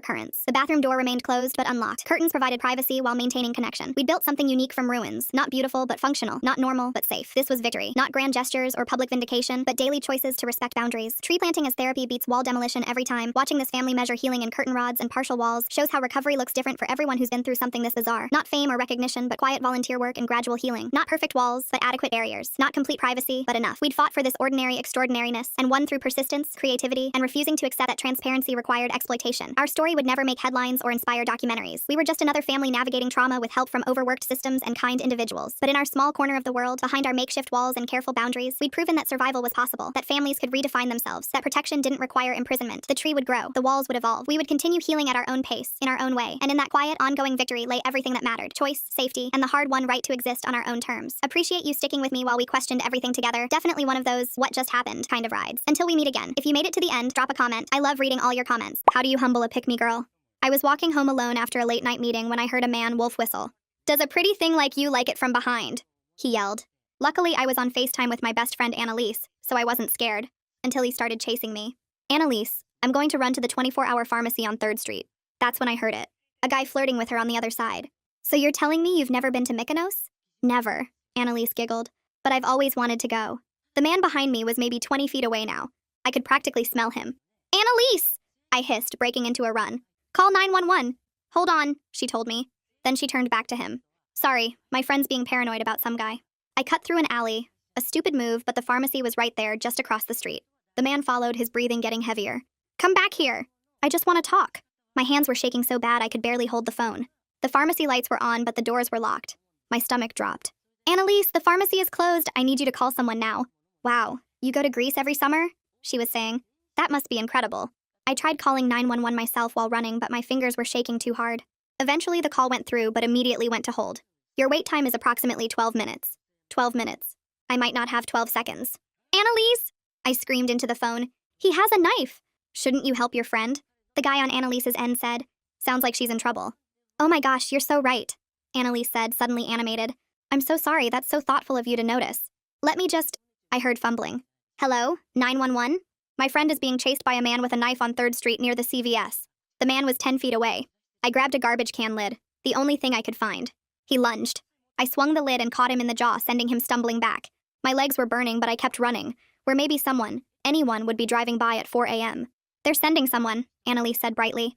currents. The bathroom door remained closed but unlocked. Curtains provided privacy while maintaining connection. We'd built something unique from ruins. Not beautiful, but functional. Not normal, but safe. This was victory. Not grand gestures or public vindication, but daily choices to respect boundaries. Tree planting as therapy beats wall demolition every time. Watching this family measure healing in curtain rods and partial walls shows how recovery looks different for everyone who's been through something this bizarre. Not fame or recognition, but quiet volunteer work and gradual healing. Not perfect walls, but adequate barriers. Not complete privacy, but enough. We'd fought for this ordinary extraordinariness and won through persistence, creativity, and refusing to accept that transparency required exploitation. Our story would never make headlines or inspire documentaries. We were just another family navigating trauma with help from overworked systems and kind individuals. But in our small corner of the world, behind our makeshift walls and careful boundaries, we'd proven that survival was possible, that families could redefine themselves, that protection didn't require imprisonment. The tree would grow, the walls would evolve. We would continue healing at our own pace, in our own way. And in that quiet, ongoing victory lay everything that mattered: choice, safety, and the hard-won right to exist on our own terms. Appreciate you sticking with me while we questioned everything together. Definitely one of those what just happened kind of rides. Until we meet again. If you made it to the end, drop a comment. I love reading all your comments. How do you humble a pick-me girl? I was walking home alone after a late-night meeting when I heard a man wolf whistle. "Does a pretty thing like you like it from behind?" he yelled. Luckily, I was on FaceTime with my best friend Annalise, so I wasn't scared. Until he started chasing me. "Annalise, I'm going to run to the 24-hour pharmacy on 3rd Street. That's when I heard it. A guy flirting with her on the other side. "So you're telling me you've never been to Mykonos?" "Never," Annalise giggled. "But I've always wanted to go." The man behind me was maybe 20 feet away now. I could practically smell him. "Annalise!" I hissed, breaking into a run. "Call 911. "Hold on," she told me. Then she turned back to him. "Sorry, my friend's being paranoid about some guy." I cut through an alley. A stupid move, but the pharmacy was right there, just across the street. The man followed, his breathing getting heavier. "Come back here. I just want to talk." My hands were shaking so bad I could barely hold the phone. The pharmacy lights were on, but the doors were locked. My stomach dropped. "Annalise, the pharmacy is closed. I need you to call someone now." "Wow, you go to Greece every summer?" she was saying. "That must be incredible." I tried calling 911 myself while running, but my fingers were shaking too hard. Eventually, the call went through, but immediately went to hold. "Your wait time is approximately 12 minutes. 12 minutes. I might not have 12 seconds. "Annalise!" I screamed into the phone. "He has a knife." "Shouldn't you help your friend?" the guy on Annalise's end said. "Sounds like she's in trouble." "Oh my gosh, you're so right," Annalise said, suddenly animated. "I'm so sorry, that's so thoughtful of you to notice. Let me just—" I heard fumbling. "Hello? 911? My friend is being chased by a man with a knife on 3rd Street near the CVS. The man was 10 feet away. I grabbed a garbage can lid, the only thing I could find. He lunged. I swung the lid and caught him in the jaw, sending him stumbling back. My legs were burning, but I kept running, where maybe someone, anyone, would be driving by at 4 a.m. "They're sending someone," Annalise said brightly.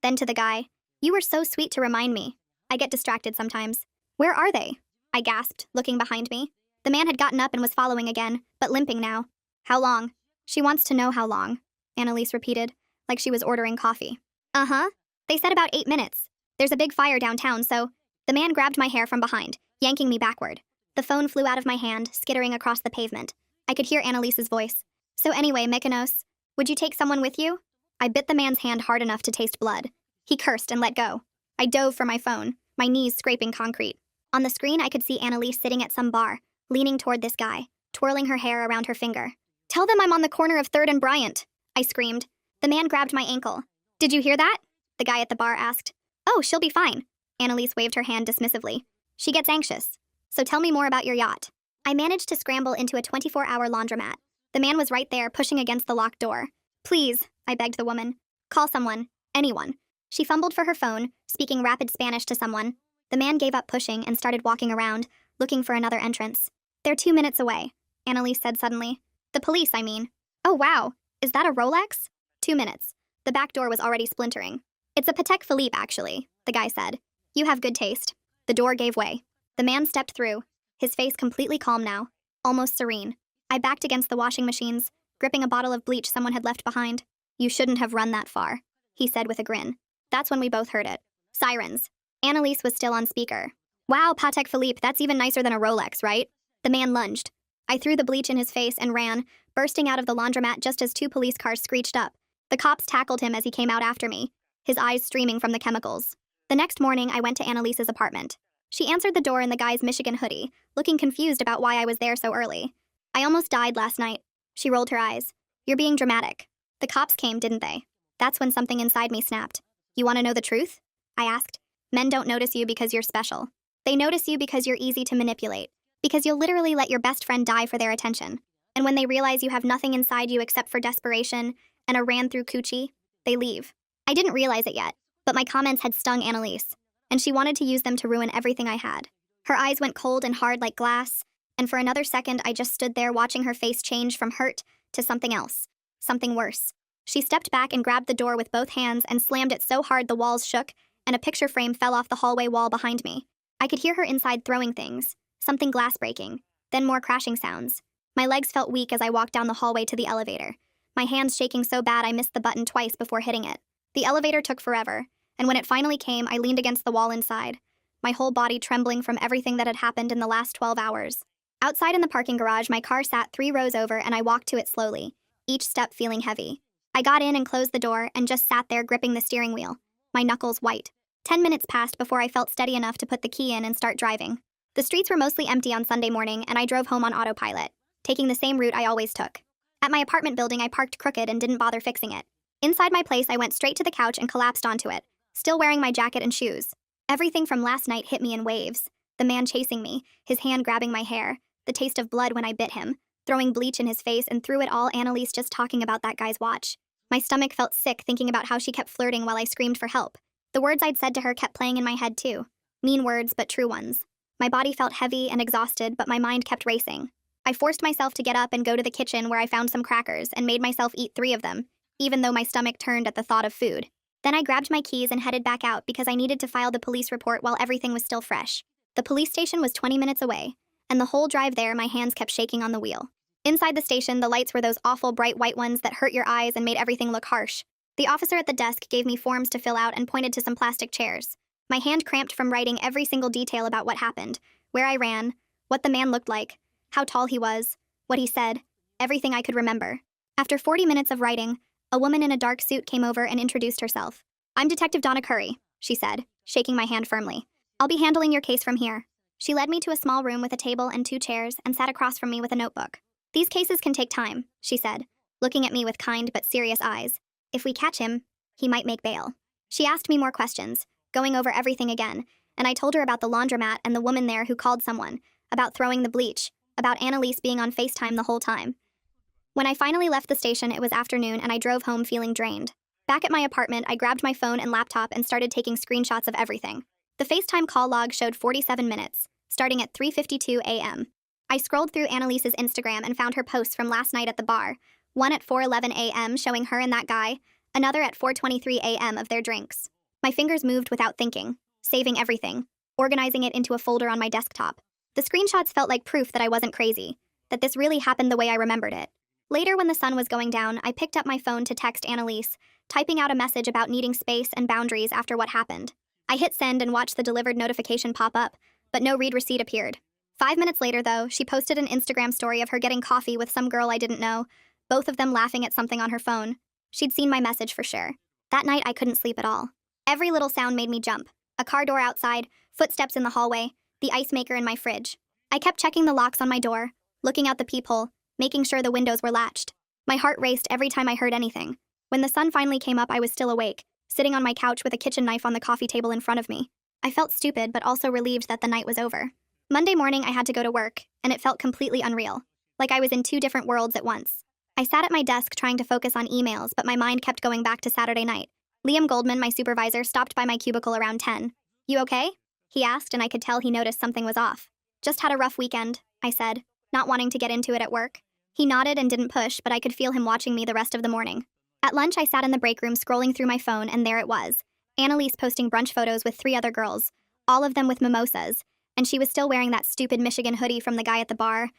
Then to the guy, "You were so sweet to remind me. I get distracted sometimes." "Where are they?" I gasped, looking behind me. The man had gotten up and was following again, but limping now. "How long?" "She wants to know how long," Annalise repeated, like she was ordering coffee. "Uh-huh. They said about 8 minutes. There's a big fire downtown, so—" The man grabbed my hair from behind, yanking me backward. The phone flew out of my hand, skittering across the pavement. I could hear Annalise's voice. "So anyway, Mykonos, would you take someone with you?" I bit the man's hand hard enough to taste blood. He cursed and let go. I dove for my phone, my knees scraping concrete. On the screen, I could see Annalise sitting at some bar, leaning toward this guy, twirling her hair around her finger. "Tell them I'm on the corner of 3rd and Bryant," I screamed. The man grabbed my ankle. "Did you hear that?" the guy at the bar asked. "Oh, she'll be fine." Annalise waved her hand dismissively. "She gets anxious. So tell me more about your yacht." I managed to scramble into a 24-hour laundromat. The man was right there, pushing against the locked door. "Please," I begged the woman. "Call someone. Anyone." She fumbled for her phone, speaking rapid Spanish to someone. The man gave up pushing and started walking around, looking for another entrance. "They're 2 minutes away," Annalise said suddenly. "The police, I mean." "Oh, wow. Is that a Rolex?" 2 minutes. The back door was already splintering. "It's a Patek Philippe, actually," the guy said. "You have good taste." The door gave way. The man stepped through, his face completely calm now, almost serene. I backed against the washing machines, gripping a bottle of bleach someone had left behind. "You shouldn't have run that far," he said with a grin. That's when we both heard it. Sirens. Annalise was still on speaker. "Wow, Patek Philippe, that's even nicer than a Rolex, right?" The man lunged. I threw the bleach in his face and ran, bursting out of the laundromat just as 2 police cars screeched up. The cops tackled him as he came out after me, his eyes streaming from the chemicals. The next morning, I went to Annalise's apartment. She answered the door in the guy's Michigan hoodie, looking confused about why I was there so early. "I almost died last night." She rolled her eyes. "You're being dramatic." "The cops came, didn't they?" That's when something inside me snapped. You want to know the truth? I asked. Men don't notice you because you're special. They notice you because you're easy to manipulate. Because you'll literally let your best friend die for their attention. And when they realize you have nothing inside you except for desperation and a ran-through coochie, they leave. I didn't realize it yet, but my comments had stung Annalise, and she wanted to use them to ruin everything I had. Her eyes went cold and hard like glass, and for another second I just stood there watching her face change from hurt to something else. Something worse. She stepped back and grabbed the door with both hands and slammed it so hard the walls shook, and a picture frame fell off the hallway wall behind me. I could hear her inside throwing things, something glass breaking, then more crashing sounds. My legs felt weak as I walked down the hallway to the elevator, my hands shaking so bad I missed the button twice before hitting it. The elevator took forever, and when it finally came, I leaned against the wall inside, my whole body trembling from everything that had happened in the last 12 hours. Outside in the parking garage, my car sat 3 rows over and I walked to it slowly, each step feeling heavy. I got in and closed the door and just sat there gripping the steering wheel, my knuckles white. 10 minutes passed before I felt steady enough to put the key in and start driving. The streets were mostly empty on Sunday morning and I drove home on autopilot, taking the same route I always took. At my apartment building, I parked crooked and didn't bother fixing it. Inside my place, I went straight to the couch and collapsed onto it, still wearing my jacket and shoes. Everything from last night hit me in waves. The man chasing me, his hand grabbing my hair, the taste of blood when I bit him, throwing bleach in his face, and through it all, Annalise just talking about that guy's watch. My stomach felt sick thinking about how she kept flirting while I screamed for help. The words I'd said to her kept playing in my head too. Mean words, but true ones. My body felt heavy and exhausted, but my mind kept racing. I forced myself to get up and go to the kitchen where I found some crackers and made myself eat 3 of them, even though my stomach turned at the thought of food. Then I grabbed my keys and headed back out because I needed to file the police report while everything was still fresh. The police station was 20 minutes away, and the whole drive there my hands kept shaking on the wheel. Inside the station, the lights were those awful bright white ones that hurt your eyes and made everything look harsh. The officer at the desk gave me forms to fill out and pointed to some plastic chairs. My hand cramped from writing every single detail about what happened, where I ran, what the man looked like, how tall he was, what he said, everything I could remember. After 40 minutes of writing, a woman in a dark suit came over and introduced herself. "I'm Detective Donna Curry," she said, shaking my hand firmly. "I'll be handling your case from here." She led me to a small room with a table and 2 chairs and sat across from me with a notebook. "These cases can take time," she said, looking at me with kind but serious eyes. "If we catch him, he might make bail." She asked me more questions, going over everything again, and I told her about the laundromat and the woman there who called someone, about throwing the bleach, about Annalise being on FaceTime the whole time. When I finally left the station, it was afternoon and I drove home feeling drained. Back at my apartment, I grabbed my phone and laptop and started taking screenshots of everything. The FaceTime call log showed 47 minutes, starting at 3:52 a.m. I scrolled through Annalise's Instagram and found her posts from last night at the bar, one at 4:11 a.m. showing her and that guy, another at 4:23 a.m. of their drinks. My fingers moved without thinking, saving everything, organizing it into a folder on my desktop. The screenshots felt like proof that I wasn't crazy, that this really happened the way I remembered it. Later, when the sun was going down, I picked up my phone to text Annalise, typing out a message about needing space and boundaries after what happened. I hit send and watched the delivered notification pop up, but no read receipt appeared. 5 minutes later, though, she posted an Instagram story of her getting coffee with some girl I didn't know, both of them laughing at something on her phone. She'd seen my message for sure. That night, I couldn't sleep at all. Every little sound made me jump. A car door outside, footsteps in the hallway, the ice maker in my fridge. I kept checking the locks on my door, looking out the peephole, making sure the windows were latched. My heart raced every time I heard anything. When the sun finally came up, I was still awake, sitting on my couch with a kitchen knife on the coffee table in front of me. I felt stupid, but also relieved that the night was over. Monday morning, I had to go to work, and it felt completely unreal, like I was in 2 different worlds at once. I sat at my desk trying to focus on emails, but my mind kept going back to Saturday night. Liam Goldman, my supervisor, stopped by my cubicle around 10. "You okay?" he asked, and I could tell he noticed something was off. "Just had a rough weekend," I said, not wanting to get into it at work. He nodded and didn't push, but I could feel him watching me the rest of the morning. At lunch, I sat in the break room scrolling through my phone, and there it was. Annalise posting brunch photos with 3 other girls, all of them with mimosas, and she was still wearing that stupid Michigan hoodie from the guy at the bar.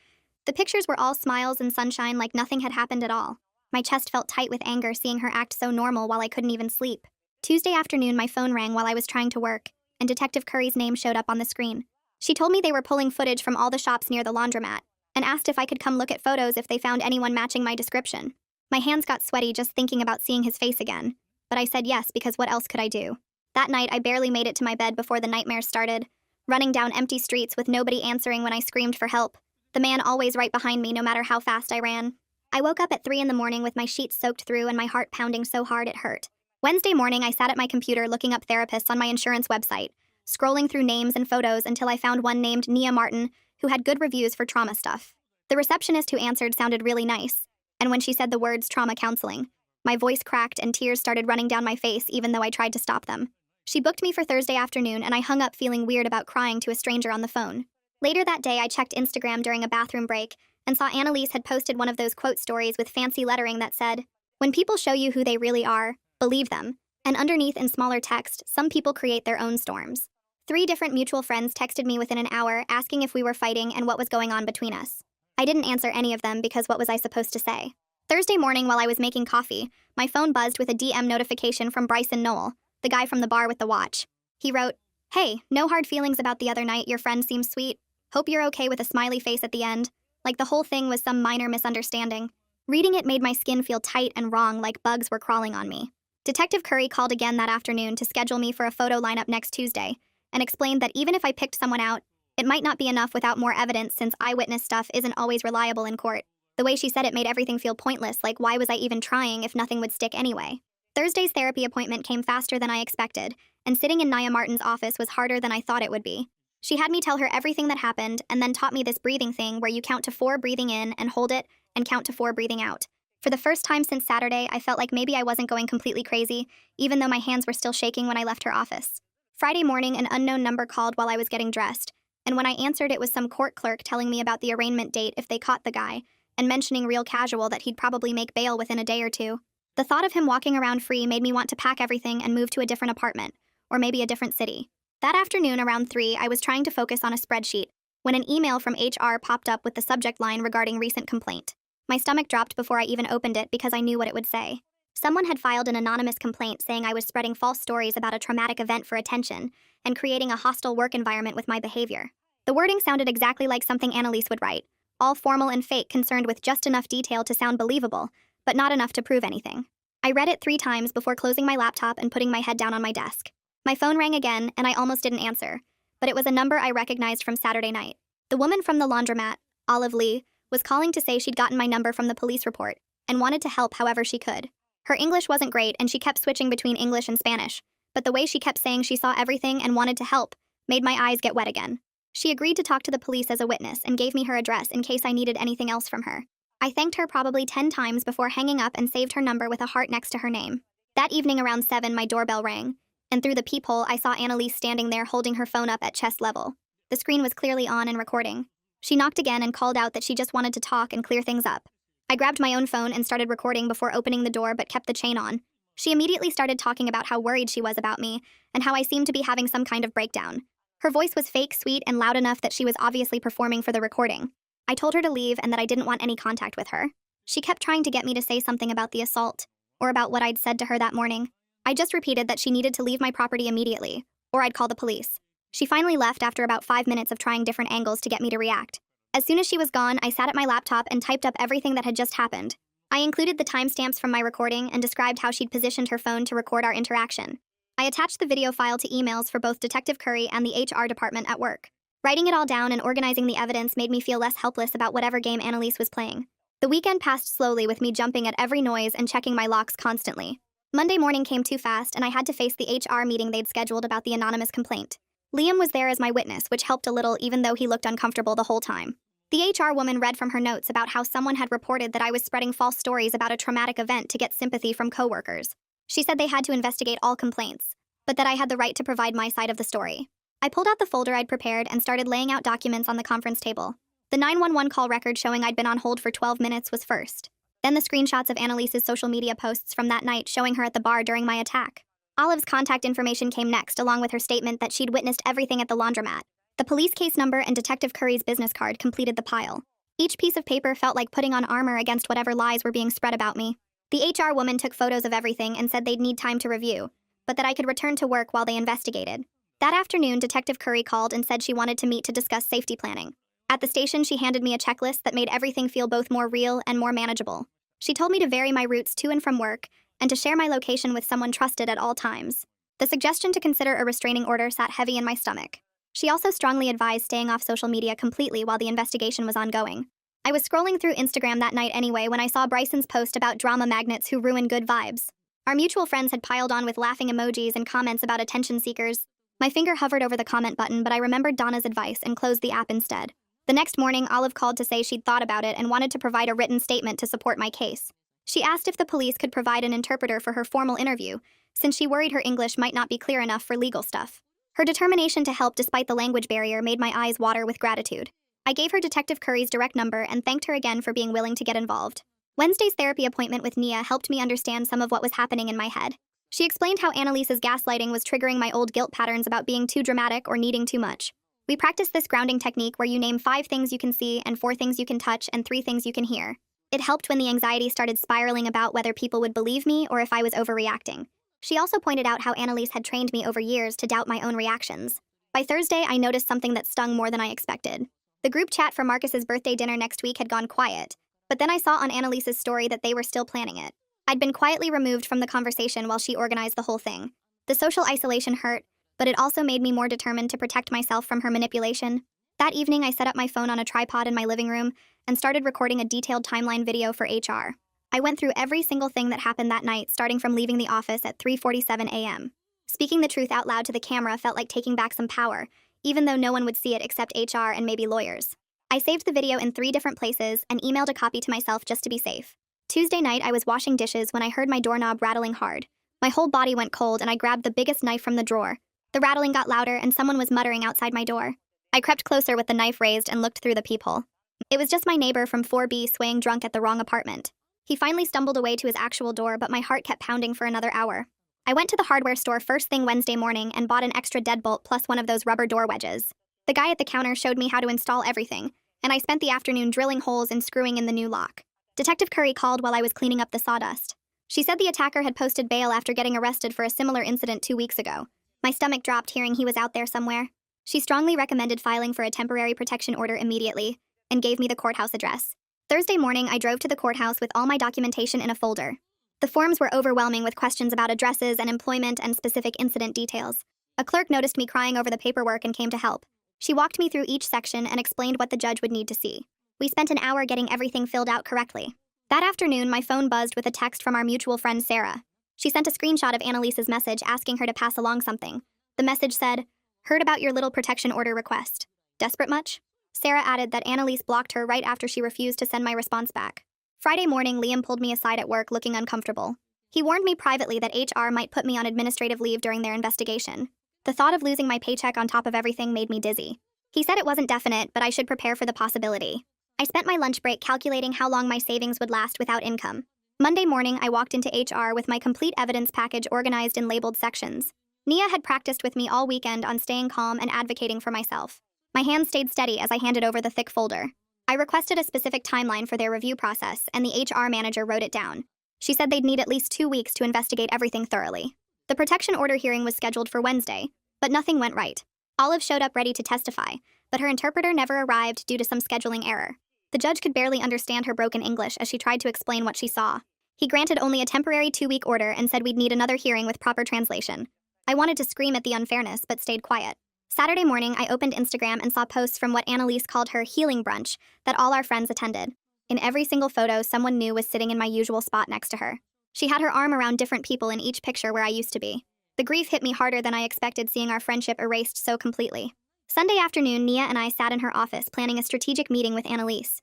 The pictures were all smiles and sunshine like nothing had happened at all. My chest felt tight with anger seeing her act so normal while I couldn't even sleep. Tuesday afternoon, my phone rang while I was trying to work, and Detective Curry's name showed up on the screen. She told me they were pulling footage from all the shops near the laundromat, and asked if I could come look at photos if they found anyone matching my description. My hands got sweaty just thinking about seeing his face again, but I said yes because what else could I do? That night, I barely made it to my bed before the nightmares started, running down empty streets with nobody answering when I screamed for help, the man always right behind me no matter how fast I ran. I woke up at 3 in the morning with my sheets soaked through and my heart pounding so hard it hurt. Wednesday morning, I sat at my computer looking up therapists on my insurance website, scrolling through names and photos until I found one named Nia Martin, who had good reviews for trauma stuff. The receptionist who answered sounded really nice, and when she said the words trauma counseling, my voice cracked and tears started running down my face even though I tried to stop them. She booked me for Thursday afternoon and I hung up feeling weird about crying to a stranger on the phone. Later that day, I checked Instagram during a bathroom break and saw Annalise had posted one of those quote stories with fancy lettering that said, "When people show you who they really are, believe them." And underneath in smaller text, "Some people create their own storms." 3 different mutual friends texted me within an hour asking if we were fighting and what was going on between us. I didn't answer any of them because what was I supposed to say? Thursday morning while I was making coffee, my phone buzzed with a DM notification from Bryson Knoll, the guy from the bar with the watch. He wrote, "Hey, no hard feelings about the other night, your friend seems sweet. Hope you're okay," with a smiley face at the end, like the whole thing was some minor misunderstanding. Reading it made my skin feel tight and wrong, like bugs were crawling on me. Detective Curry called again that afternoon to schedule me for a photo lineup next Tuesday, and explained that even if I picked someone out, it might not be enough without more evidence since eyewitness stuff isn't always reliable in court. The way she said it made everything feel pointless, like why was I even trying if nothing would stick anyway? Thursday's therapy appointment came faster than I expected, and sitting in Nia Martin's office was harder than I thought it would be. She had me tell her everything that happened and then taught me this breathing thing where you count to 4 breathing in and hold it, and count to 4 breathing out. For the first time since Saturday, I felt like maybe I wasn't going completely crazy, even though my hands were still shaking when I left her office. Friday morning, an unknown number called while I was getting dressed, and when I answered, it was some court clerk telling me about the arraignment date if they caught the guy, and mentioning real casual that he'd probably make bail within a day or 2. The thought of him walking around free made me want to pack everything and move to a different apartment, or maybe a different city. That afternoon around 3, I was trying to focus on a spreadsheet when an email from HR popped up with the subject line regarding recent complaint. My stomach dropped before I even opened it because I knew what it would say. Someone had filed an anonymous complaint saying I was spreading false stories about a traumatic event for attention and creating a hostile work environment with my behavior. The wording sounded exactly like something Annalise would write, all formal and fake, concerned with just enough detail to sound believable, but not enough to prove anything. I read it 3 times before closing my laptop and putting my head down on my desk. My phone rang again, and I almost didn't answer, but it was a number I recognized from Saturday night. The woman from the laundromat, Olive Lee, was calling to say she'd gotten my number from the police report and wanted to help however she could. Her English wasn't great, and she kept switching between English and Spanish, but the way she kept saying she saw everything and wanted to help made my eyes get wet again. She agreed to talk to the police as a witness and gave me her address in case I needed anything else from her. I thanked her probably 10 times before hanging up and saved her number with a heart next to her name. That evening around 7, my doorbell rang, and through the peephole, I saw Annalise standing there holding her phone up at chest level. The screen was clearly on and recording. She knocked again and called out that she just wanted to talk and clear things up. I grabbed my own phone and started recording before opening the door but kept the chain on. She immediately started talking about how worried she was about me and how I seemed to be having some kind of breakdown. Her voice was fake, sweet, and loud enough that she was obviously performing for the recording. I told her to leave and that I didn't want any contact with her. She kept trying to get me to say something about the assault, or about what I'd said to her that morning. I just repeated that she needed to leave my property immediately, or I'd call the police. She finally left after about 5 minutes of trying different angles to get me to react. As soon as she was gone, I sat at my laptop and typed up everything that had just happened. I included the timestamps from my recording and described how she'd positioned her phone to record our interaction. I attached the video file to emails for both Detective Curry and the HR department at work. Writing it all down and organizing the evidence made me feel less helpless about whatever game Annalise was playing. The weekend passed slowly with me jumping at every noise and checking my locks constantly. Monday morning came too fast and I had to face the HR meeting they'd scheduled about the anonymous complaint. Liam was there as my witness, which helped a little even though he looked uncomfortable the whole time. The HR woman read from her notes about how someone had reported that I was spreading false stories about a traumatic event to get sympathy from coworkers. She said they had to investigate all complaints, but that I had the right to provide my side of the story. I pulled out the folder I'd prepared and started laying out documents on the conference table. The 911 call record showing I'd been on hold for 12 minutes was first. Then the screenshots of Annalise's social media posts from that night showing her at the bar during my attack. Olive's contact information came next, along with her statement that she'd witnessed everything at the laundromat. The police case number and Detective Curry's business card completed the pile. Each piece of paper felt like putting on armor against whatever lies were being spread about me. The HR woman took photos of everything and said they'd need time to review, but that I could return to work while they investigated. That afternoon, Detective Curry called and said she wanted to meet to discuss safety planning. At the station, she handed me a checklist that made everything feel both more real and more manageable. She told me to vary my routes to and from work and to share my location with someone trusted at all times. The suggestion to consider a restraining order sat heavy in my stomach. She also strongly advised staying off social media completely while the investigation was ongoing. I was scrolling through Instagram that night anyway when I saw Bryson's post about drama magnets who ruin good vibes. Our mutual friends had piled on with laughing emojis and comments about attention seekers. My finger hovered over the comment button, but I remembered Donna's advice and closed the app instead. The next morning, Olive called to say she'd thought about it and wanted to provide a written statement to support my case. She asked if the police could provide an interpreter for her formal interview, since she worried her English might not be clear enough for legal stuff. Her determination to help despite the language barrier made my eyes water with gratitude. I gave her Detective Curry's direct number and thanked her again for being willing to get involved. Wednesday's therapy appointment with Nia helped me understand some of what was happening in my head. She explained how Annalise's gaslighting was triggering my old guilt patterns about being too dramatic or needing too much. We practiced this grounding technique where you name 5 things you can see and 4 things you can touch and 3 things you can hear. It helped when the anxiety started spiraling about whether people would believe me or if I was overreacting. She also pointed out how Annalise had trained me over years to doubt my own reactions. By Thursday, I noticed something that stung more than I expected. The group chat for Marcus's birthday dinner next week had gone quiet, but then I saw on Annalise's story that they were still planning it. I'd been quietly removed from the conversation while she organized the whole thing. The social isolation hurt, but it also made me more determined to protect myself from her manipulation. That evening, I set up my phone on a tripod in my living room and started recording a detailed timeline video for HR. I went through every single thing that happened that night, starting from leaving the office at 3:47 a.m. Speaking the truth out loud to the camera felt like taking back some power, even though no one would see it except HR and maybe lawyers. I saved the video in 3 different places and emailed a copy to myself just to be safe. Tuesday night, I was washing dishes when I heard my doorknob rattling hard. My whole body went cold and I grabbed the biggest knife from the drawer. The rattling got louder and someone was muttering outside my door. I crept closer with the knife raised and looked through the peephole. It was just my neighbor from 4B swaying drunk at the wrong apartment. He finally stumbled away to his actual door, but my heart kept pounding for another hour. I went to the hardware store first thing Wednesday morning and bought an extra deadbolt plus one of those rubber door wedges. The guy at the counter showed me how to install everything, and I spent the afternoon drilling holes and screwing in the new lock. Detective Curry called while I was cleaning up the sawdust. She said the attacker had posted bail after getting arrested for a similar incident 2 weeks ago. My stomach dropped hearing he was out there somewhere. She strongly recommended filing for a temporary protection order immediately and gave me the courthouse address. Thursday morning, I drove to the courthouse with all my documentation in a folder. The forms were overwhelming with questions about addresses and employment and specific incident details. A clerk noticed me crying over the paperwork and came to help. She walked me through each section and explained what the judge would need to see. We spent an hour getting everything filled out correctly. That afternoon, my phone buzzed with a text from our mutual friend Sarah. She sent a screenshot of Annalise's message asking her to pass along something. The message said, "Heard about your little protection order request. Desperate much?" Sarah added that Annalise blocked her right after she refused to send my response back. Friday morning, Liam pulled me aside at work looking uncomfortable. He warned me privately that HR might put me on administrative leave during their investigation. The thought of losing my paycheck on top of everything made me dizzy. He said it wasn't definite, but I should prepare for the possibility. I spent my lunch break calculating how long my savings would last without income. Monday morning, I walked into HR with my complete evidence package organized in labeled sections. Nia had practiced with me all weekend on staying calm and advocating for myself. My hands stayed steady as I handed over the thick folder. I requested a specific timeline for their review process, and the HR manager wrote it down. She said they'd need at least 2 weeks to investigate everything thoroughly. The protection order hearing was scheduled for Wednesday, but nothing went right. Olive showed up ready to testify, but her interpreter never arrived due to some scheduling error. The judge could barely understand her broken English as she tried to explain what she saw. He granted only a temporary 2-week order and said we'd need another hearing with proper translation. I wanted to scream at the unfairness, but stayed quiet. Saturday morning, I opened Instagram and saw posts from what Annalise called her healing brunch that all our friends attended. In every single photo, someone new was sitting in my usual spot next to her. She had her arm around different people in each picture where I used to be. The grief hit me harder than I expected, seeing our friendship erased so completely. Sunday afternoon, Nia and I sat in her office planning a strategic meeting with Annalise.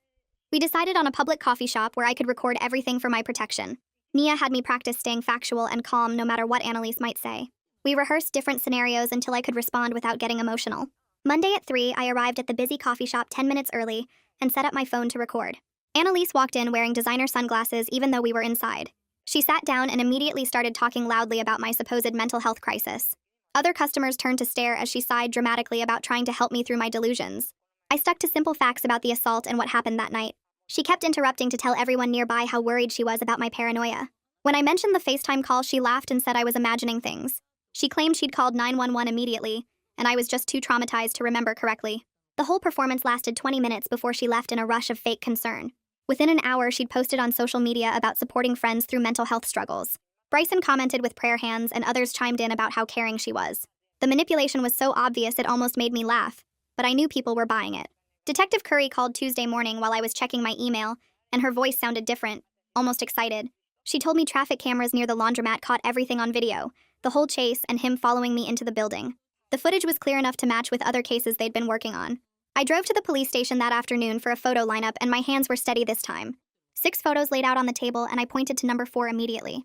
We decided on a public coffee shop where I could record everything for my protection. Nia had me practice staying factual and calm no matter what Annalise might say. We rehearsed different scenarios until I could respond without getting emotional. Monday at 3, I arrived at the busy coffee shop 10 minutes early and set up my phone to record. Annalise walked in wearing designer sunglasses even though we were inside. She sat down and immediately started talking loudly about my supposed mental health crisis. Other customers turned to stare as she sighed dramatically about trying to help me through my delusions. I stuck to simple facts about the assault and what happened that night. She kept interrupting to tell everyone nearby how worried she was about my paranoia. When I mentioned the FaceTime call, she laughed and said I was imagining things. She claimed she'd called 911 immediately, and I was just too traumatized to remember correctly. The whole performance lasted 20 minutes before she left in a rush of fake concern. Within an hour, she'd posted on social media about supporting friends through mental health struggles. Bryson commented with prayer hands, and others chimed in about how caring she was. The manipulation was so obvious it almost made me laugh, but I knew people were buying it. Detective Curry called Tuesday morning while I was checking my email, and her voice sounded different, almost excited. She told me traffic cameras near the laundromat caught everything on video, the whole chase and him following me into the building. The footage was clear enough to match with other cases they'd been working on. I drove to the police station that afternoon for a photo lineup, and my hands were steady this time. 6 photos laid out on the table, and I pointed to number 4 immediately.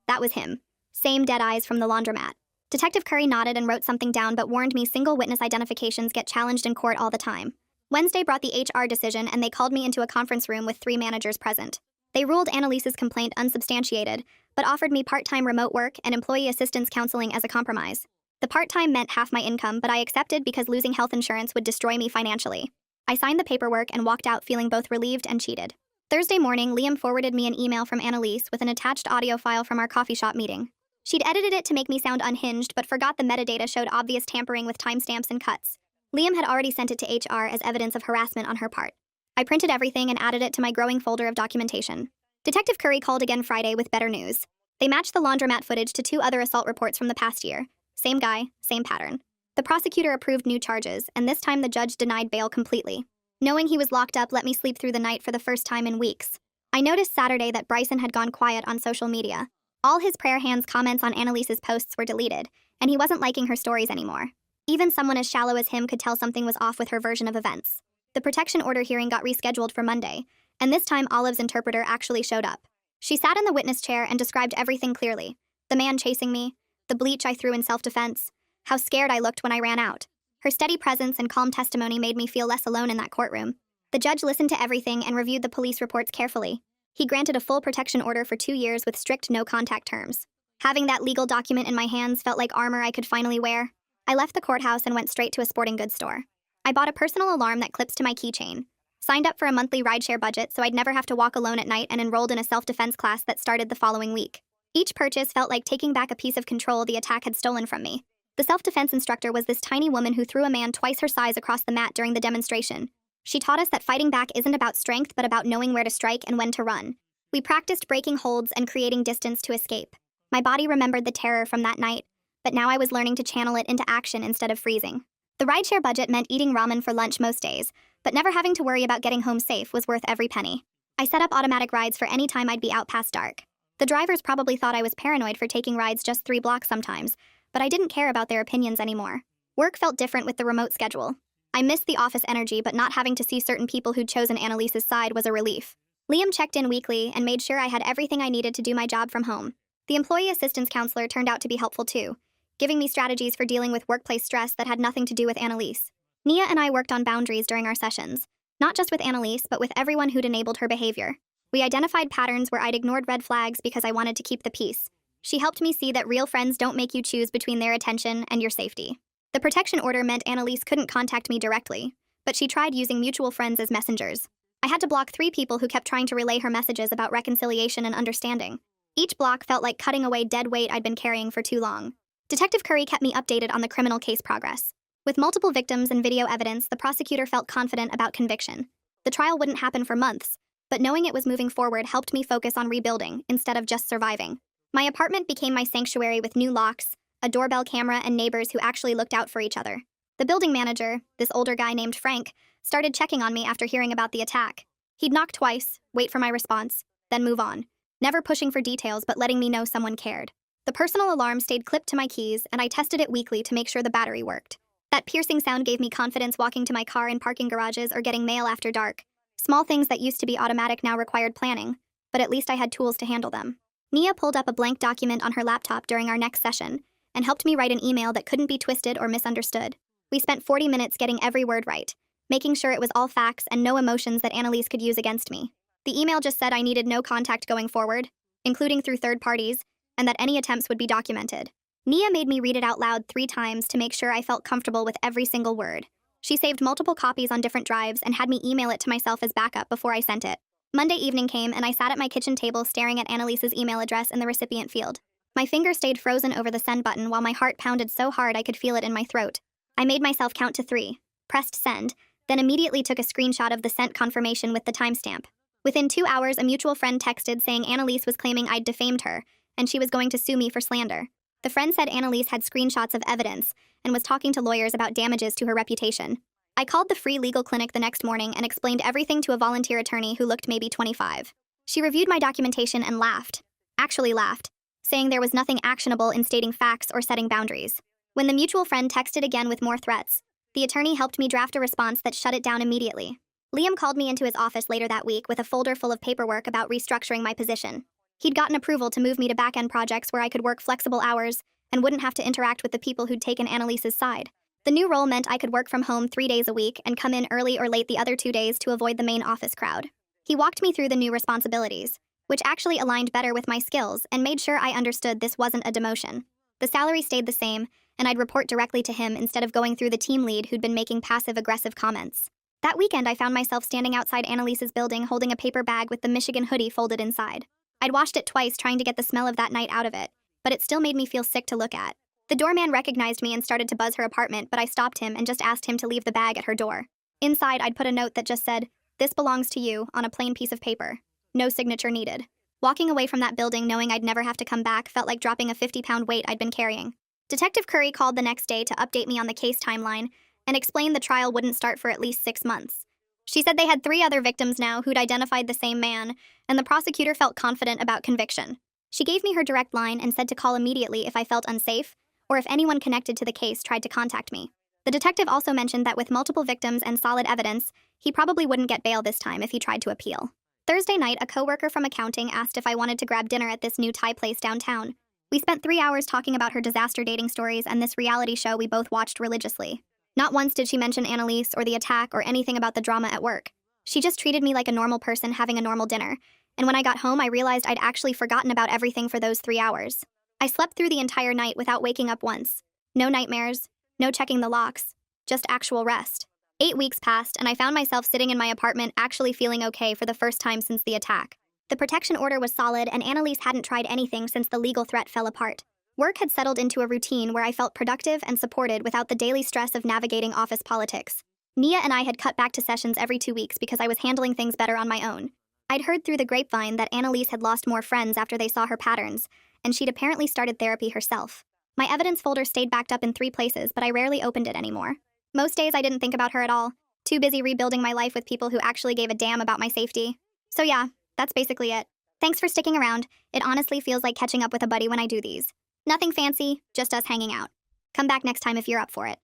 That was him. Same dead eyes from the laundromat. Detective Curry nodded and wrote something down but warned me single witness identifications get challenged in court all the time. Wednesday brought the HR decision, and they called me into a conference room with 3 managers present. They ruled Annalise's complaint unsubstantiated, but offered me part-time remote work and employee assistance counseling as a compromise. The part-time meant half my income, but I accepted because losing health insurance would destroy me financially. I signed the paperwork and walked out feeling both relieved and cheated. Thursday morning, Liam forwarded me an email from Annalise with an attached audio file from our coffee shop meeting. She'd edited it to make me sound unhinged, but forgot the metadata showed obvious tampering with timestamps and cuts. Liam had already sent it to HR as evidence of harassment on her part. I printed everything and added it to my growing folder of documentation. Detective Curry called again Friday with better news. They matched the laundromat footage to 2 other assault reports from the past year. Same guy, same pattern. The prosecutor approved new charges, and this time the judge denied bail completely. Knowing he was locked up let me sleep through the night for the first time in weeks. I noticed Saturday that Bryson had gone quiet on social media. All his prayer hands comments on Annalise's posts were deleted, and he wasn't liking her stories anymore. Even someone as shallow as him could tell something was off with her version of events. The protection order hearing got rescheduled for Monday, and this time Olive's interpreter actually showed up. She sat in the witness chair and described everything clearly. The man chasing me, the bleach I threw in self-defense, how scared I looked when I ran out. Her steady presence and calm testimony made me feel less alone in that courtroom. The judge listened to everything and reviewed the police reports carefully. He granted a full protection order for 2 years with strict no-contact terms. Having that legal document in my hands felt like armor I could finally wear. I left the courthouse and went straight to a sporting goods store. I bought a personal alarm that clips to my keychain, signed up for a monthly rideshare budget so I'd never have to walk alone at night, and enrolled in a self-defense class that started the following week. Each purchase felt like taking back a piece of control the attack had stolen from me. The self-defense instructor was this tiny woman who threw a man twice her size across the mat during the demonstration. She taught us that fighting back isn't about strength but about knowing where to strike and when to run. We practiced breaking holds and creating distance to escape. My body remembered the terror from that night, but now I was learning to channel it into action instead of freezing. The rideshare budget meant eating ramen for lunch most days, but never having to worry about getting home safe was worth every penny. I set up automatic rides for any time I'd be out past dark. The drivers probably thought I was paranoid for taking rides just 3 blocks sometimes, but I didn't care about their opinions anymore. Work felt different with the remote schedule. I missed the office energy, but not having to see certain people who'd chosen Annalise's side was a relief. Liam checked in weekly and made sure I had everything I needed to do my job from home. The employee assistance counselor turned out to be helpful too, giving me strategies for dealing with workplace stress that had nothing to do with Annalise. Nia and I worked on boundaries during our sessions, not just with Annalise, but with everyone who'd enabled her behavior. We identified patterns where I'd ignored red flags because I wanted to keep the peace. She helped me see that real friends don't make you choose between their attention and your safety. The protection order meant Annalise couldn't contact me directly, but she tried using mutual friends as messengers. I had to block 3 people who kept trying to relay her messages about reconciliation and understanding. Each block felt like cutting away dead weight I'd been carrying for too long. Detective Curry kept me updated on the criminal case progress. With multiple victims and video evidence, the prosecutor felt confident about conviction. The trial wouldn't happen for months, but knowing it was moving forward helped me focus on rebuilding instead of just surviving. My apartment became my sanctuary with new locks, a doorbell camera, and neighbors who actually looked out for each other. The building manager, this older guy named Frank, started checking on me after hearing about the attack. He'd knock twice, wait for my response, then move on, never pushing for details but letting me know someone cared. The personal alarm stayed clipped to my keys, and I tested it weekly to make sure the battery worked. That piercing sound gave me confidence walking to my car in parking garages or getting mail after dark. Small things that used to be automatic now required planning, but at least I had tools to handle them. Nia pulled up a blank document on her laptop during our next session and helped me write an email that couldn't be twisted or misunderstood. We spent 40 minutes getting every word right, making sure it was all facts and no emotions that Annalise could use against me. The email just said I needed no contact going forward, including through third parties, and that any attempts would be documented. Nia made me read it out loud 3 times to make sure I felt comfortable with every single word. She saved multiple copies on different drives and had me email it to myself as backup before I sent it. Monday evening came and I sat at my kitchen table staring at Annalise's email address in the recipient field. My finger stayed frozen over the send button while my heart pounded so hard I could feel it in my throat. I made myself count to 3, pressed send, then immediately took a screenshot of the sent confirmation with the timestamp. Within 2 hours, a mutual friend texted saying Annalise was claiming I'd defamed her, and she was going to sue me for slander. The friend said Annalise had screenshots of evidence and was talking to lawyers about damages to her reputation. I called the free legal clinic the next morning and explained everything to a volunteer attorney who looked maybe 25. She reviewed my documentation and laughed. Actually laughed, saying there was nothing actionable in stating facts or setting boundaries. When the mutual friend texted again with more threats, the attorney helped me draft a response that shut it down immediately. Liam called me into his office later that week with a folder full of paperwork about restructuring my position. He'd gotten approval to move me to back-end projects where I could work flexible hours and wouldn't have to interact with the people who'd taken Annalise's side. The new role meant I could work from home 3 days a week and come in early or late the other 2 days to avoid the main office crowd. He walked me through the new responsibilities, which actually aligned better with my skills and made sure I understood this wasn't a demotion. The salary stayed the same, and I'd report directly to him instead of going through the team lead who'd been making passive-aggressive comments. That weekend, I found myself standing outside Annalise's building holding a paper bag with the Michigan hoodie folded inside. I'd washed it twice trying to get the smell of that night out of it, but it still made me feel sick to look at. The doorman recognized me and started to buzz her apartment, but I stopped him and just asked him to leave the bag at her door. Inside, I'd put a note that just said, "This belongs to you," on a plain piece of paper. No signature needed. Walking away from that building knowing I'd never have to come back felt like dropping a 50-pound weight I'd been carrying. Detective Curry called the next day to update me on the case timeline and explained the trial wouldn't start for at least 6 months. She said they had 3 other victims now who'd identified the same man, and the prosecutor felt confident about conviction. She gave me her direct line and said to call immediately if I felt unsafe, or if anyone connected to the case tried to contact me. The detective also mentioned that with multiple victims and solid evidence, he probably wouldn't get bail this time if he tried to appeal. Thursday night, a coworker from accounting asked if I wanted to grab dinner at this new Thai place downtown. We spent 3 hours talking about her disaster dating stories and this reality show we both watched religiously. Not once did she mention Annalise or the attack or anything about the drama at work. She just treated me like a normal person having a normal dinner, and when I got home, I realized I'd actually forgotten about everything for those 3 hours. I slept through the entire night without waking up once. No nightmares, no checking the locks, just actual rest. 8 weeks passed, and I found myself sitting in my apartment actually feeling okay for the first time since the attack. The protection order was solid, and Annalise hadn't tried anything since the legal threat fell apart. Work had settled into a routine where I felt productive and supported without the daily stress of navigating office politics. Nia and I had cut back to sessions every 2 weeks because I was handling things better on my own. I'd heard through the grapevine that Annalise had lost more friends after they saw her patterns, and she'd apparently started therapy herself. My evidence folder stayed backed up in 3 places, but I rarely opened it anymore. Most days I didn't think about her at all, too busy rebuilding my life with people who actually gave a damn about my safety. So yeah, that's basically it. Thanks for sticking around. It honestly feels like catching up with a buddy when I do these. Nothing fancy, just us hanging out. Come back next time if you're up for it.